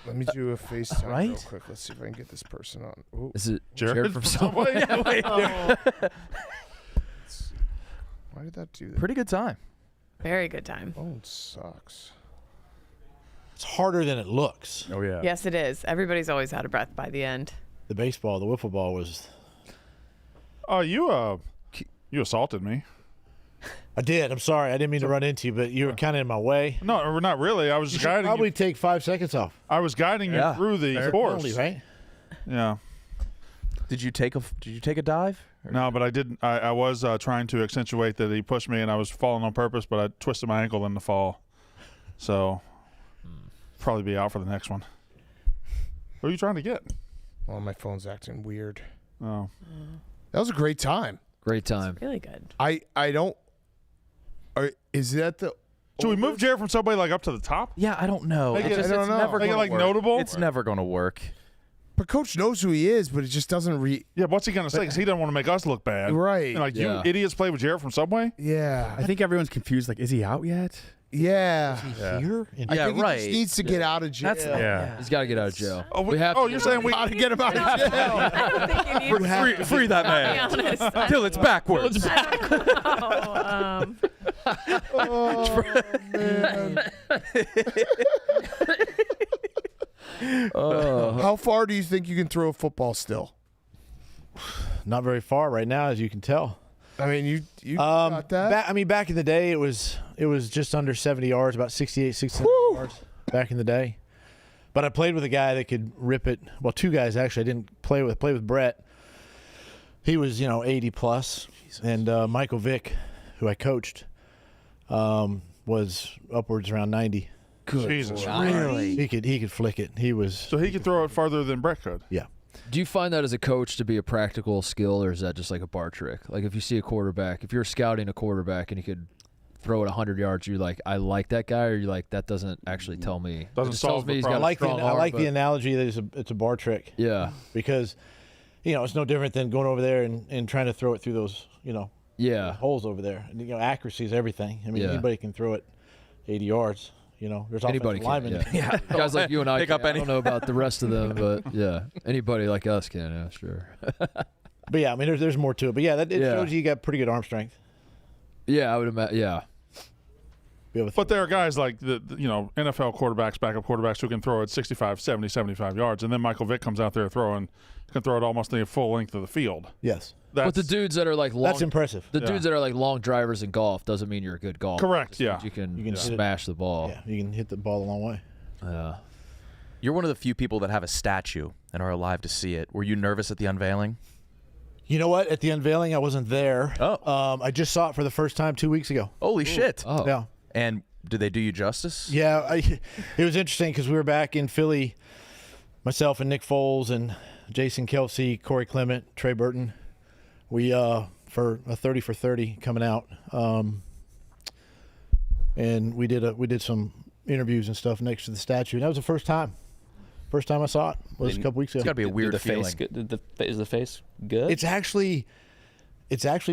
Let me do a FaceTime Right? real quick. Let's see if I can get this person on. Ooh. Is it Jared from from Subway? Subway? Wait, Why did that do that? Pretty good time. Very good time. Phone sucks. It's harder than it looks. Oh yeah. Yes, it is. Everybody's always out of breath by the end. The baseball, the wiffle ball was. Oh, you assaulted me. I did. I'm sorry. I didn't mean to run into you, but you were kind of in my way. No, not really. I was You just should guiding probably you. take 5 seconds off. I was guiding you through the Fair course. penalty, right? Yeah. Did you take a dive? No, but I didn't. I was trying to accentuate that he pushed me and I was falling on purpose, but I twisted my ankle in the fall. So probably be out for the next one. What are you trying to get? Oh, my phone's acting weird. Oh. That was a great time. Great time. Really good. I don't. Is that the? Should we move Jared from Subway like up to the top? Yeah, I don't know. Make It's it- just, I don't it's know. never Make it, gonna like, work. notable? It's never going to work. But Coach knows who he is, but it just doesn't Yeah, but what's he gonna say? Because he doesn't want to make us look bad, Right. And like Yeah. you idiots play with Jared from Subway. Yeah. I think everyone's confused. Like, is he out yet? Yeah. Yeah. Here? I think he just needs to get out of jail. Yeah. He's got to get out of jail. Oh, we have to you're saying we Gotta get him out of jail. I don't think you need to Free that man. be honest. Till it's backwards. Oh, man. How far do you think you can throw a football still? Not very far right now, as you can tell. I mean, you got that? Back in the day, it was just under 70 yards, about 68, 69 yards back in the day. But I played with a guy that could rip it. Well, two guys actually. I didn't play with Brett. He was 80 plus, and Michael Vick, who I coached, was upwards around 90. Good. Jesus, Really? He could flick it. He was. So he could throw it farther than Brett could. Yeah. Do you find that as a coach to be a practical skill, or is that just like a bar trick? Like if you see a quarterback, if you're scouting a quarterback and he could throw it 100 yards, you're like, I like that guy, or you're like, that doesn't actually tell me. Doesn't it just solve tells me the he's problem. got I a like strong the arm, the but- analogy that it's a bar trick. Yeah. Because, it's no different than going over there and trying to throw it through those, Yeah. holes over there. And, accuracy is everything. I mean, Yeah. anybody can throw it 80 yards. There's Anybody offensive can. linemen. Yeah. Guys like you and I, Pick up I any- don't know about the rest of them, but yeah, anybody like us can. Yeah, sure. But yeah, I mean, there's more to it. But yeah, it shows you got pretty good arm strength. Yeah, I would imagine. Yeah. But there are guys like the NFL quarterbacks, backup quarterbacks who can throw it 65, 70, 75 yards, and then Michael Vick comes out there can throw it almost the full length of the field. Yes. But the dudes that are like long, That's impressive. The dudes that are like long drivers in golf doesn't mean you're a good golfer. Correct, Just yeah. means You can hit it. smash the ball. Yeah, you can hit the ball a long way. Yeah. You're one of the few people that have a statue and are alive to see it. Were you nervous at the unveiling? You know what? At the unveiling, I wasn't there. Oh. I just saw it for the first time 2 weeks ago. Holy shit. Oh. Yeah. And did they do you justice? Yeah, it was interesting because we were back in Philly, myself and Nick Foles and Jason Kelsey, Corey Clement, Trey Burton. We for a 30 for 30 coming out, and we did some interviews and stuff next to the statue. And that was the first time I saw it. Was a couple weeks ago. It's got to be a weird the feeling. Face good? Is the face good? It's actually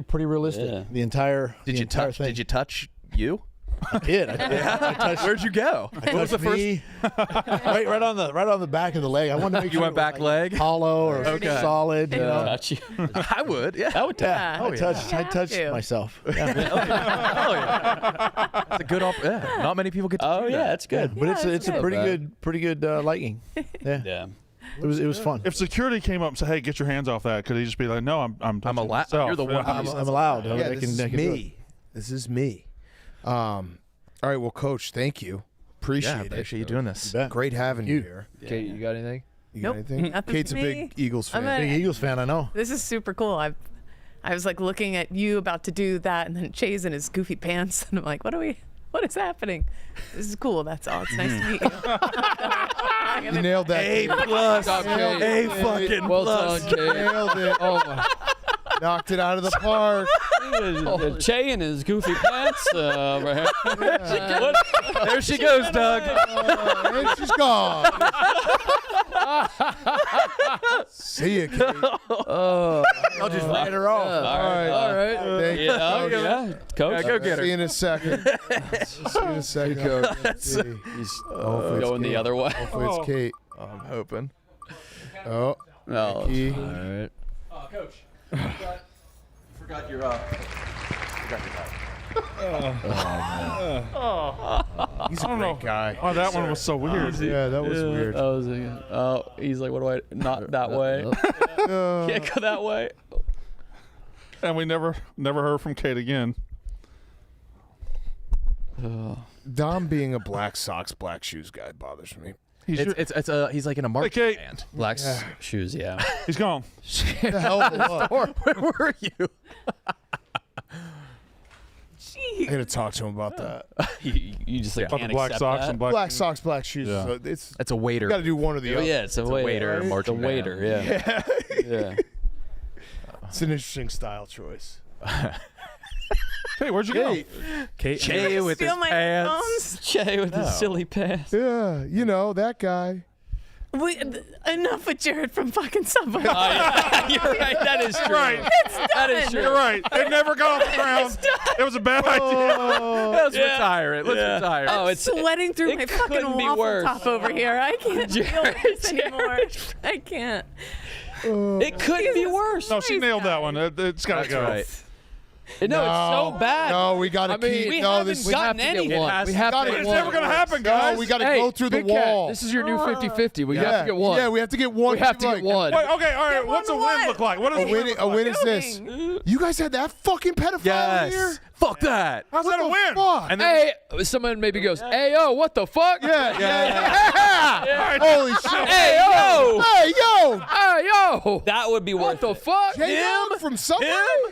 pretty realistic. Yeah. The entire Did you entire touch? thing. Did you touch you? I did. I touched, Where'd you go? I What was the touched me. right on the back of the leg. I wanted to make You sure went it was back leg? hollow or Okay. solid. You know. Touch you. I would. Yeah. I would Yeah, Yeah. I touched to. myself. Yeah. Hell yeah. That's a good. Yeah. Not many people get to Oh do yeah, that. that's good. But it's that's a good. pretty good liking. Yeah. Yeah. It was fun. If security came up and said, "Hey, get your hands off that," could he just be like, "No, I'm touching allowed. myself." You're the one. Yeah. I'm allowed. Yeah, I this can is do it. me. This is me. All right, well, Coach, thank you. Appreciate Yeah, it. appreciate you doing this. You bet. Great having you here. Kate, you got anything? You Nope. got anything? Nothing Kate's for a big me. Eagles fan. I'm Big Eagles fan, I know. This is super cool. I was like looking at you about to do that, and then Chase in his goofy pants, and I'm like, what is happening? This is cool. That's all. It's nice to meet you. You nailed that. A Kate. plus. Job, Kate. A fucking Well plus. done, Kate. Nailed it. Oh my. Knocked it out of the park. Che in his goofy pants. Right here. What? There she goes, Doug. And she's gone. See you, Kate. I'll just write her off. All right. Thank you. Yeah, oh, yeah. Coach. Yeah, go get See you her. in a second. See you in a second. Coach. Let's see. He's Hopefully it's going the Kate. other way. Hopefully it's Kate. I'm hoping. Oh. No. Key. All right. Coach. Forgot your He's a great guy. Oh, that one was so weird. Yeah, that was weird. He's like, what do I? Not that way. Can't go that way. And we never heard from Kate again. Dom being a black socks, black shoes guy bothers me. He's like in a marching Kate. band. Black shoes, yeah. He's gone. The hell of a what? Where were you? I gotta talk to him about that. You just like About can't the black accept socks that? and black. Black socks, black shoes. Yeah. So it's It's a waiter. you got to do one or the Oh, other. yeah, it's a waiter, waiter. right? It's a marching waiter, band. yeah. Yeah. It's an interesting style choice. Hey, where'd you go? Kate. Jay with his Steal my pants. Jay with his silly pants. Yeah, you know that guy. Enough with Jared from fucking Subway. You're right. That is true. Right. That is true. You're right. It never got off the ground. It was a bad idea. Let's retire it. Let's retire it. Oh, it's Sweating through it my fucking couldn't be waffle worse. top over here. I can't deal with this anymore. I can't. It couldn't be worse. No, she nailed that one. It's got to go. Right. No, it's so bad. No, we got to keep. we no, haven't this gotten have to get anything. one. We have to gotta- get It's one. never going to happen, no, guys. we got to Hey, go through the Big Cat, wall. this is your new 50-50. We have to get one. Yeah, we have to get one. We have to like, get one. Wait, okay, all right. What's a win look like? What does A win is this. You guys had that fucking pedophile Yes. here? Fuck that. How's that a win? Fuck. And then Hey, someone maybe goes, "Hey yo, what the fuck?" Yeah. Holy shit. Hey, yo! Hey, yo. Hey yo, That would be what worth the it. fuck? Him from Subway?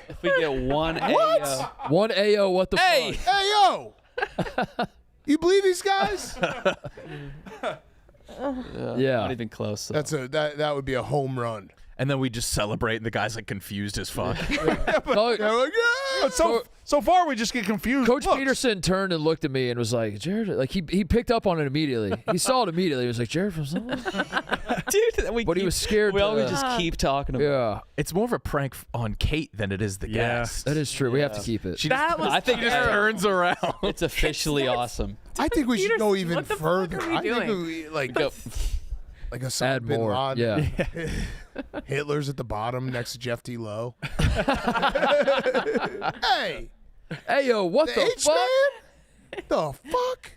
If we get one What? AO. One AO, what the Hey! fuck? Hey, yo. You believe these guys? Yeah. Not even close. though. That would be a home run. And then we just celebrate, and the guy's like confused as fuck. Co- They're like, yeah. But so far, we just get confused. Coach looks. Peterson turned and looked at me and was like, "Jared," like he picked up on it immediately. He saw it immediately. He was like, "Jared from somewhere?" Dude, But he was scared. We always to- just keep talking about Yeah, It's more of a prank on Kate than it is the guest. that is true. We have to keep it. She That was I think just turns around. it's officially awesome. I think we should go even what the fuck further. are we I think doing? we like Go. like a Add Bin more. Laden. Yeah. Hitler's at the bottom next to Jeff D. Lowe. Hey, Hey yo, what the the H fuck? man? The fuck?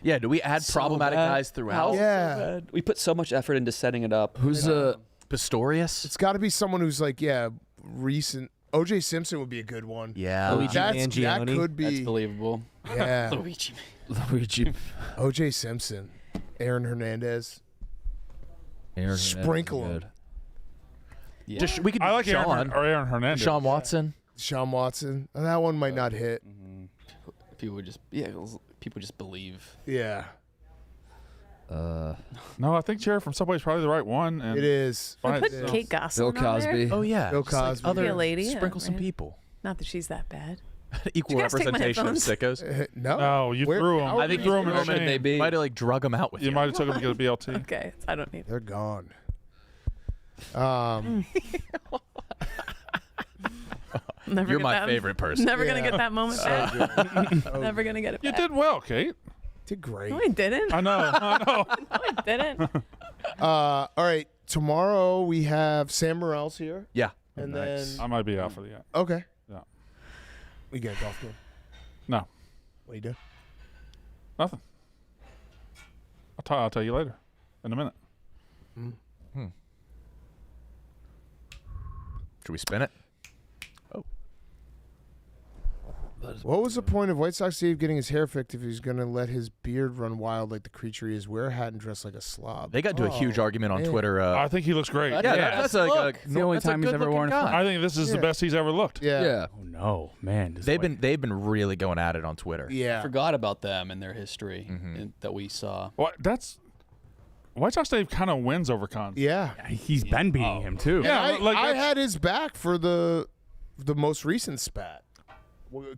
Yeah, do we add problematic guys throughout? Yeah. We put so much effort into setting it up. Who's Pistorius? It's got to be someone who's like, recent. O.J. Simpson would be a good one. Yeah. Luigi That Mangione. could be. That's believable. Yeah. Luigi. Luigi? O.J. Simpson, Aaron Hernandez. Aaron Sprinkle Hernandez is him. Yeah. Just, we could I like Sean. Aaron Hernandez. Sean Watson. Sean Watson. That one might not hit. People would just believe. Yeah, No, I think Jared from Subway is probably the right one. And it is. Fine. Put Yeah. Kate Gosselin Bill on there. Cosby. Oh yeah. Bill Just like Cosby. other Be a lady, yeah, sprinkle some right. people. Not that she's that bad. Equal you guys take my representation of headphones? sickos. No. No, you Where- threw him. how I are think they you threw him in doing? the Where would they shame. be? Might have like drug him out with You you. might have took him to get a BLT. Okay, I don't need. They're gone. Never You're get my that- favorite person. Never gonna get that moment back. Oh, Never gonna get it You back. did well, Kate. did great. No, I didn't. I know. I know. No, I didn't. All right. Tomorrow we have Sam Morrell's here, Yeah. and I then might be out for the okay. Yeah. We got a golf game. No, What you do? nothing. I'll tell you later, in a minute. Should we spin it? What was the point of White Sox Steve getting his hair fixed if he's gonna let his beard run wild like the creature he is? Wear a hat and dress like a slob. They got into a huge argument on man. Twitter. I think he looks great. Yeah, that's a It's the only that's a time he's ever good-looking worn guy. flannel. I think this is the Yeah. best he's ever looked. Yeah. Yeah. Oh no, man! They've been really going at it on Twitter. Yeah. Forgot about them and their history that we saw. Well, that's White Sox Dave kind of wins over Cons. Yeah. He's been beating him too. Yeah, And like I that's- had his back for the most recent spat.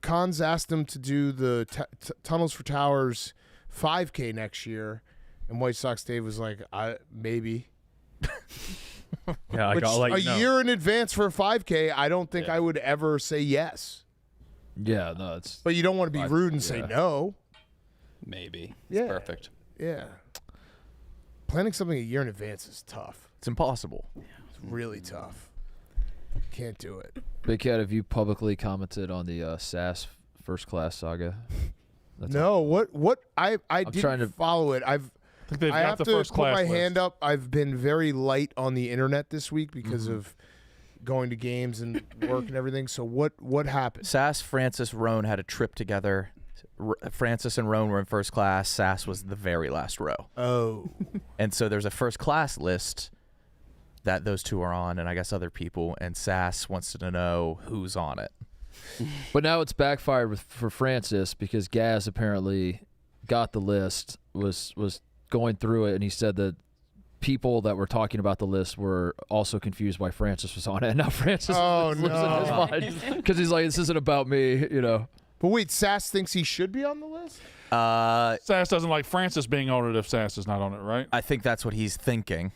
Cons asked him to do the Tunnels for Towers 5K next year, and White Sox Dave was like, "Maybe." Yeah, like, Which, I'll let a you know. year in advance for a 5K, I don't think I would ever say yes. Yeah, no, it's But you don't want to be rude and say yeah. no. Maybe. Yeah. It's perfect. Yeah. planning something a year in advance is tough. It's impossible. It's really tough. Can't do it. Big Cat, have you publicly commented on the SAS first class saga? No, what I didn't trying to follow it. I have the to first put class my list. hand up. I've been very light on the internet this week because of going to games and work and everything. So what happened? Sass, Francis, Roan had a trip together. Francis and Roan were in first class. Sass was the very last row. Oh. And so there's a first class list that those two are on, and I guess other people. And Sass wants to know who's on it. But now it's backfired for Francis because Gaz apparently got the list, was going through it, and he said that people that were talking about the list were also confused why Francis was on it. And now Francis is losing his mind because he's like, this isn't about me, you know. But wait, Sass thinks he should be on the list? Sass doesn't like Francis being on it if Sass is not on it, right? I think that's what he's thinking.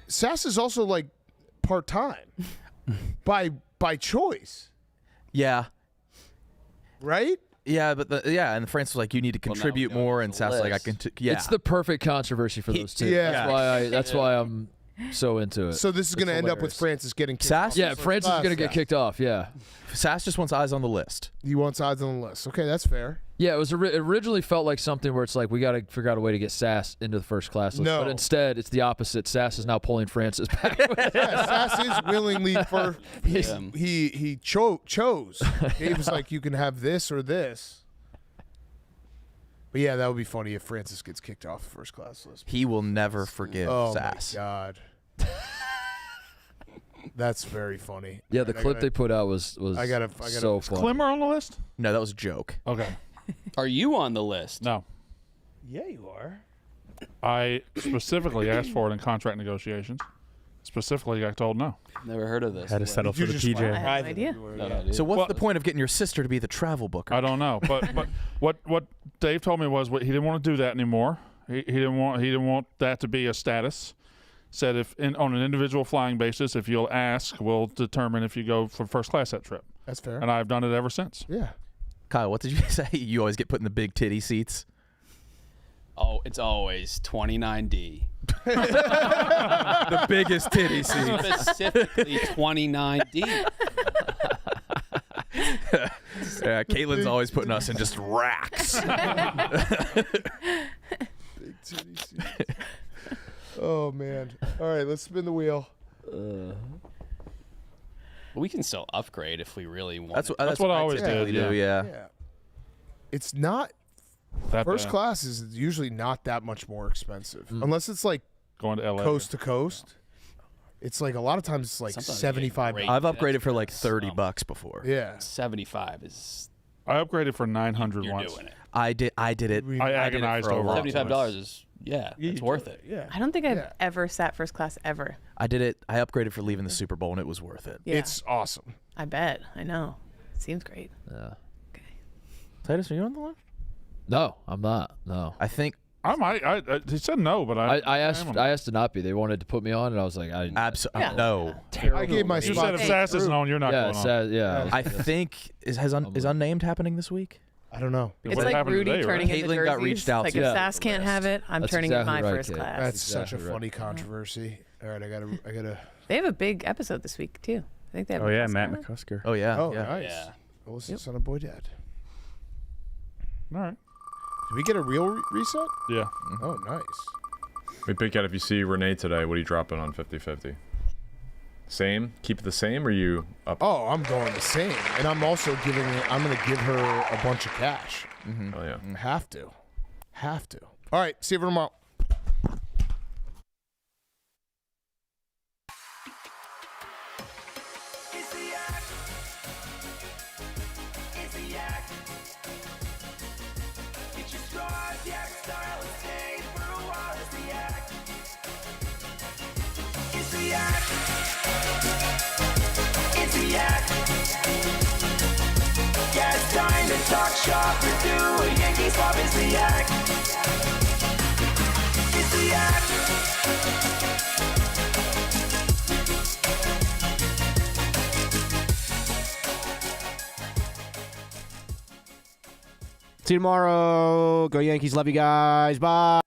Sass is also like part-time by choice. Yeah. Right? Yeah, but and Francis was like, you need to contribute more, and Sass like, I can. Yeah, It's the perfect controversy for those two. Yeah. That's why I'm so into it. So this is going to end up with Francis getting kicked off. Yeah, Francis is going to get kicked off. Yeah. Sass just wants eyes on the list. He wants eyes on the list. Okay, that's fair. Yeah, it originally felt like something where it's like we got to figure out a way to get Sass into the first class list. No. But instead, it's the opposite. Sass is now pulling Francis back. Yeah, Sass is willingly for he chose. He was like, you can have this or this. But yeah, that would be funny if Francis gets kicked off the first class list. He will never forgive Sass. Oh my God. That's very funny. Yeah, the clip they put out was I gotta so Is funny. Clemmer on the list? No, that was a joke. Okay. Are you on the list? No. Yeah, you are. I specifically asked for it in contract negotiations. Specifically, got told no. Never heard of this. Had to settle for the PJ. I have no idea. No idea. So what's the point of getting your sister to be the travel booker? I don't know, but what Dave told me was he didn't want to do that anymore. He didn't want that to be a status. Said on an individual flying basis, if you'll ask, we'll determine if you go for first class that trip. That's fair. And I've done it ever since. Yeah. Kyle, what did you say? You always get put in the big titty seats. Oh, it's always 29D. The biggest titty seat. Specifically 29D. Yeah, Caitlin's always putting us in just racks. Big titty seat. Oh man! All right, let's spin the wheel. We can still upgrade if we really want. That's what I always typically did. do. Yeah. It's not That first bad. class is usually not that much more expensive unless it's like Going to LA. coast to coast. It's like a lot of times it's like Sometimes $75. great I've upgraded for like experience. $30 before. Yeah. 75 is. I upgraded for 900 You're once. doing it. I did it. I I did it agonized for a over while. it. $75 is it's worth it. Yeah. I don't think I've ever sat first class ever. I did it. I upgraded for leaving the Super Bowl, and it was worth it. Yeah. It's awesome. I bet. I know. Seems great. Yeah. Titus, are you on the list? No, I'm not. No. I think I might. He said no, but I asked to not be. They wanted to put me on, and I was like, no. I gave my You spot. said if Sass isn't on, you're not Yeah, going on. yeah. I think is Unnamed happening this week? I don't know. It's What like happened Rudy today, turning right? into Caitlin jerseys. got reached out like to. if Yeah. Sass can't have it, I'm That's turning exactly in my right, first Kate. class. That's such a exactly right. funny controversy. All right, I gotta. They have a big episode this week too. I think they have. Oh yeah, a Matt guest on it. McCusker. Oh yeah. Oh, yeah. nice. Yeah. Alyssa, son of boy, dad. All right. Did we get a real reset? Yeah. Oh, nice. Wait, Big Cat, if you see Renee today, what are you dropping on 50-50? Same? Keep it the same, or you up? Oh, I'm going the same, and I'm also I'm gonna give her a bunch of cash. Oh yeah. Have to. All right, see you tomorrow. Yeah, it's time to talk shop or do a Yankees pop. It's the Yak. It's the Yak. See you tomorrow. Go Yankees. Love you guys. Bye.